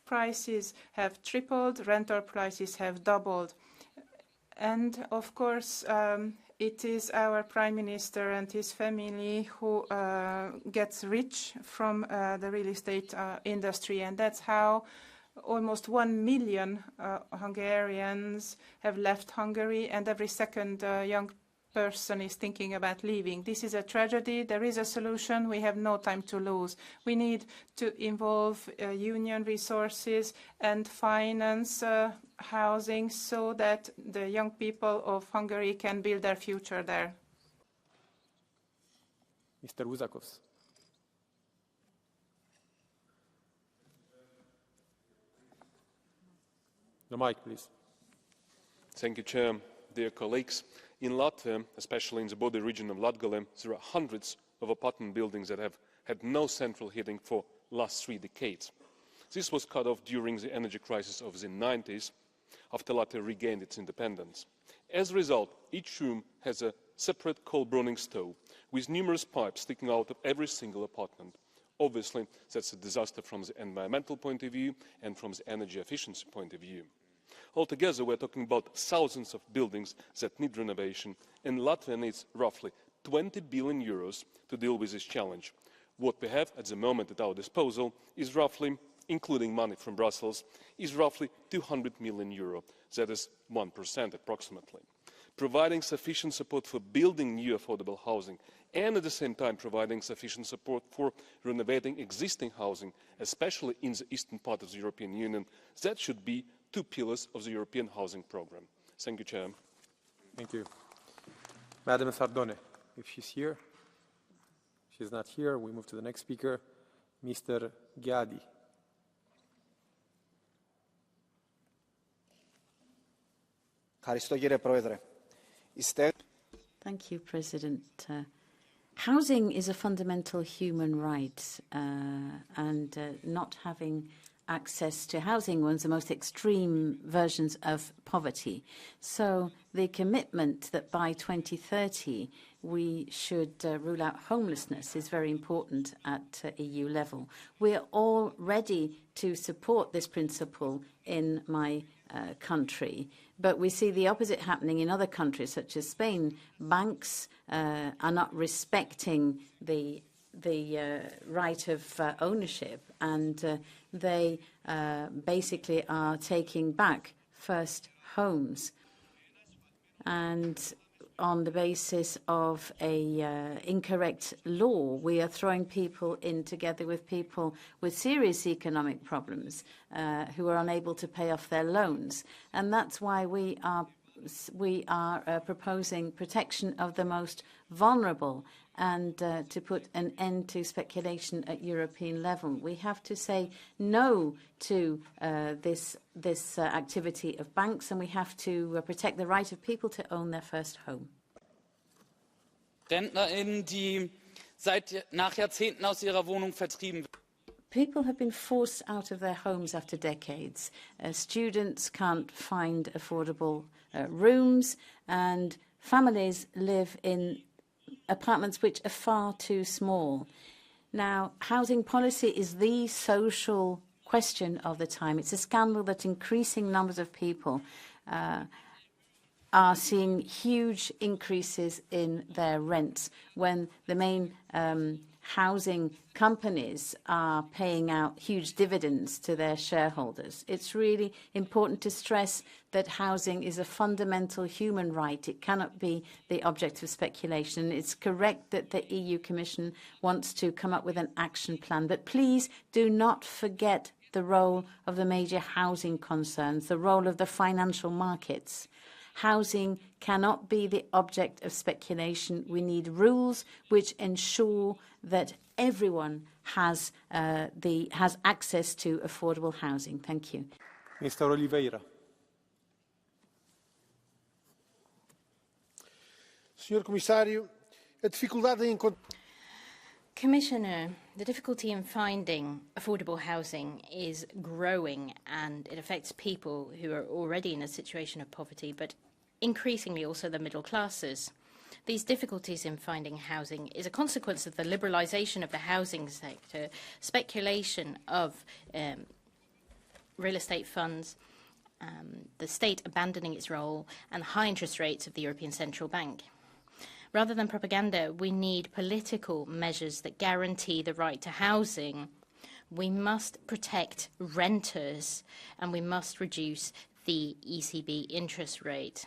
Prices have tripled, rental prices have doubled. And of course, it is our Prime Minister and his family who gets rich from the real estate industry, and that's how almost 1 million Hungarians have left Hungary, and every second young person is thinking about leaving. This is a tragedy. There is a solution. We have no time to lose. We need to involve union resources and finance housing so that the young people of Hungary can build their future there. Mr. Uzakovs. The mic, please. Thank you, Chair. Dear colleagues, in Latvia, especially in the border region of Latgale, there are hundreds of apartment buildings that have had no central heating for the last 3 decades. This was cut off during the energy crisis of the 90s, after Latvia regained its independence. As a result, each room has a separate coal burning stove, with numerous pipes sticking out of every single apartment. Obviously, that's a disaster from the environmental point of view and from the energy efficiency point of view. Altogether, we're talking about thousands of buildings that need renovation, and Latvia needs roughly 20 billion euros to deal with this challenge. What we have at the moment at our disposal is roughly, including money from Brussels, is roughly 200 million euro. That is 1% approximately. providing sufficient support for building new affordable housing, and at the same time providing sufficient support for renovating existing housing, especially in the eastern part of the European Union. That should be two pillars of the European housing programme. Thank you, Chair. Thank you. Madam Sardone, if she's here. She's not here. We move to the next speaker, Mr. Gyadi. Thank you, President. Housing is a fundamental human right, and not having access to housing one of the most extreme versions of poverty. So the commitment that by 2030 we should rule out homelessness is very important at EU level. We are all ready to support this principle in my country, but we see the opposite happening in other countries such as Spain. Banks are not respecting the right of ownership, and they basically are taking back first homes. And on the basis of a incorrect law, we are throwing people in together with people with serious economic problems who are unable to pay off their loans. And that's why we are proposing protection of the most vulnerable and to put an end to speculation at European level. We have to say no to this activity of banks, and we have to protect the right of people to own their first home. RentnerInnen, die nach Jahrzehnten aus ihrer Wohnung vertrieben werden. People have been forced out of their homes after decades. Students can't find affordable rooms, and families live in apartments which are far too small. Now, housing policy is the social question of the time. It's a scandal that increasing numbers of people are seeing huge increases in their rents when the main housing companies are paying out huge dividends to their shareholders. It's really important to stress that housing is a fundamental human right. It cannot be the object of speculation. It's correct that the EU Commission wants to come up with an action plan, but please do not forget the role of the major housing concerns, the role of the financial markets. Housing cannot be the object of speculation. We need rules which ensure that everyone has access to affordable housing. Thank you. Mr. Oliveira. Senhor Comissário, a dificuldade em Commissioner, the difficulty in finding affordable housing is growing, and it affects people who are already in a situation of poverty, but increasingly also the middle classes. These difficulties in finding housing is a consequence of the liberalisation of the housing sector, speculation of real estate funds, the state abandoning its role, and the high interest rates of the European Central Bank. Rather than propaganda, we need political measures that guarantee the right to housing. We must protect renters, and we must reduce the ECB interest rate.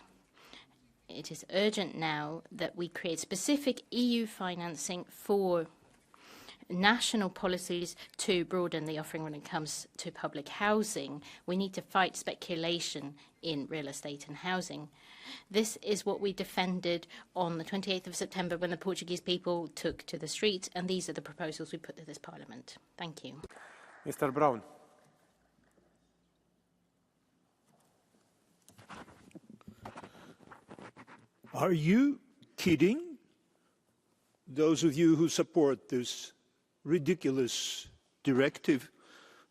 It is urgent now that we create specific EU financing for national policies to broaden the offering when it comes to public housing. We need to fight speculation in real estate and housing. This is what we defended on the 28th of September when the Portuguese people took to the streets, and these are the proposals we put to this Parliament. Thank you. Mr. Brown. Are you kidding? Those of you who support this ridiculous directive,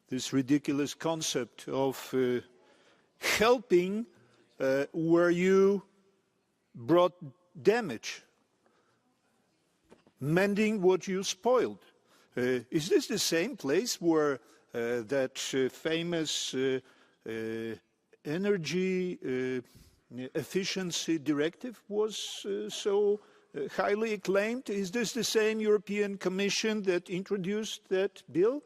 this ridiculous concept of helping where you brought damage, mending what you spoiled. Is this the same place where that famous energy efficiency directive was so highly acclaimed? Is this the same European Commission that introduced that bill?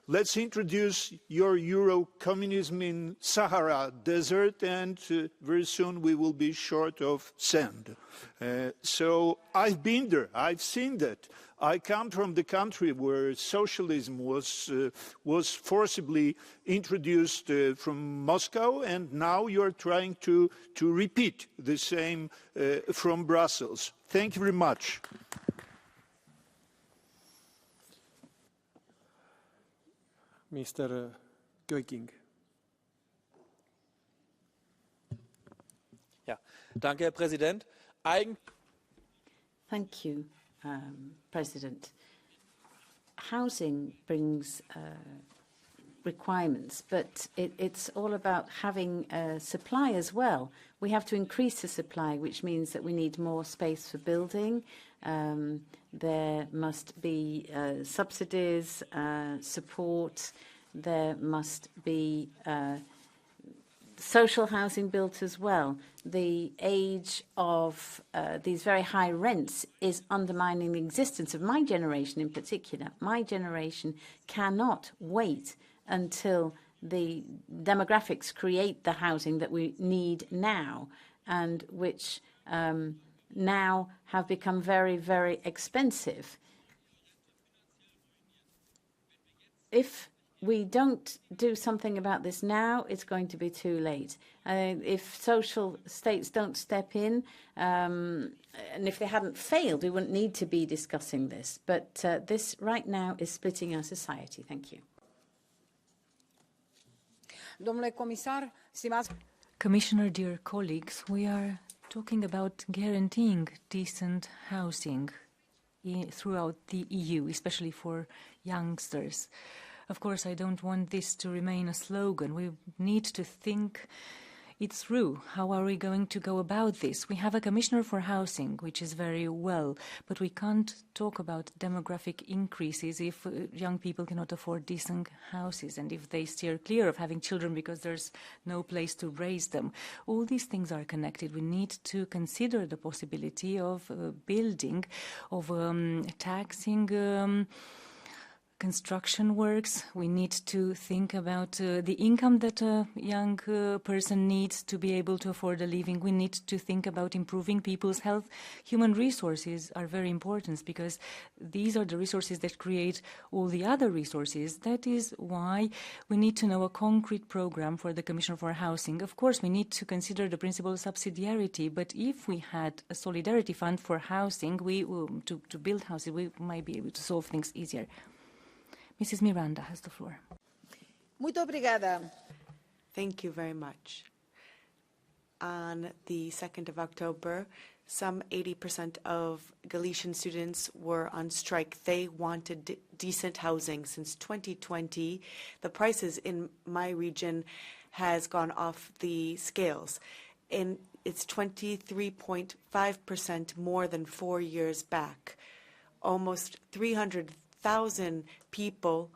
let's introduce your Euro-communism in Sahara Desert, and very soon we will be short of sand. So I've been there, I've seen that. I come from the country where socialism was forcibly introduced from Moscow, and now you're trying to repeat the same from Brussels. Thank you very much. Mr. Goeking. Ja, danke, Herr Präsident. Thank you, President. Housing brings requirements, but it's all about having supply as well. We have to increase the supply, which means that we need more space for building. There must be subsidies, support. There must be social housing built as well. The age of these very high rents is undermining the existence of my generation in particular. My generation cannot wait until the demographics create the housing that we need now, and which now have become very, very expensive. If we don't do something about this now, it's going to be too late. If social states don't step in, and if they hadn't failed, we wouldn't need to be discussing this. But this right now is splitting our society. Thank you. Commissioner, dear colleagues, we are talking about guaranteeing decent housing throughout the EU, especially for youngsters. Of course, I don't want this to remain a slogan. We need to think it through. How are we going to go about this? We have a Commissioner for Housing, which is very well, but we can't talk about demographic increases if young people cannot afford decent houses, and if they steer clear of having children because there's no place to raise them. All these things are connected. We need to consider the possibility of building, of taxing construction works. We need to think about the income that a young person needs to be able to afford a living. We need to think about improving people's health. Human resources are very important because these are the resources that create all the other resources. That is why we need to know a concrete program for the Commission for Housing. Of course, we need to consider the principle of subsidiarity, but if we had a solidarity fund for housing, to build houses, we might be able to solve things easier. Mrs. Miranda has the floor. Muito obrigada. Thank you very much. On the 2nd of October, some 80% of Galician students were on strike. They wanted decent housing. Since 2020, the prices in my region has gone off the scales. And it's 23.5% more than 4 years back. Almost 300,000 people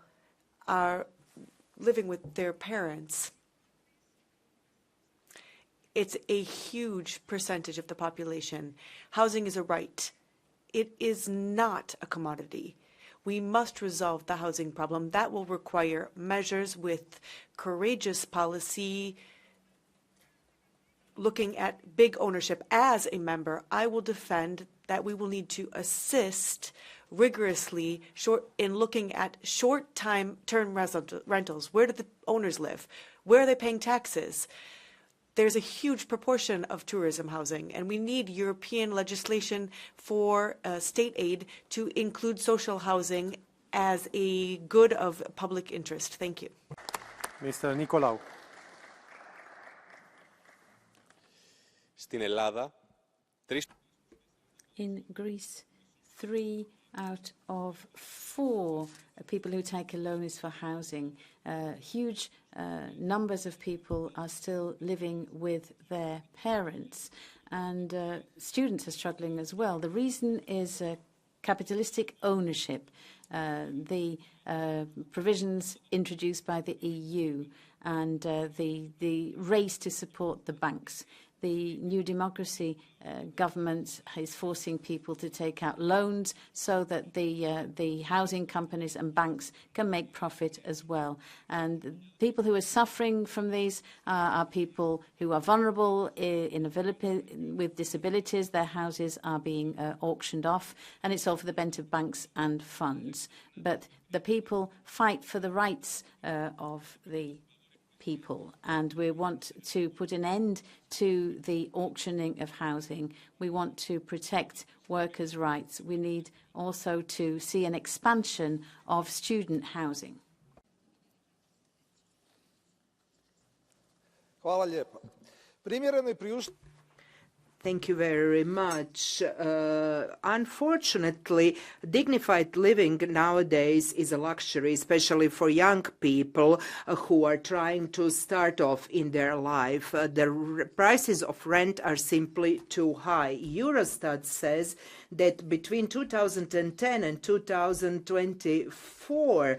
are living with their parents. It's a huge percentage of the population. Housing is a right. It is not a commodity. We must resolve the housing problem. That will require measures with courageous policy, looking at big ownership. As a member, I will defend that we will need to assist rigorously in looking at short-term rentals. Where do the owners live? Where are they paying taxes? There's a huge proportion of tourism housing, and we need European legislation for state aid to include social housing as a good of public interest. Thank you. Mr. Nicolaou. In Greece, 3 out of 4 people who take a loan is for housing. Huge numbers of people are still living with their parents, and students are struggling as well. The reason is capitalistic ownership, the provisions introduced by the EU, and the race to support the banks. the New Democracy government is forcing people to take out loans so that the housing companies and banks can make profit as well. And people who are suffering from these are people who are vulnerable with disabilities. Their houses are being auctioned off, and it's all for the benefit of banks and funds. But the people fight for the rights of the people, and we want to put an end to the auctioning of housing. We want to protect workers' rights. We need also to see an expansion of student housing. Hvala lijepa. Primjereno i priuštivo. Thank you very much. Unfortunately, dignified living nowadays is a luxury, especially for young people who are trying to start off in their life. The prices of rent are simply too high. Eurostat says that between 2010 and 2024,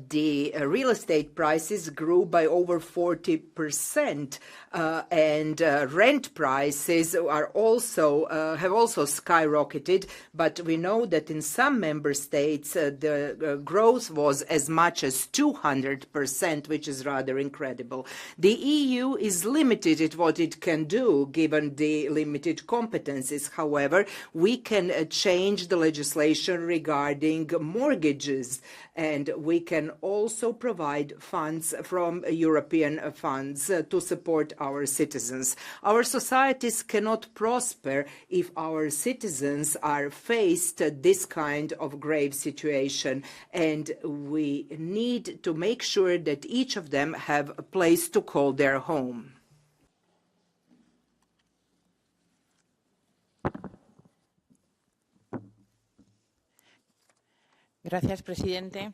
the real estate prices grew by over 40%, and rent prices are also have also skyrocketed. But we know that in some member states the growth was as much as 200%, which is rather incredible. The EU is limited at what it can do, given the limited competences. However, we can change the legislation regarding mortgages, and we can also provide funds from European funds to support our citizens. Our societies cannot prosper if our citizens are faced this kind of grave situation, and we need to make sure that each of them have a place to call their home. Gracias, Presidente.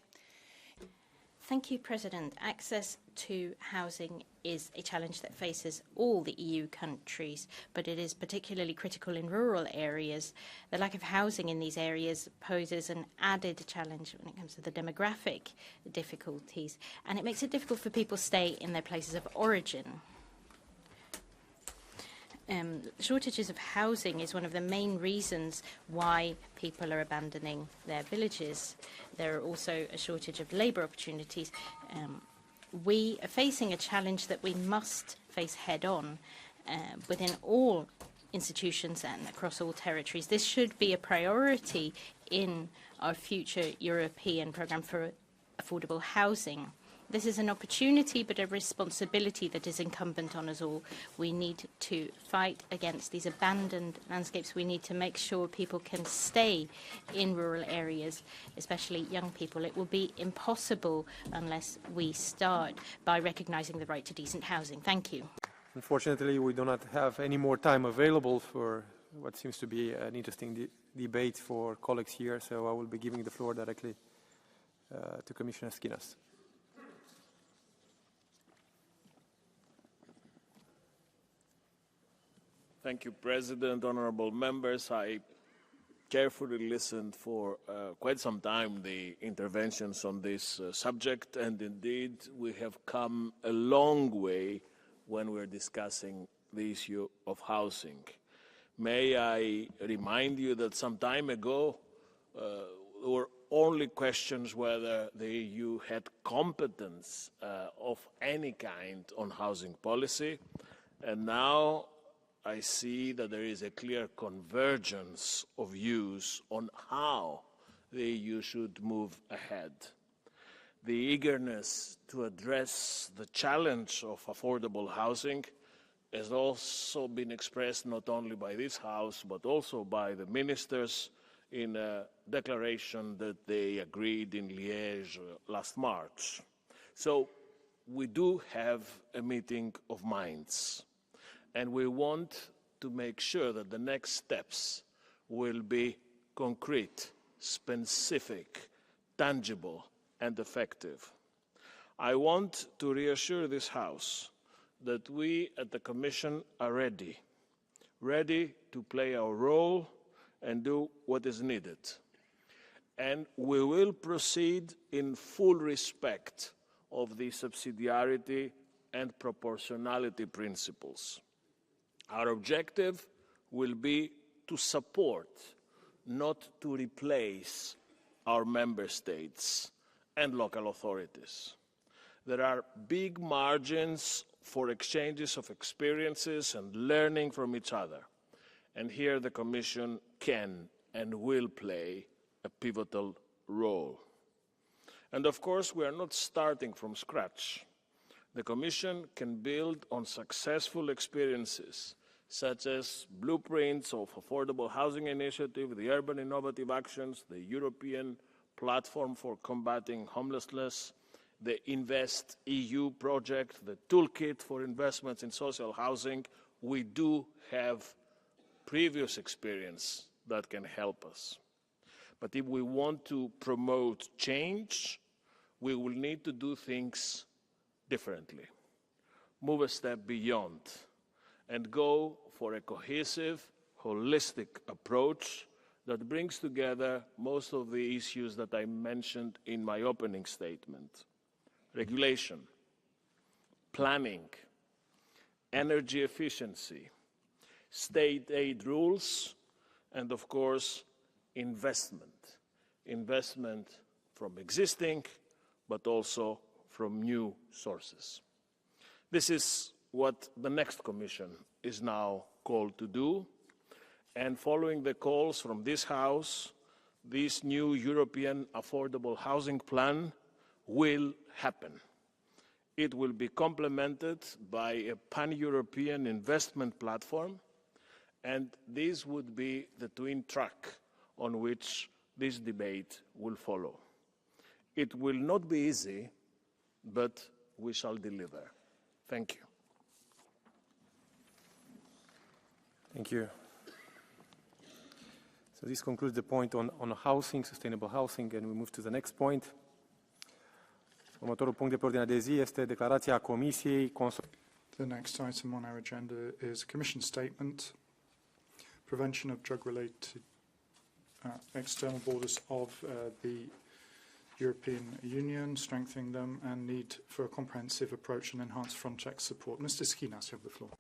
Thank you, President. Access to housing is a challenge that faces all the EU countries, but it is particularly critical in rural areas. The lack of housing in these areas poses an added challenge when it comes to the demographic difficulties, and it makes it difficult for people to stay in their places of origin. Shortages of housing is one of the main reasons why people are abandoning their villages. There are also a shortage of labour opportunities. We are facing a challenge that we must face head-on within all institutions and across all territories. This should be a priority in our future European programme for affordable housing. This is an opportunity, but a responsibility that is incumbent on us all. We need to fight against these abandoned landscapes. We need to make sure people can stay in rural areas, especially young people. It will be impossible unless we start by recognising the right to decent housing. Thank you. Unfortunately, we do not have any more time available for what seems to be an interesting debate for colleagues here, so I will be giving the floor directly to Commissioner Skinas. Thank you, President, honourable members. I carefully listened for quite some time the interventions on this subject, and indeed we have come a long way when we're discussing the issue of housing. May I remind you that some time ago there were only questions whether the EU had competence of any kind on housing policy, and now I see that there is a clear convergence of views on how the EU should move ahead. The eagerness to address the challenge of affordable housing has also been expressed not only by this House but also by the ministers in a declaration that they agreed in Liège last March. So we do have a meeting of minds, and we want to make sure that the next steps will be concrete, specific, tangible, and effective. I want to reassure this House that we at the Commission are ready to play our role and do what is needed. And we will proceed in full respect of the subsidiarity and proportionality principles. Our objective will be to support, not to replace, our member states and local authorities. There are big margins for exchanges of experiences and learning from each other. And here the Commission can and will play a pivotal role. And of course, we are not starting from scratch. The Commission can build on successful experiences, such as blueprints of Affordable Housing Initiative, the Urban Innovative Actions, the European Platform for Combating Homelessness, the Invest EU project, the Toolkit for Investments in Social Housing. We do have previous experience that can help us. But if we want to promote change, we will need to do things differently, move a step beyond, and go for a cohesive, holistic approach that brings together most of the issues that I mentioned in my opening statement: regulation, planning, energy efficiency, state aid rules, and of course, investment. Investment from existing, but also from new sources. This is what the next Commission is now called to do, and following the calls from this House, this new European Affordable Housing Plan will happen. It will be complemented by a pan-European investment platform, and this would be the twin track on which this debate will follow. It will not be easy, but we shall deliver. Thank you. Thank you. So this concludes the point on housing, sustainable housing, and we move to the next point. Următorul punct de pe ordinea de zi este declarația Comisiei. The next item on our agenda is a Commission statement, prevention of drug-related external borders of the European Union, strengthening them, and need for a comprehensive approach and enhanced Frontex support. Mr. Skinas, you have the floor.